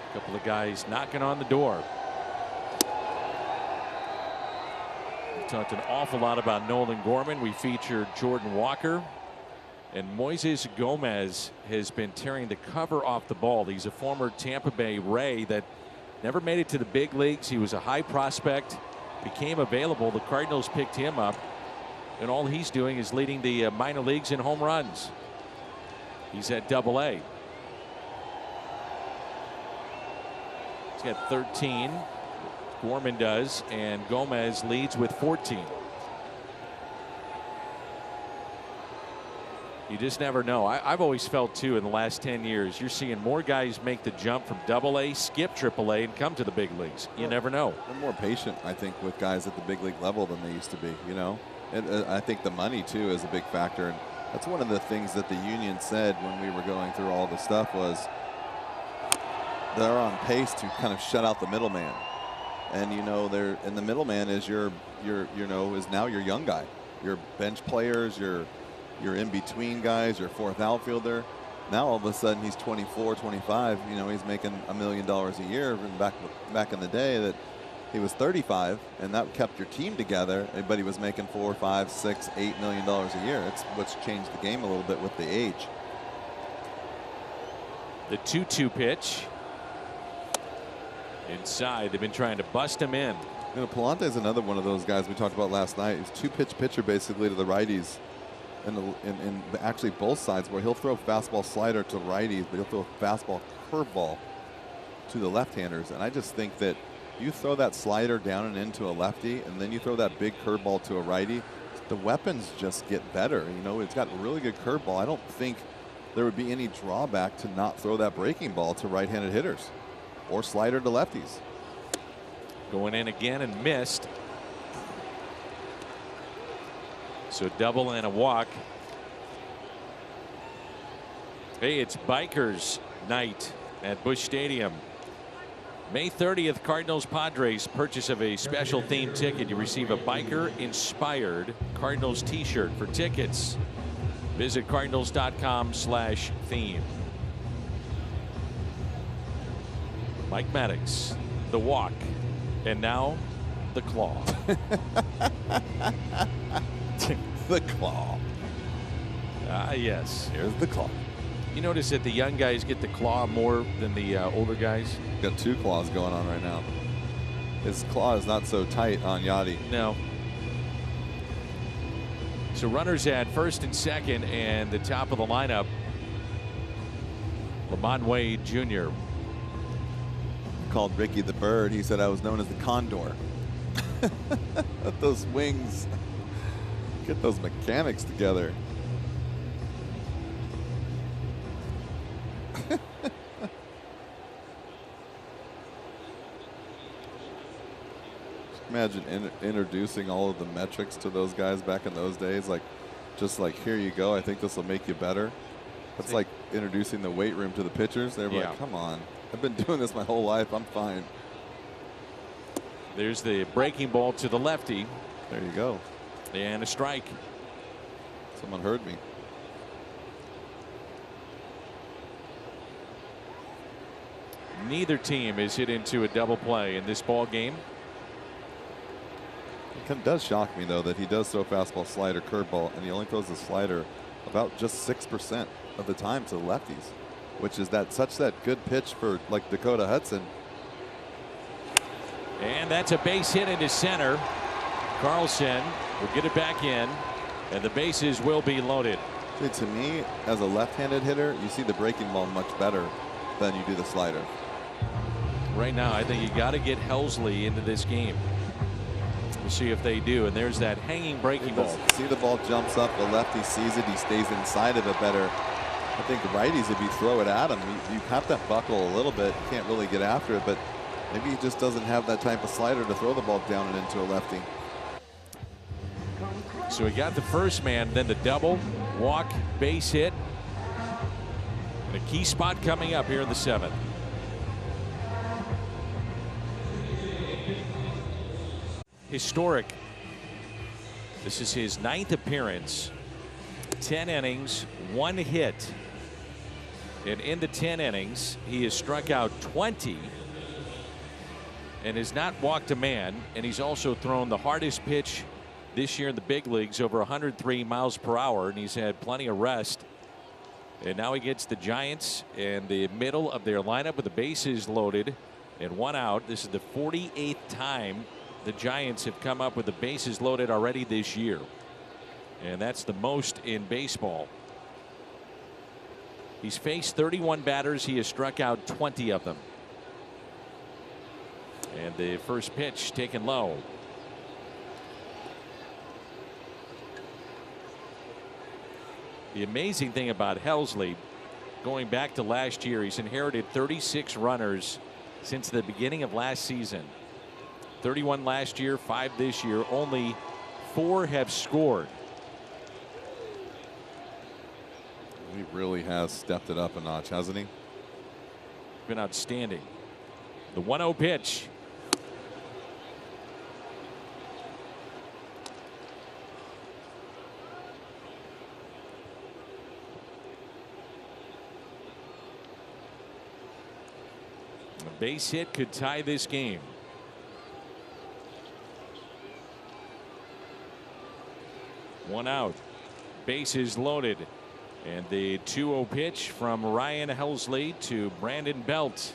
A couple of guys knocking on the door. We talked an awful lot about Nolan Gorman. We featured Jordan Walker. And Moises Gomez has been tearing the cover off the ball. He's a former Tampa Bay Ray that never made it to the big leagues. He was a high prospect, became available. The Cardinals picked him up, and all he's doing is leading the minor leagues in home runs. He's at AA. He's got 13. Gorman does, and Gomez leads with 14. You just never know. I've always felt, too, in the last 10 years, you're seeing more guys make the jump from AA, skip AAA, and come to the big leagues. You never know. They're more patient, I think, with guys at the big league level than they used to be, you know. And I think the money, too, is a big factor. And that's one of the things that the union said when we were going through all the stuff was they're on pace to kind of shut out the middleman. And, you know, and the middleman is is now your young guy. Your bench players, your in-between guys, your fourth outfielder. Now all of a sudden he's 24, 25. You know, he's making $1 million a year. And back in the day that he was 35, and that kept your team together. Everybody was making $4, $5, $6, $8 million a year. It's what's changed the game a little bit with the age. The 2-2 pitch. Inside, they've been trying to bust him in. You know, Palante is another one of those guys we talked about last night. He's two-pitch pitcher basically to the righties. In actually both sides, where he'll throw fastball slider to righties, but he'll throw fastball curveball to the left-handers. And I just think that you throw that slider down and into a lefty, and then you throw that big curveball to a righty, the weapons just get better. You know, it's got a really good curveball. I don't think there would be any drawback to not throw that breaking ball to right-handed hitters or slider to lefties. Going in again and missed. So double and a walk. Hey, it's Bikers night at Busch Stadium. May 30th, Cardinals Padres. Purchase of a special themed ticket. You receive a biker inspired Cardinals t-shirt. For tickets, visit cardinals.com/theme. Mike Maddox, the walk, and now the claw. The claw. Yes. Here's the claw. You notice that the young guys get the claw more than the older guys? Got 2 claws going on right now. His claw is not so tight on Yachty. No. So runners at first and second, and the top of the lineup, Lamont Wade Jr. Called Ricky the Bird. He said I was known as the Condor. Those wings. Get those mechanics together. Imagine introducing all of the metrics to those guys back in those days. Just like, here you go. I think this will make you better. That's like introducing the weight room to the pitchers. They're like, come on. I've been doing this my whole life. I'm fine. There's the breaking ball to the lefty. There you go. And a strike. Someone heard me. Neither team is hit into a double play in this ball game. It does shock me, though, that he does throw fastball, slider, curveball, and he only throws the slider about just 6% of the time to the lefties, which is such that good pitch for like Dakota Hudson. And that's a base hit into center. Carlson will get it back in, and the bases will be loaded. See, to me, as a left-handed hitter, you see the breaking ball much better than you do the slider. Right now, I think you got to get Helsley into this game. We'll see if they do. And there's that hanging breaking ball. See, the ball jumps up, the lefty sees it, he stays inside of it better. I think righties, if you throw it at him, you have to buckle a little bit. You can't really get after it, but maybe he just doesn't have that type of slider to throw the ball down and into a lefty. So he got the first man, then the double, walk, base hit. And a key spot coming up here in the 7th. Historic. This is his 9th appearance. 10 innings, 1 hit. And in the 10 innings, he has struck out 20 and has not walked a man. And he's also thrown the hardest pitch this year in the big leagues, over 103 miles per hour. And he's had plenty of rest. And now he gets the Giants in the middle of their lineup with the bases loaded and 1 out. This is the 48th time the Giants have come up with the bases loaded already this year. And that's the most in baseball. He's faced 31 batters. He has struck out 20 of them. And the first pitch taken low. The amazing thing about Helsley, going back to last year, he's inherited 36 runners since the beginning of last season. 31 last year, 5 this year. Only 4 have scored. He really has stepped it up a notch, hasn't he? Been outstanding. The 1-0 pitch. A base hit could tie this game. One out. Bases loaded. And the 2-0 pitch from Ryan Helsley to Brandon Belt.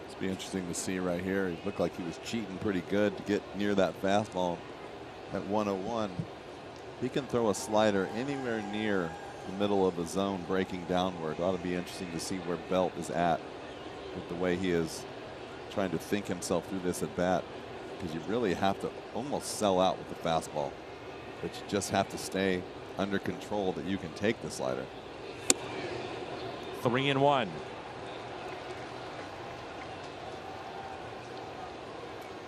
It's be interesting to see right here. He looked like he was cheating pretty good to get near that fastball at 101. He can throw a slider anywhere near the middle of the zone breaking downward. It ought to be interesting to see where Belt is at with the way he is trying to think himself through this at bat, because you really have to almost sell out with the fastball, but you just have to stay under control that you can take the slider. 3-1.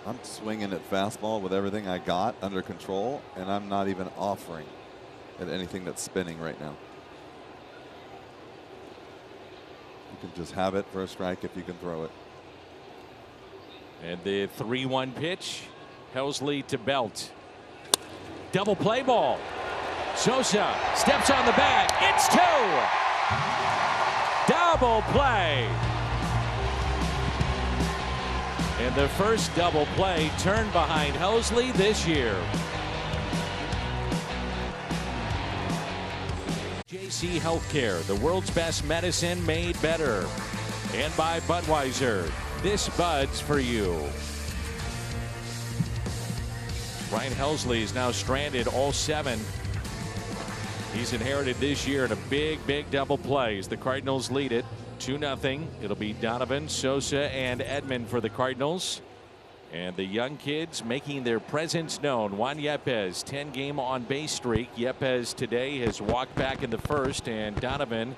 I'm swinging at fastball with everything I got under control, and I'm not even offering at anything that's spinning right now. You can just have it for a strike if you can throw it. And the 3-1 pitch. Helsley to Belt. Double play ball. Sosa steps on the bag. It's 2. Double play. And the first double play turned behind Helsley this year. JC Healthcare, the world's best medicine made better. And by Budweiser, this Bud's for you. Ryan Helsley is now stranded all 7. He's inherited this year in a big double play as the Cardinals lead it 2-0. It'll be Donovan, Sosa, and Edman for the Cardinals. And the young kids making their presence known. Juan Yepez, 10-game on-base streak. Yepez today has walked back in the first, and Donovan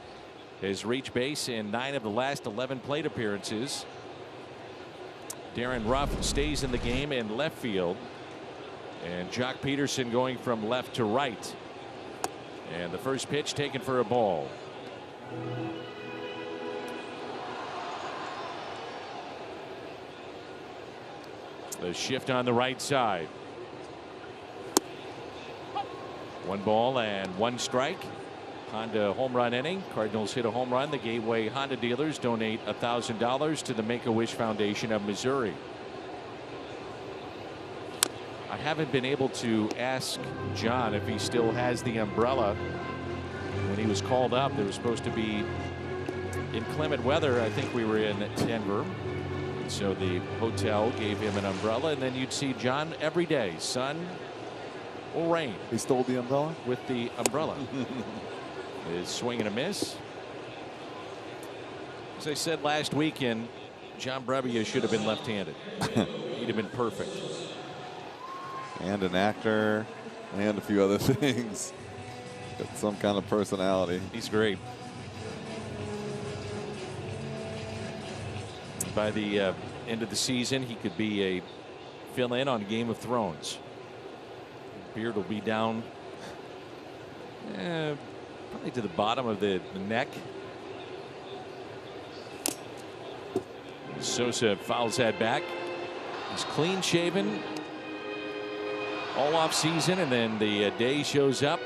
has reached base in 9 of the last 11 plate appearances. Darren Ruff stays in the game in left field. And Jock Peterson going from left to right. And the first pitch taken for a ball. The shift on the right side. 1 ball and 1 strike. Honda home run inning. Cardinals hit a home run. The Gateway Honda dealers donate $1,000 to the Make-A-Wish Foundation of Missouri. I haven't been able to ask John if he still has the umbrella. When he was called up, there was supposed to be inclement weather. I think we were in Denver. And so the hotel gave him an umbrella, and then you'd see John every day, sun or rain. He stole the umbrella? With the umbrella. His swing and a miss. As I said last weekend, John Brebbia should have been left-handed. He'd have been perfect. And an actor and a few other things. Got some kind of personality. He's great. By the end of the season, he could be a fill-in on Game of Thrones. Beard will be down probably to the bottom of the neck. Sosa fouls that back. He's clean shaven all off season, and then the day shows up.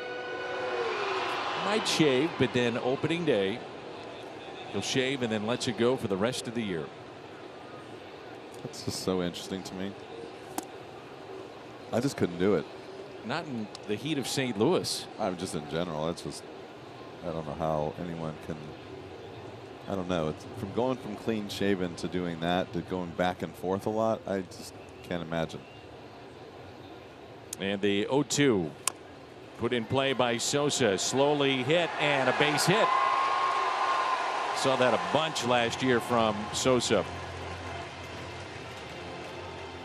Might shave, but then opening day, he'll shave and then lets it go for the rest of the year. That's just so interesting to me. I just couldn't do it. Not in the heat of St. Louis. I'm just in general. It's just, I don't know how anyone can. I don't know. It's from going from clean shaven to doing that to going back and forth a lot. I just can't imagine. And the 0-2 put in play by Sosa. Slowly hit and a base hit. Saw that a bunch last year from Sosa.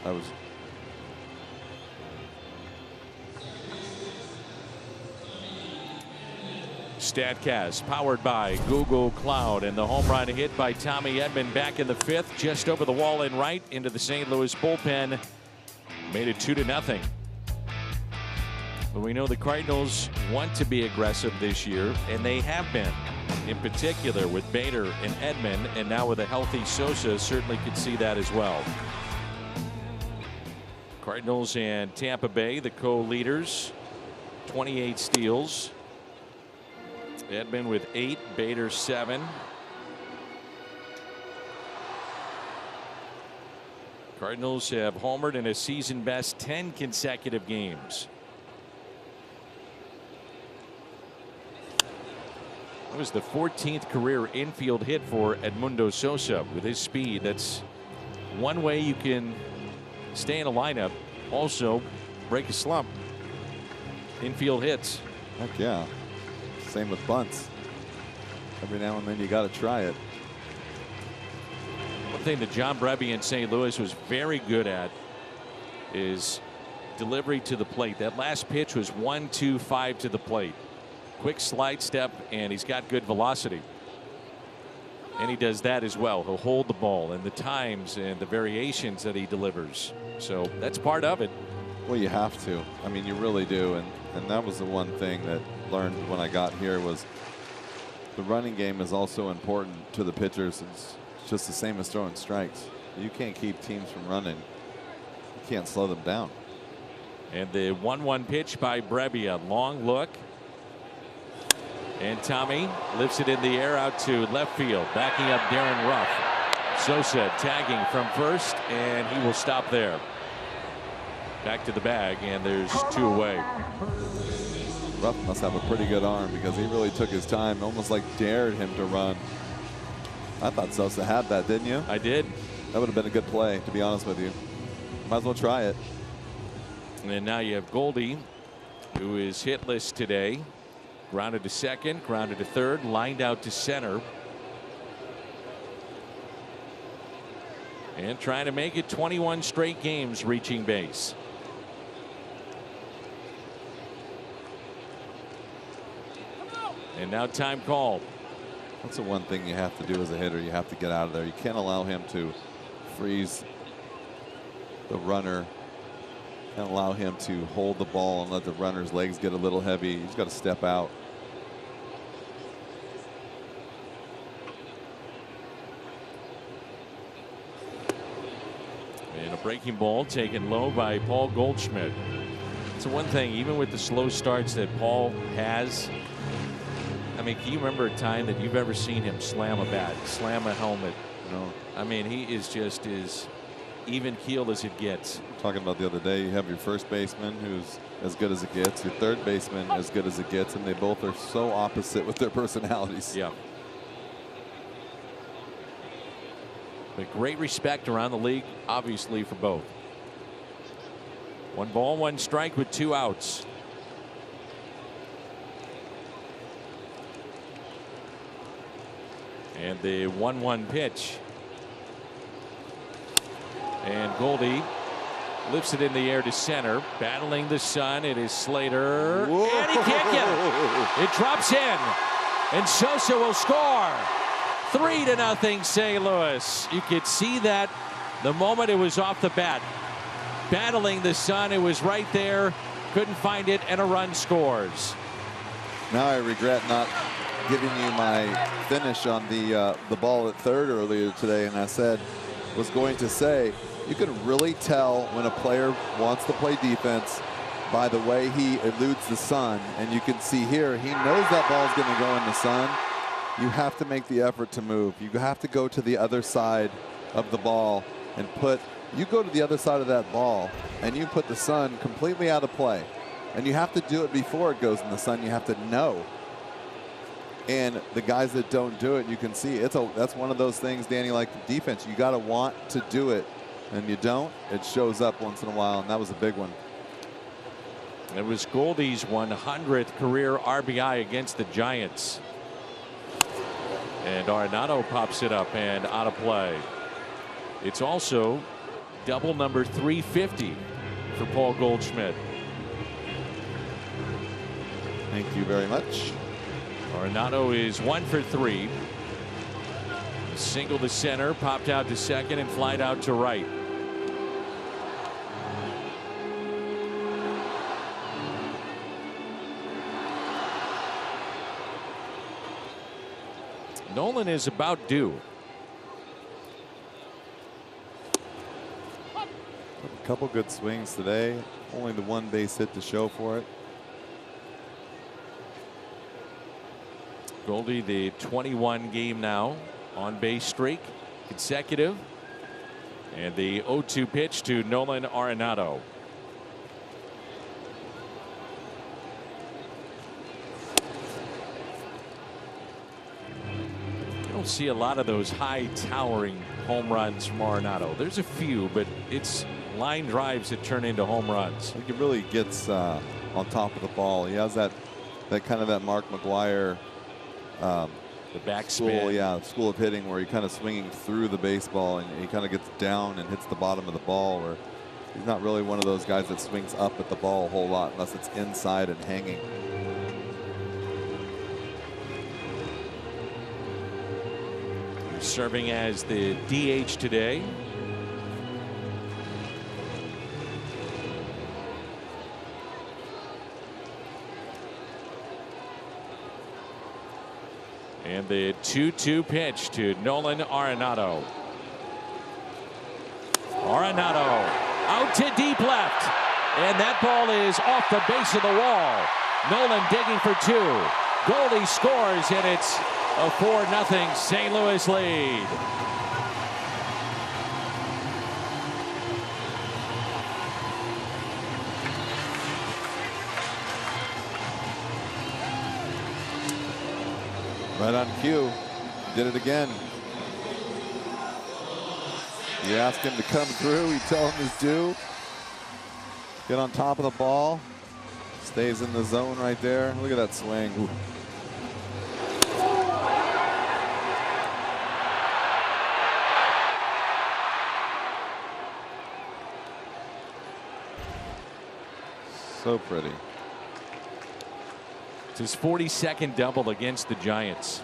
I was. StatCast powered by Google Cloud, and the home run hit by Tommy Edman back in the 5th, just over the wall and right into the St. Louis bullpen, made it 2-0. But we know the Cardinals want to be aggressive this year, and they have been, in particular with Bader and Edman, and now with a healthy Sosa, certainly could see that as well. Cardinals and Tampa Bay, the co-leaders, 28 steals. Edman with 8, Bader 7. Cardinals have homered in a season best 10 consecutive games. That was the 14th career infield hit for Edmundo Sosa. With his speed, that's one way you can stay in a lineup, also break a slump. Infield hits. Heck yeah. Same with bunts. Every now and then you got to try it. One thing that John Brebbia in St. Louis was very good at is delivery to the plate. That last pitch was 1-2-5 to the plate. Quick slide step, and he's got good velocity. And he does that as well. He'll hold the ball, and the times and the variations that he delivers. So that's part of it. Well, you have to. I mean, you really do. And that was the one thing that learned when I got here was the running game is also important to the pitchers. It's just the same as throwing strikes. You can't keep teams from running. You can't slow them down. And the 1-1 pitch by Brebbia. Long look. And Tommy lifts it in the air out to left field, backing up Darren Ruff. Sosa tagging from first, and he will stop there. Back to the bag, and there's 2 away. Ruff must have a pretty good arm because he really took his time, almost like dared him to run. I thought Sosa had that, didn't you? I did. That would have been a good play, to be honest with you. Might as well try it. And now you have Goldie, who is hitless today. Grounded to second, grounded to third, lined out to center. And trying to make it 21 straight games reaching base. And now time called. That's the one thing you have to do as a hitter. You have to get out of there. You can't allow him to freeze the runner. Can't allow him to hold the ball and let the runner's legs get a little heavy. He's got to step out. Breaking ball taken low by Paul Goldschmidt. It's the one thing, even with the slow starts that Paul has. I mean, can you remember a time that you've ever seen him slam a bat, slam a helmet? No. I mean, he is just as even keeled as it gets. Talking about the other day, you have your first baseman who's as good as it gets, your third baseman as good as it gets, and they both are so opposite with their personalities. Yeah. But great respect around the league, obviously, for both. 1 ball, 1 strike with 2 outs. And the 1-1 pitch. And Goldie lifts it in the air to center. Battling the sun. It is Slater. Whoa. And he can't get it. It drops in. And Sosa will score. 3-0 St. Louis. You could see that the moment it was off the bat. Battling the sun. It was right there. Couldn't find it, and a run scores. Now I regret not giving you my finish on the ball at third earlier today, and I was going to say, you can really tell when a player wants to play defense by the way he eludes the sun. And you can see here, he knows that ball's going to go in the sun. You have to make the effort to move. You have to go to the other side of the ball and you go to the other side of that ball and you put the sun completely out of play. And you have to do it before it goes in the sun. You have to know. And the guys that don't do it, you can see that's one of those things, Danny, like the defense. You got to want to do it. And you don't, it shows up once in a while, and that was a big one. It was Goldie's 100th career RBI against the Giants. And Arenado pops it up and out of play. It's also double number 350 for Paul Goldschmidt. Thank you very much. Arenado is 1 for 3. A single to center, popped out to second, and flied out to right. Nolan is about due. A couple good swings today. Only the 1 base hit to show for it. Goldie, the 21 game now on base streak, consecutive. And the 0-2 pitch to Nolan Arenado. You don't see a lot of those high towering home runs from Arenado. There's a few, but it's line drives that turn into home runs. He really gets on top of the ball. He has that kind of that Mark McGwire the backspin. School of hitting, where he kind of swinging through the baseball and he kind of gets down and hits the bottom of the ball, where he's not really one of those guys that swings up at the ball a whole lot unless it's inside and hanging. He's serving as the DH today. And the 2-2 pitch to Nolan Arenado. Arenado out to deep left. And that ball is off the base of the wall. Nolan digging for 2. Goldie scores, and it's a 4-0 St. Louis lead. Right on cue. Did it again. You ask him to come through, you tell him his due. Get on top of the ball. Stays in the zone right there. Look at that swing. Ooh. So pretty. It's his 42nd double against the Giants.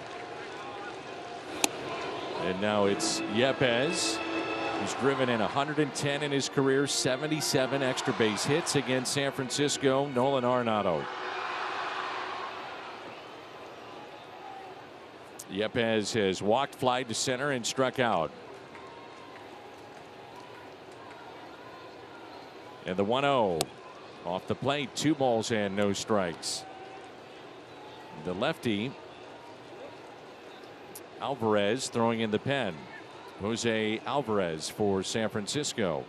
And now it's Yepez, who's driven in 110 in his career, 77 extra base hits against San Francisco. Nolan Arenado. Yepez has walked, flied to center, and struck out. And the 1-0 off the plate, 2 balls and no strikes. The lefty Alvarez throwing in the pen. Jose Alvarez for San Francisco.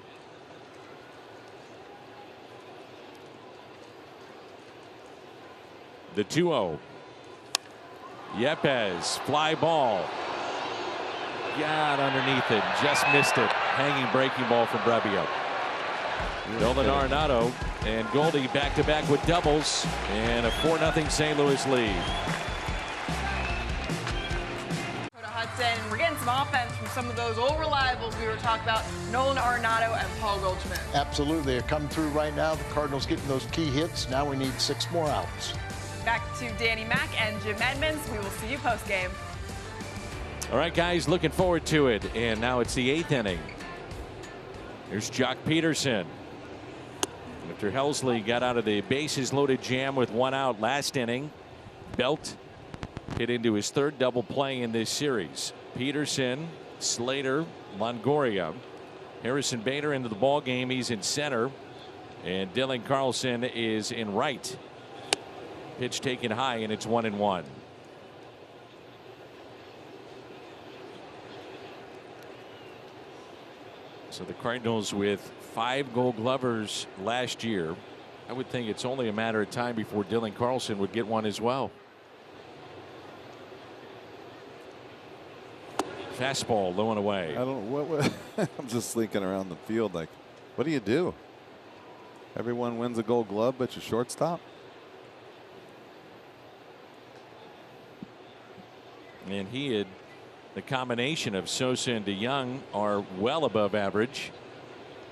The 2-0. Yepez, fly ball. Got underneath it, just missed it. Hanging breaking ball from Brebbia. Nolan Arenado and Goldie back-to-back with doubles, and a 4-0 St. Louis lead. Hudson, we're getting some offense from some of those old reliables we were talking about, Nolan Arenado and Paul Goldschmidt. Absolutely, they're coming through right now. The Cardinals getting those key hits. Now we need 6 more outs. Back to Danny Mac and Jim Edmonds. We will see you post-game. All right, guys, looking forward to it. And now it's the 8th inning. Here's Jock Peterson. After Helsley got out of the bases loaded jam with 1 out last inning, Belt hit into his 3rd double play in this series. Peterson, Slater, Longoria, Harrison Bader into the ball game. He's in center, and Dylan Carlson is in right. Pitch taken high, and it's 1-1. So the Cardinals with 5 Gold Glovers last year. I would think it's only a matter of time before Dylan Carlson would get one as well. Fastball low and away. I don't know what I'm just slinking around the field like, what do? Everyone wins a Gold Glove but your shortstop? And he had the combination of Sosa and DeYoung are well above average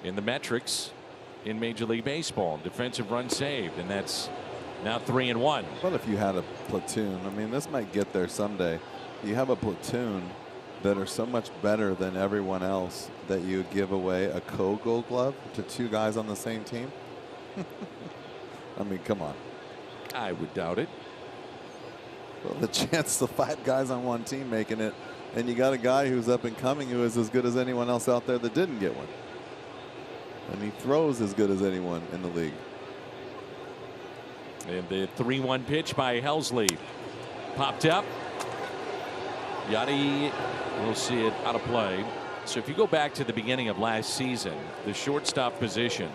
in the metrics in Major League Baseball. Defensive run saved, and that's now 3-1. What if you had a platoon? I mean, this might get there someday. You have a platoon that are so much better than everyone else that you give away a co-Gold Glove to 2 guys on the same team. I mean, come on. I would doubt it. Well, the chance of 5 guys on one team making it, and you got a guy who's up and coming who is as good as anyone else out there that didn't get one. And he throws as good as anyone in the league. And the 3-1 pitch by Helsley popped up. Yachty will see it out of play. So if you go back to the beginning of last season, the shortstop position,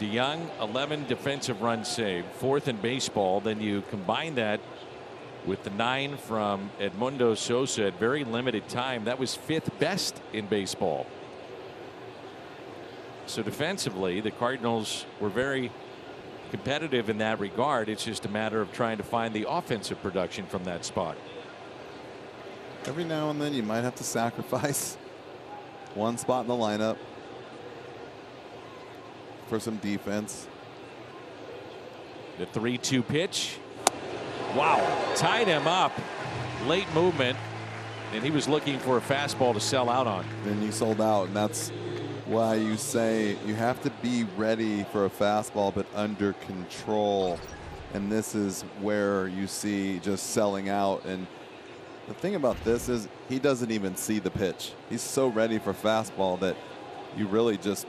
DeYoung 11 defensive runs saved, 4th in baseball. Then you combine that with the 9 from Edmundo Sosa at very limited time. That was 5th best in baseball. So defensively, the Cardinals were very competitive in that regard. It's just a matter of trying to find the offensive production from that spot. Every now and then you might have to sacrifice one spot in the lineup for some defense. The 3-2 pitch. Wow, tied him up. Late movement, and he was looking for a fastball to sell out on. And you sold out, and that's why you say you have to be ready for a fastball but under control. And this is where you see just selling out. And the thing about this is he doesn't even see the pitch. He's so ready for fastball that you really just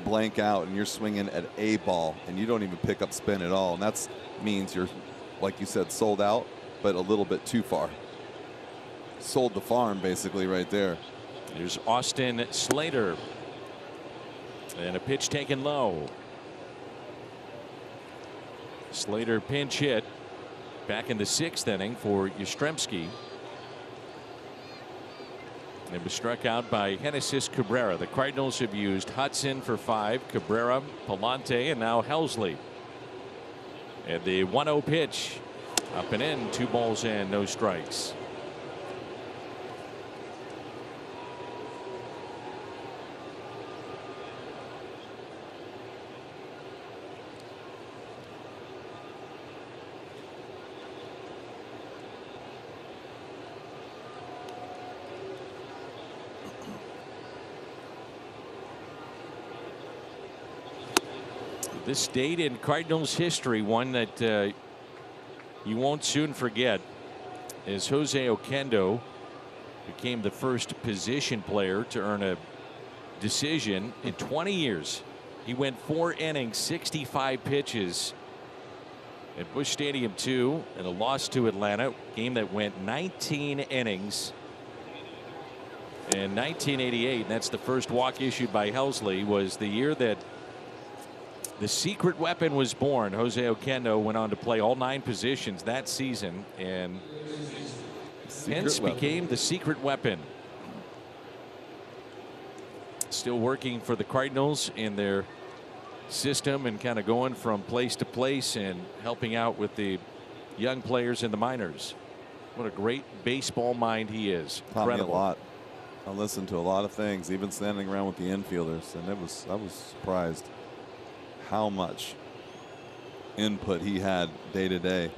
blank out and you're swinging at a ball and you don't even pick up spin at all. And that means you're, like you said, sold out, but a little bit too far. Sold the farm basically right there. Here's Austin Slater. And a pitch taken low. Slater pinch hit back in the 6th inning for Yastrzemski. It was struck out by Genesis Cabrera. The Cardinals have used Hudson for 5, Cabrera, Palante, and now Helsley. And the 1-0 pitch up and in, 2 balls and no strikes. This date in Cardinals history, one that you won't soon forget, is Jose Oquendo became the first position player to earn a decision in 20 years. He went 4 innings, 65 pitches at Busch Stadium 2 in a loss to Atlanta. Game that went 19 innings. In 1988, and that's the first walk issued by Helsley, was the year that the secret weapon was born. Jose Oquendo went on to play all 9 positions that season, and hence became the secret weapon. Still working for the Cardinals in their system and kind of going from place to place and helping out with the young players in the minors. What a great baseball mind he is. Taught me a Incredible. lot. I listened to a lot of things, even standing around with the infielders, and I was surprised how much input he had day to day.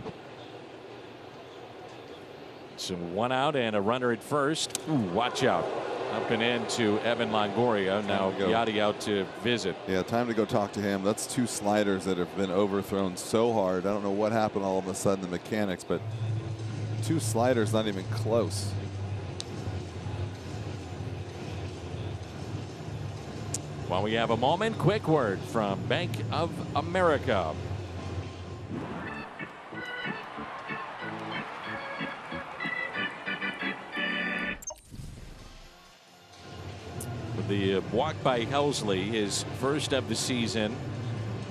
So 1 out and a runner at first. Ooh, watch out. Up and in to Evan Longoria. Now Yachty out to visit. Yeah, time to go talk to him. That's 2 sliders that have been overthrown so hard. I don't know what happened all of a sudden, the mechanics, but 2 sliders not even close. While we have a moment, quick word from Bank of America. The walk by Helsley, his first of the season,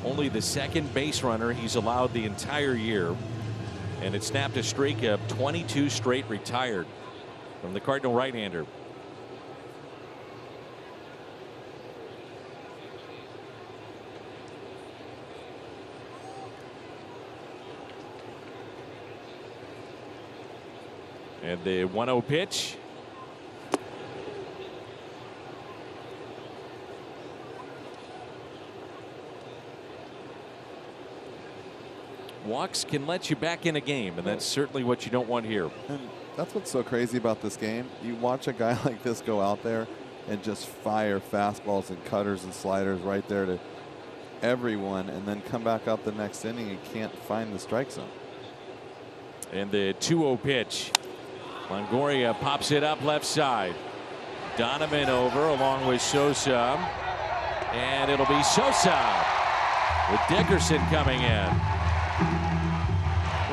only the 2nd base runner he's allowed the entire year, and it snapped a streak of 22 straight retired from the Cardinal right-hander. And the 1-0 pitch. Walks can let you back in a game, and that's certainly what you don't want here. And that's what's so crazy about this game. You watch a guy like this go out there and just fire fastballs and cutters and sliders right there to everyone, and then come back out the next inning and can't find the strike zone. And the 2-0 pitch. Longoria pops it up left side. Donovan over along with Sosa. And it'll be Sosa with Dickerson coming in.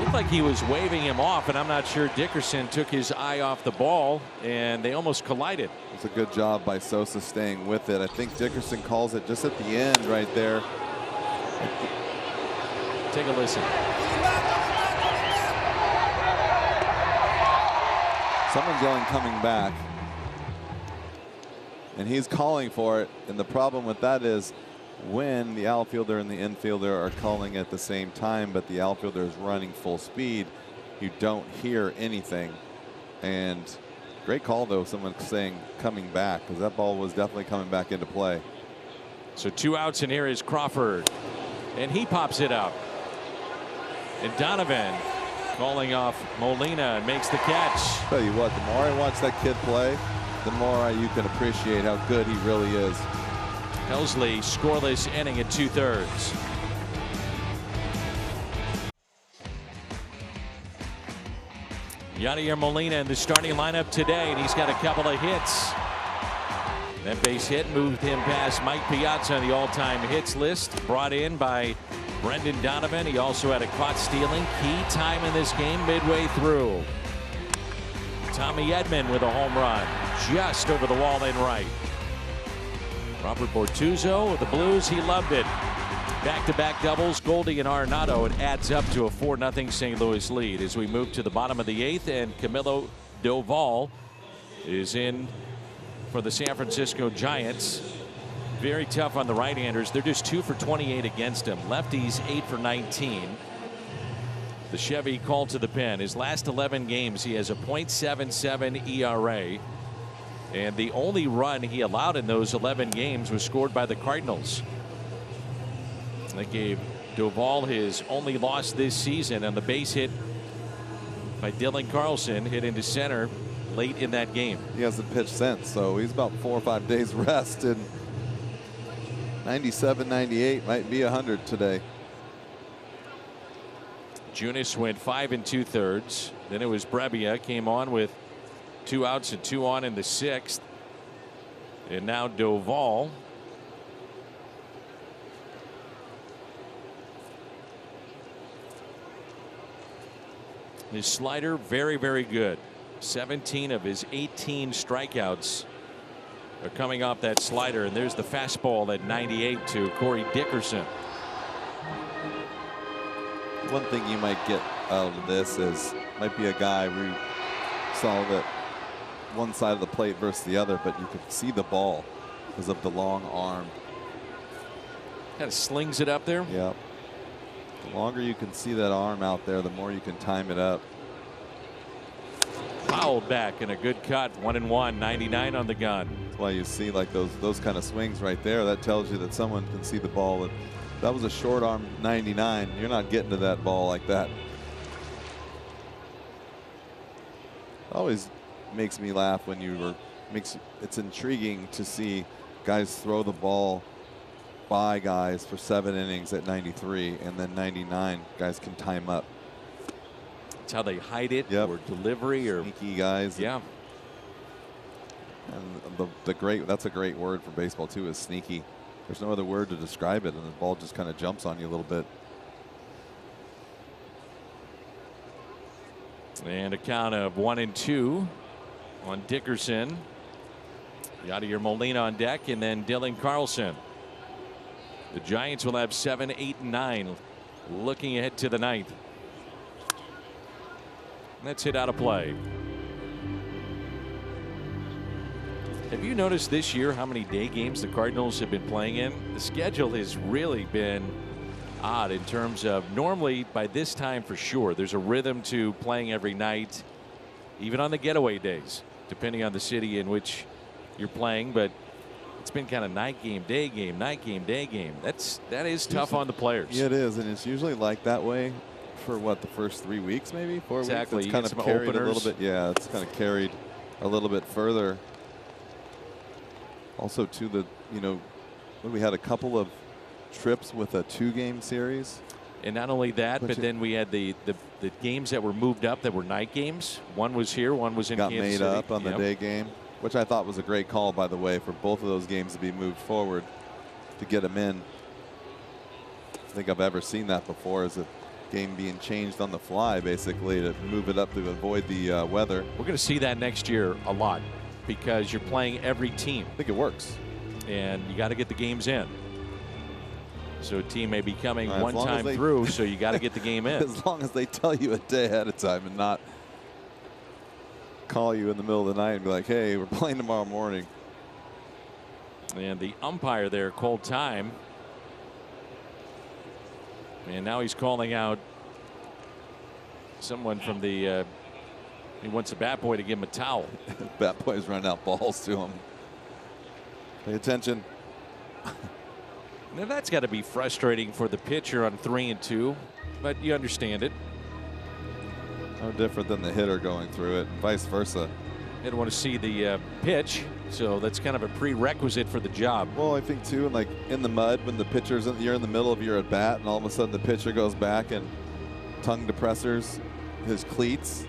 Looked like he was waving him off, and I'm not sure Dickerson took his eye off the ball, and they almost collided. It's a good job by Sosa staying with it. I think Dickerson calls it just at the end right there. Take a listen. Someone's yelling coming back, and he's calling for it, and the problem with that is when the outfielder and the infielder are calling at the same time, but the outfielder is running full speed, you don't hear anything. And great call, though, someone saying coming back, because that ball was definitely coming back into play. So 2 outs, and here is Crawford, and he pops it up. And Donovan calling off Molina and makes the catch. Tell you what, the more I watch that kid play, the more you can appreciate how good he really is. Helsley scoreless inning at 2/3. Yadier Molina in the starting lineup today, and he's got a couple of hits. That base hit moved him past Mike Piazza on the all-time hits list, brought in by Brendan Donovan. He also had a caught stealing. Key time in this game midway through. Tommy Edman with a home run just over the wall in right. Robert Bortuzzo with the Blues, he loved it. Back-to-back doubles, Goldie and Arenado. It adds up to a 4-0 St. Louis lead as we move to the bottom of the 8th, and Camilo Doval is in for the San Francisco Giants. Very tough on the right-handers. They're just 2 for 28 against him. Lefties 8 for 19. The Chevy called to the pen. His last 11 games, he has a .77 ERA. And the only run he allowed in those 11 games was scored by the Cardinals. That gave Doval his only loss this season, and the base hit by Dylan Carlson hit into center late in that game. He hasn't pitched since, so he's about 4 or 5 days rest, and 97, 98 might be 100 today. Junis went 5 2/3. Then it was Brebbia came on with 2 outs and 2 on in the 6th. And now Doval. His slider, very, very good. 17 of his 18 strikeouts are coming off that slider. And there's the fastball at 98 to Corey Dickerson. One thing you might get out of this is might be a guy we saw that one side of the plate versus the other, but you could see the ball because of the long arm. Kind of slings it up there. Yeah. The longer you can see that arm out there, the more you can time it up. Fouled back and a good cut. 1-1, 99 on the gun. That's why you see like those kind of swings right there. That tells you that someone can see the ball. And that was a short arm 99. You're not getting to that ball like that. Always makes me laugh when it's intriguing to see guys throw the ball by guys for 7 innings at 93, and then 99 guys can time up. That's how they hide it, or delivery, or sneaky guys. Yeah. And that's a great word for baseball too, is sneaky. There's no other word to describe it, and the ball just kind of jumps on you a little bit. And a count of 1-2 on Dickerson. Yadier Molina on deck, and then Dylan Carlson. The Giants will have 7, 8, and 9 looking ahead to the 9th. That's hit out of play. Have you noticed this year how many day games the Cardinals have been playing in? The schedule has really been odd in terms of normally by this time for sure there's a rhythm to playing every night, even on the getaway days, depending on the city in which you're playing. But it's been kind of night game, day game, night game, day game. That is tough on the players. Yeah, it is, and it's usually like that way for what, the first 3 weeks, maybe 4 weeks. Exactly. It's kind of carried a little bit. Yeah, it's kind of carried a little bit further. Also, too, we had a couple of trips with a 2-game series. And not only that, but then we had the games that were moved up that were night games. One was here, one was in Kansas City. Got made up on the day game, which I thought was a great call, by the way, for both of those games to be moved forward to get them in. I don't think I've ever seen that before, is a game being changed on the fly, basically, to move it up to avoid the weather. We're going to see that next year a lot because you're playing every team. I think it works. And you got to get the games in. So a team may be coming one time through, so you got to get the game in. As long as they tell you a day ahead of time and not call you in the middle of the night and be like, hey, we're playing tomorrow morning. And the umpire there called time. And now he's calling out someone from the he wants the bat boy to give him a towel. Bat boy's running out balls to him. Pay attention. Now that's got to be frustrating for the pitcher on 3-2, but you understand it. No different than the hitter going through it, and vice versa. They don't want to see the pitch, so that's kind of a prerequisite for the job. Well, I think too, and like in the mud, when the pitcher's you're in the middle of your at bat, and all of a sudden the pitcher goes back and tongue depressors his cleats.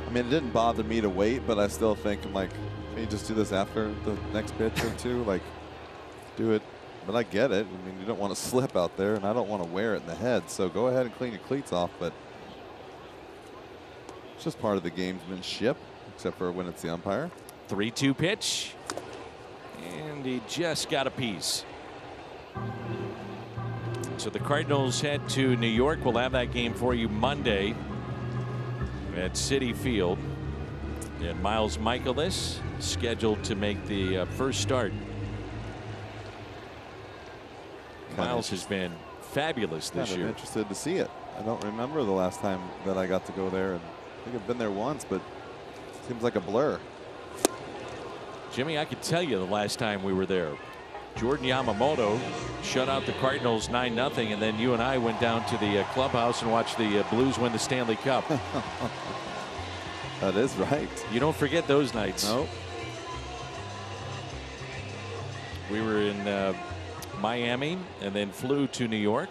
I mean, it didn't bother me to wait, but I still think, I'm like, can you just do this after the next pitch or two? Like, do it. But I get it. I mean, you don't want to slip out there, and I don't want to wear it in the head. So go ahead and clean your cleats off. But it's just part of the gamesmanship, except for when it's the umpire. 3-2 pitch. And he just got a piece. So the Cardinals head to New York. We'll have that game for you Monday at Citi Field. And Miles Michaelis scheduled to make the first start. Miles has been fabulous this year. I'm interested to see it. I don't remember the last time that I got to go there, and I think I've been there once, but it seems like a blur. Jimmy, I could tell you the last time we were there. Jordan Yamamoto shut out the Cardinals 9-0, and then you and I went down to the clubhouse and watched the Blues win the Stanley Cup. That is right. You don't forget those nights. Nope. We were in Miami and then flew to New York.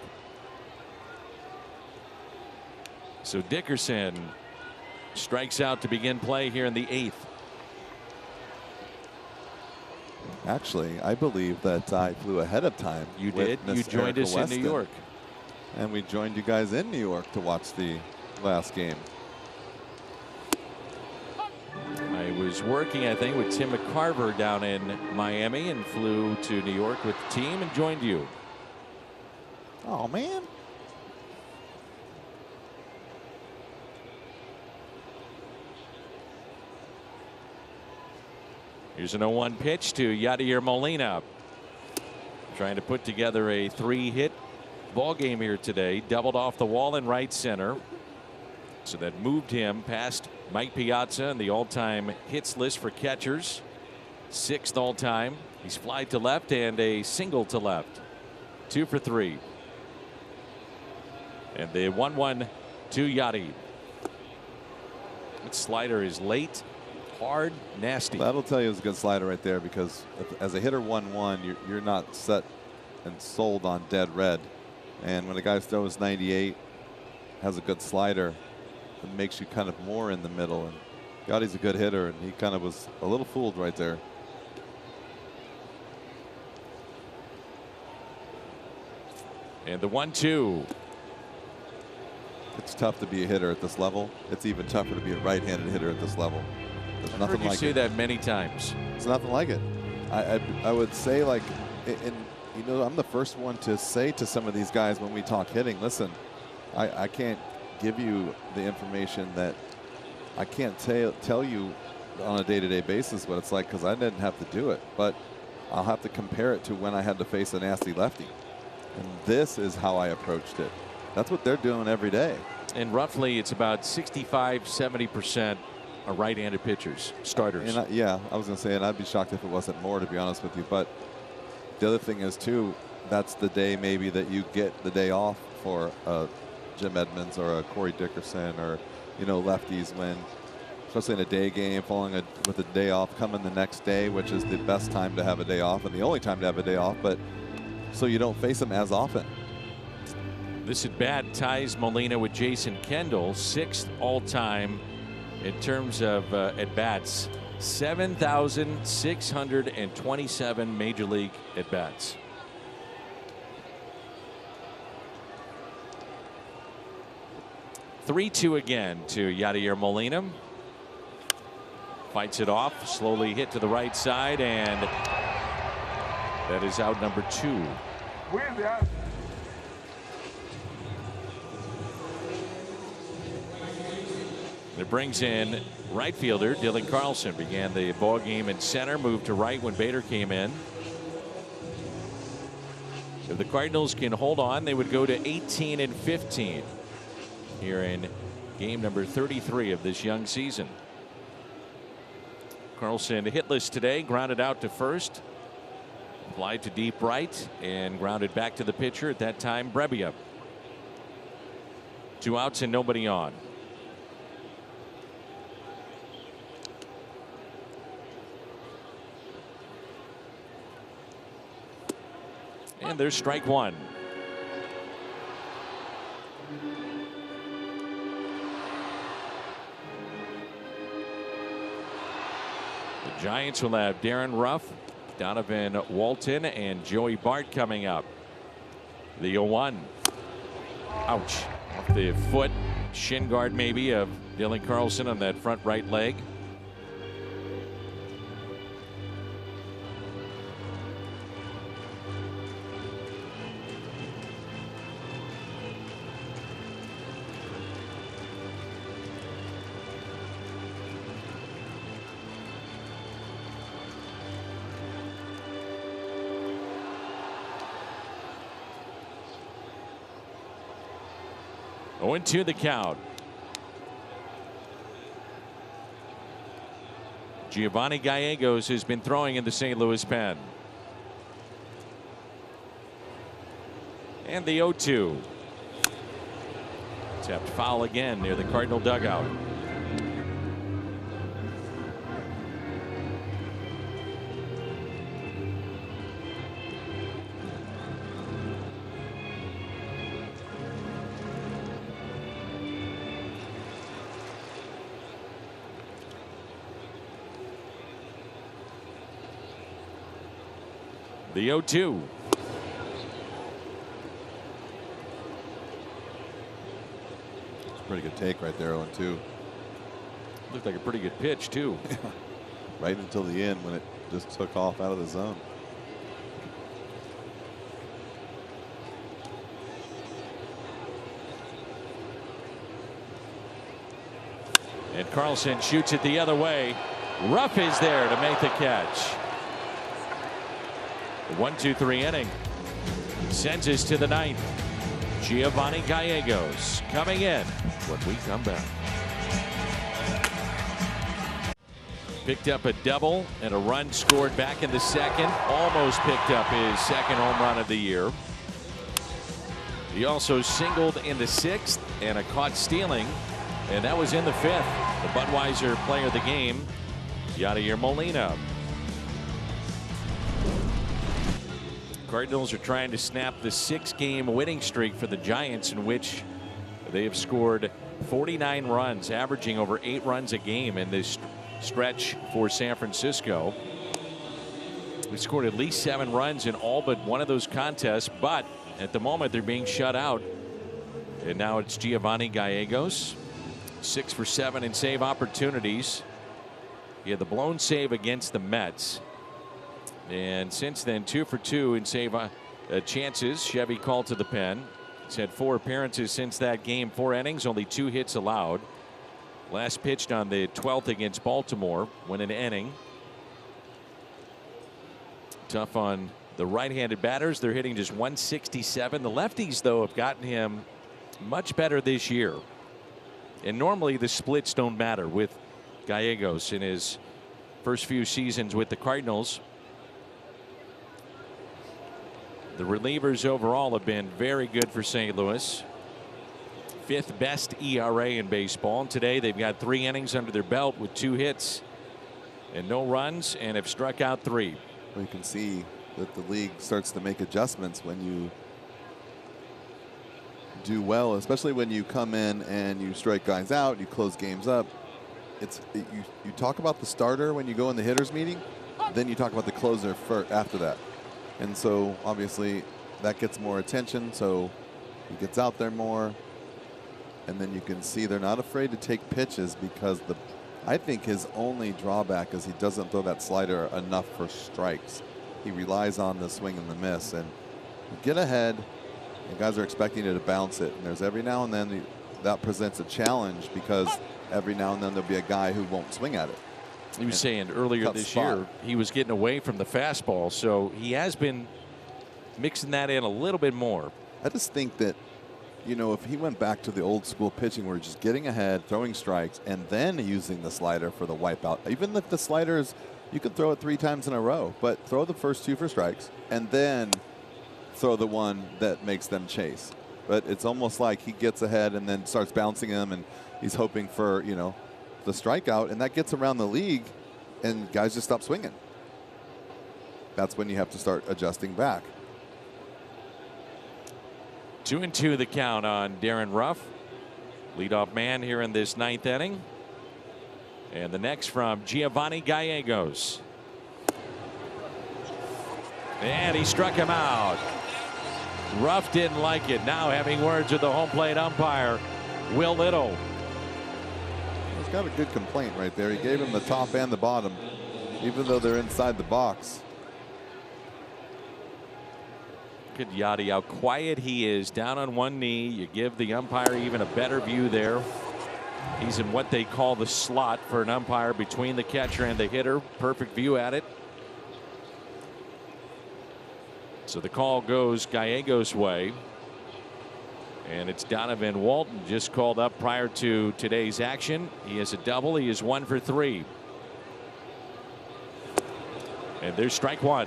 So Dickerson strikes out to begin play here in the 8th. Actually, I believe that I flew ahead of time. You did. You joined us in New York. And we joined you guys in New York to watch the last game. was working, I think, with Tim McCarver down in Miami and flew to New York with the team and joined you. Oh, man. Here's an 0-1 pitch to Yadier Molina. Trying to put together a 3-hit ball game here today. Doubled off the wall in right center. So that moved him past Mike Piazza in the all-time hits list for catchers. 6th all-time. He's flied to left and a single to left. 2 for 3. And the 1-1 to Yadi. That slider is late, hard, nasty. That'll tell you it's a good slider right there, because as a hitter 1-1, you're not set and sold on dead red. And when a guy throws 98, has a good slider, it makes you kind of more in the middle. And Yadi's a good hitter, and he kind of was a little fooled right there. And the 1-2. It's tough to be a hitter at this level. It's even tougher to be a right-handed hitter at this level. There's nothing like it. You say that many times. It's nothing like it. I would say, like, and you know, I'm the first one to say to some of these guys when we talk hitting, listen, I can't give you the information that I can't tell you on a day-to-day basis what it's like, because I didn't have to do it. But I'll have to compare it to when I had to face a nasty lefty. And this is how I approached it. That's what they're doing every day. And roughly it's about 65–70% are right-handed pitchers, starters. And yeah, I was going to say, and I'd be shocked if it wasn't more, to be honest with you. But the other thing is, too, that's the day maybe that you get the day off for Jim Edmonds or a Corey Dickerson, or, you know, lefties, when, especially in a day game, following with a day off, coming the next day, which is the best time to have a day off and the only time to have a day off, but so you don't face them as often. This at bat ties Molina with Jason Kendall, 6th all-time in terms of at bats. 7,627 major league at bats. (3-2) again to Yadier Molina. Fights it off, slowly hit to the right side, and that is out number 2. It brings in right fielder Dylan Carlson. Began the ball game in center, moved to right when Bader came in. If the Cardinals can hold on, they would go to 18-15 here in game number 33 of this young season. Carlson hitless today, grounded out to first, fly to deep right, and grounded back to the pitcher, at that time Brebbia. 2 outs and nobody on. And there's strike 1. The Giants will have Darren Ruff, Donovan Walton, and Joey Bart coming up. The 0-1. Ouch. Off the foot, shin guard maybe, of Dylan Carlson on that front right leg. To the count. Giovanni Gallegos has been throwing in the St. Louis pen. And the 0-2. Tapped foul again near the Cardinal dugout. The 0-2. It's a pretty good take right there, 0-2. Looked like a pretty good pitch, too. right until the end when it just took off out of the zone. And Carlson shoots it the other way. Ruff is there to make the catch. The 1-2-3 inning sends us to the ninth. Giovanni Gallegos coming in when we come back. Picked up a double and a run scored back in the second. Almost picked up his second home run of the year. He also singled in the sixth and a caught stealing, and that was in the fifth. The Budweiser player of the game, Yadier Molina. Cardinals are trying to snap the 6-game winning streak for the Giants, in which they have scored 49 runs, averaging over 8 runs a game in this stretch for San Francisco. We scored at least 7 runs in all but one of those contests, but at the moment they're being shut out. And now it's Giovanni Gallegos, 6 for 7 in save opportunities. He had the blown save against the Mets. And since then, 2 for 2 in save chances. Chevy called to the pen. He's had 4 appearances since that game, 4 innings, only 2 hits allowed. Last pitched on the 12th against Baltimore, win an inning. Tough on the right-handed batters. They're hitting just 167. The lefties, though, have gotten him much better this year. And normally the splits don't matter with Gallegos in his first few seasons with the Cardinals. The relievers overall have been very good for St. Louis. 5th best ERA in baseball. And today they've got 3 innings under their belt with 2 hits and no runs, and have struck out 3. Well, you can see that the league starts to make adjustments when you do well, especially when you come in and you strike guys out, you close games up. You talk about the starter when you go in the hitters meeting, then you talk about the closer after that. And so obviously that gets more attention, so he gets out there more. And then you can see they're not afraid to take pitches, because I think his only drawback is he doesn't throw that slider enough for strikes. He relies on the swing and the miss, and you get ahead and guys are expecting you to bounce it, and there's every now and then that presents a challenge, because every now and then there'll be a guy who won't swing at it. He was saying earlier this year he was getting away from the fastball, so he has been mixing that in a little bit more. I just think that, you know, if he went back to the old school pitching where just getting ahead, throwing strikes, and then using the slider for the wipeout, even if the sliders, you can throw it 3 times in a row, but throw the first 2 for strikes and then throw the one that makes them chase. But it's almost like he gets ahead and then starts bouncing them, and he's hoping for, you know, the strikeout, and that gets around the league and guys just stop swinging. That's when you have to start adjusting back. 2-2 the count on Darren Ruff, leadoff man here in this 9th inning. And the next from Giovanni Gallegos. And he struck him out. Ruff didn't like it. Now having words with the home plate umpire, Will Little. He's got a good complaint right there. He gave him the top and the bottom, even though they're inside the box. Look at Yadi, how quiet he is, down on one knee. You give the umpire even a better view there. He's in what they call the slot for an umpire, between the catcher and the hitter. Perfect view at it. So the call goes Gallegos' way. And it's Donovan Walton just called up prior to today's action. He has a double. He is 1 for 3. And there's strike 1.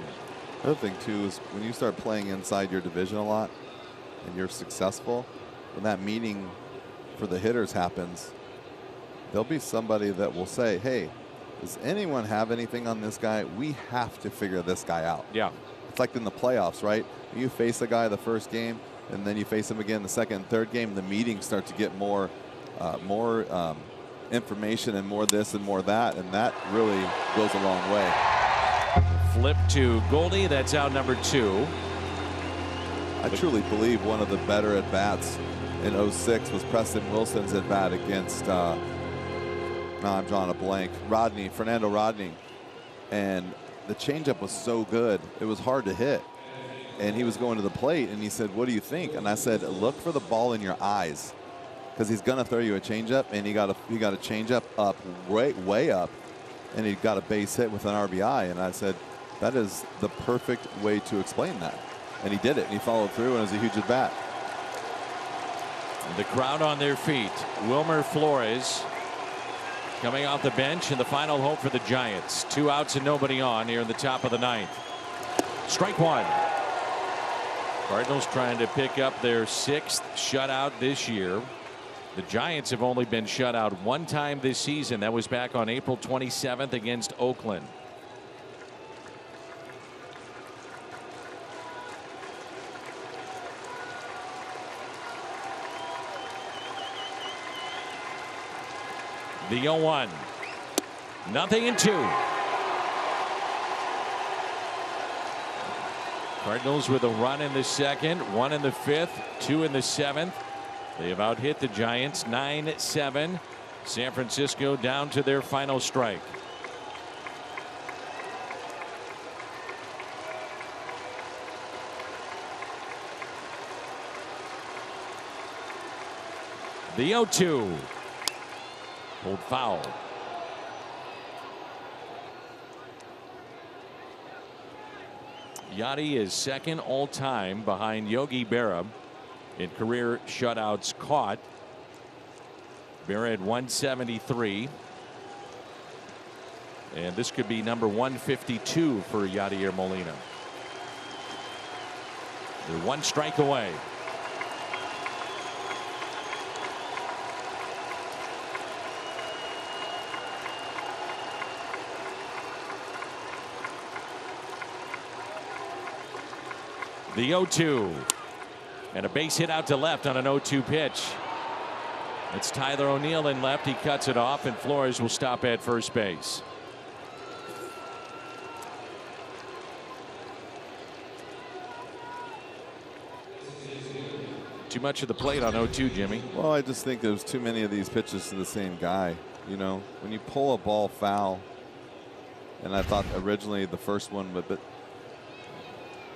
The other thing too is when you start playing inside your division a lot and you're successful, when that meeting for the hitters happens, there'll be somebody that will say, hey, does anyone have anything on this guy? We have to figure this guy out. Yeah. It's like in the playoffs, right? You face a guy the first game, and then you face him again the second and third game. The meetings start to get more information and more this and more that, and that really goes a long way. Flip to Goldie. That's out number 2. I truly believe one of the better at bats in 06 was Preston Wilson's at bat against I'm drawing a blank. Fernando Rodney. and the changeup was so good, it was hard to hit. And he was going to the plate, and he said, "What do you think?" And I said, "Look for the ball in your eyes, because he's going to throw you a changeup, and he got a changeup up, way up, and he got a base hit with an RBI." And I said, that is the perfect way to explain that. And he did it, and he followed through, and it was a huge at bat. The crowd on their feet. Wilmer Flores coming off the bench, and the final hope for the Giants. 2 outs and nobody on here in the top of the 9th. Strike one. Cardinals trying to pick up their 6th shutout this year. The Giants have only been shut out 1 time this season. That was back on April 27th against Oakland. The 0-1. Nothing in 2. Cardinals with a run in the 2nd, 1 in the 5th, 2 in the 7th. They have out-hit the Giants 9-7. San Francisco down to their final strike. The 0-2. Pulled foul. Yachty is 2nd all-time behind Yogi Berra in career shutouts caught. Berra at 173. And this could be number 152 for Yadier Molina. They're 1 strike away. The 0-2. And a base hit out to left on an 0-2 pitch. It's Tyler O'Neill in left. He cuts it off, and Flores will stop at first base. Too much of the plate on 0-2, Jimmy. Well, I just think there's too many of these pitches to the same guy. You know, when you pull a ball foul, and I thought originally the first one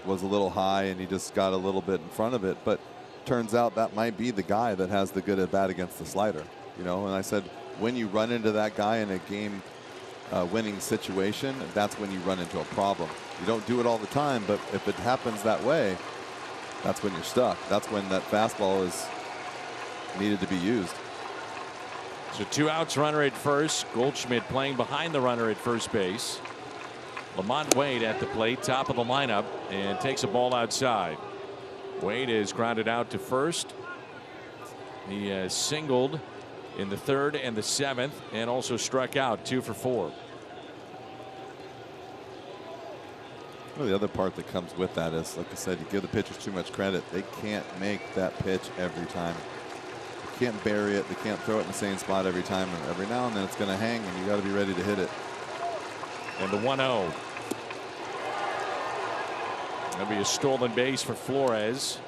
was a little high, and he just got a little bit in front of it, but turns out that might be the guy that has the good at bat against the slider. You know, and I said, when you run into that guy in a game winning situation, that's when you run into a problem. You don't do it all the time, but if it happens that way, that's when you're stuck. That's when that fastball is needed to be used. So 2 outs, runner at first. Goldschmidt playing behind the runner at first base. Lamont Wade at the plate, top of the lineup, and takes a ball outside. Wade is grounded out to first. He has singled in the 3rd and the 7th, and also struck out 2 for 4. Well, the other part that comes with that is, like I said, you give the pitchers too much credit. They can't make that pitch every time. They can't bury it. They can't throw it in the same spot every time. And every now and then it's going to hang, and you got to be ready to hit it. And the 1-0. That'll be a stolen base for Flores.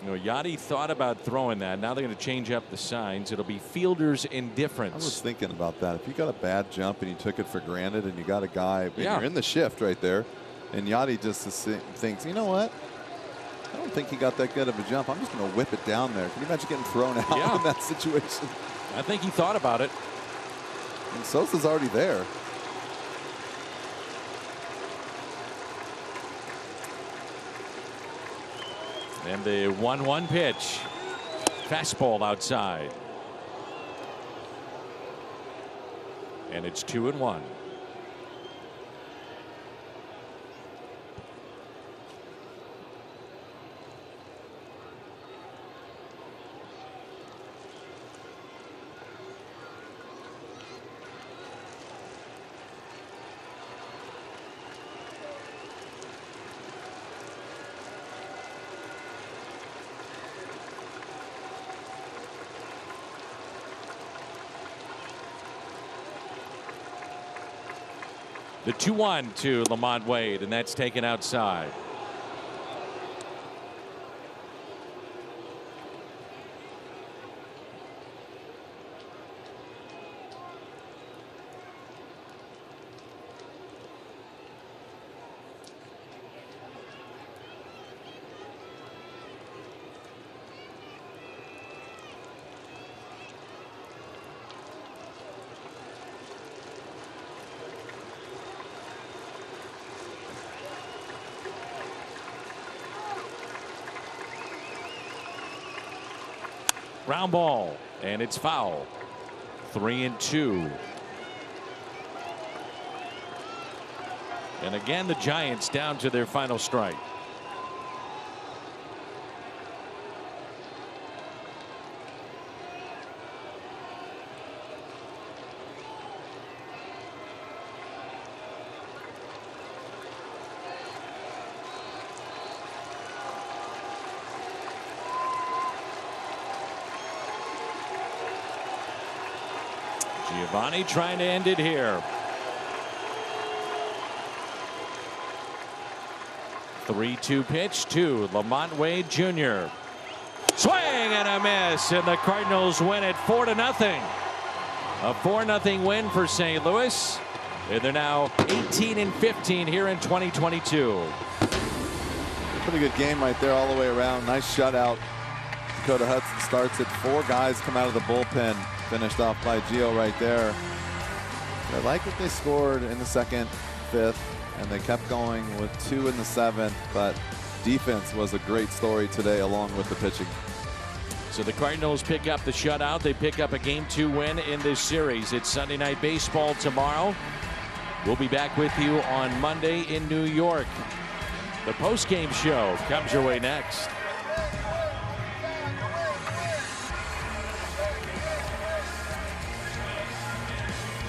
You know, Yachty thought about throwing that. Now they're going to change up the signs. It'll be fielder's indifference. I was thinking about that. If you got a bad jump and you took it for granted, and you got a guy, and you're in the shift right there, and Yachty just thinks, you know what? I don't think he got that good of a jump. I'm just going to whip it down there. Can you imagine getting thrown out in that situation? I think he thought about it. And Sosa's already there. And the 1-1 pitch. Fastball outside. And it's 2-1. The 2-1 to Lamont Wade, and that's taken outside. Ground ball, and it's foul. 3-2. And again, the Giants down to their final strike. Giovanni trying to end it here. 3-2 pitch to Lamont Wade Jr. Swing and a miss, and the Cardinals win it 4-0. A 4-0 win for St. Louis. And they're now 18-15 here in 2022. Pretty good game right there all the way around. Nice shutout. Dakota Hudson starts it. 4 guys come out of the bullpen. Finished off by Gio right there. I like that they scored in the 2nd, 5th, and they kept going with 2 in the 7th, but defense was a great story today along with the pitching. So the Cardinals pick up the shutout. They pick up a Game 2 win in this series. It's Sunday Night Baseball tomorrow. We'll be back with you on Monday in New York. The post-game show comes your way next.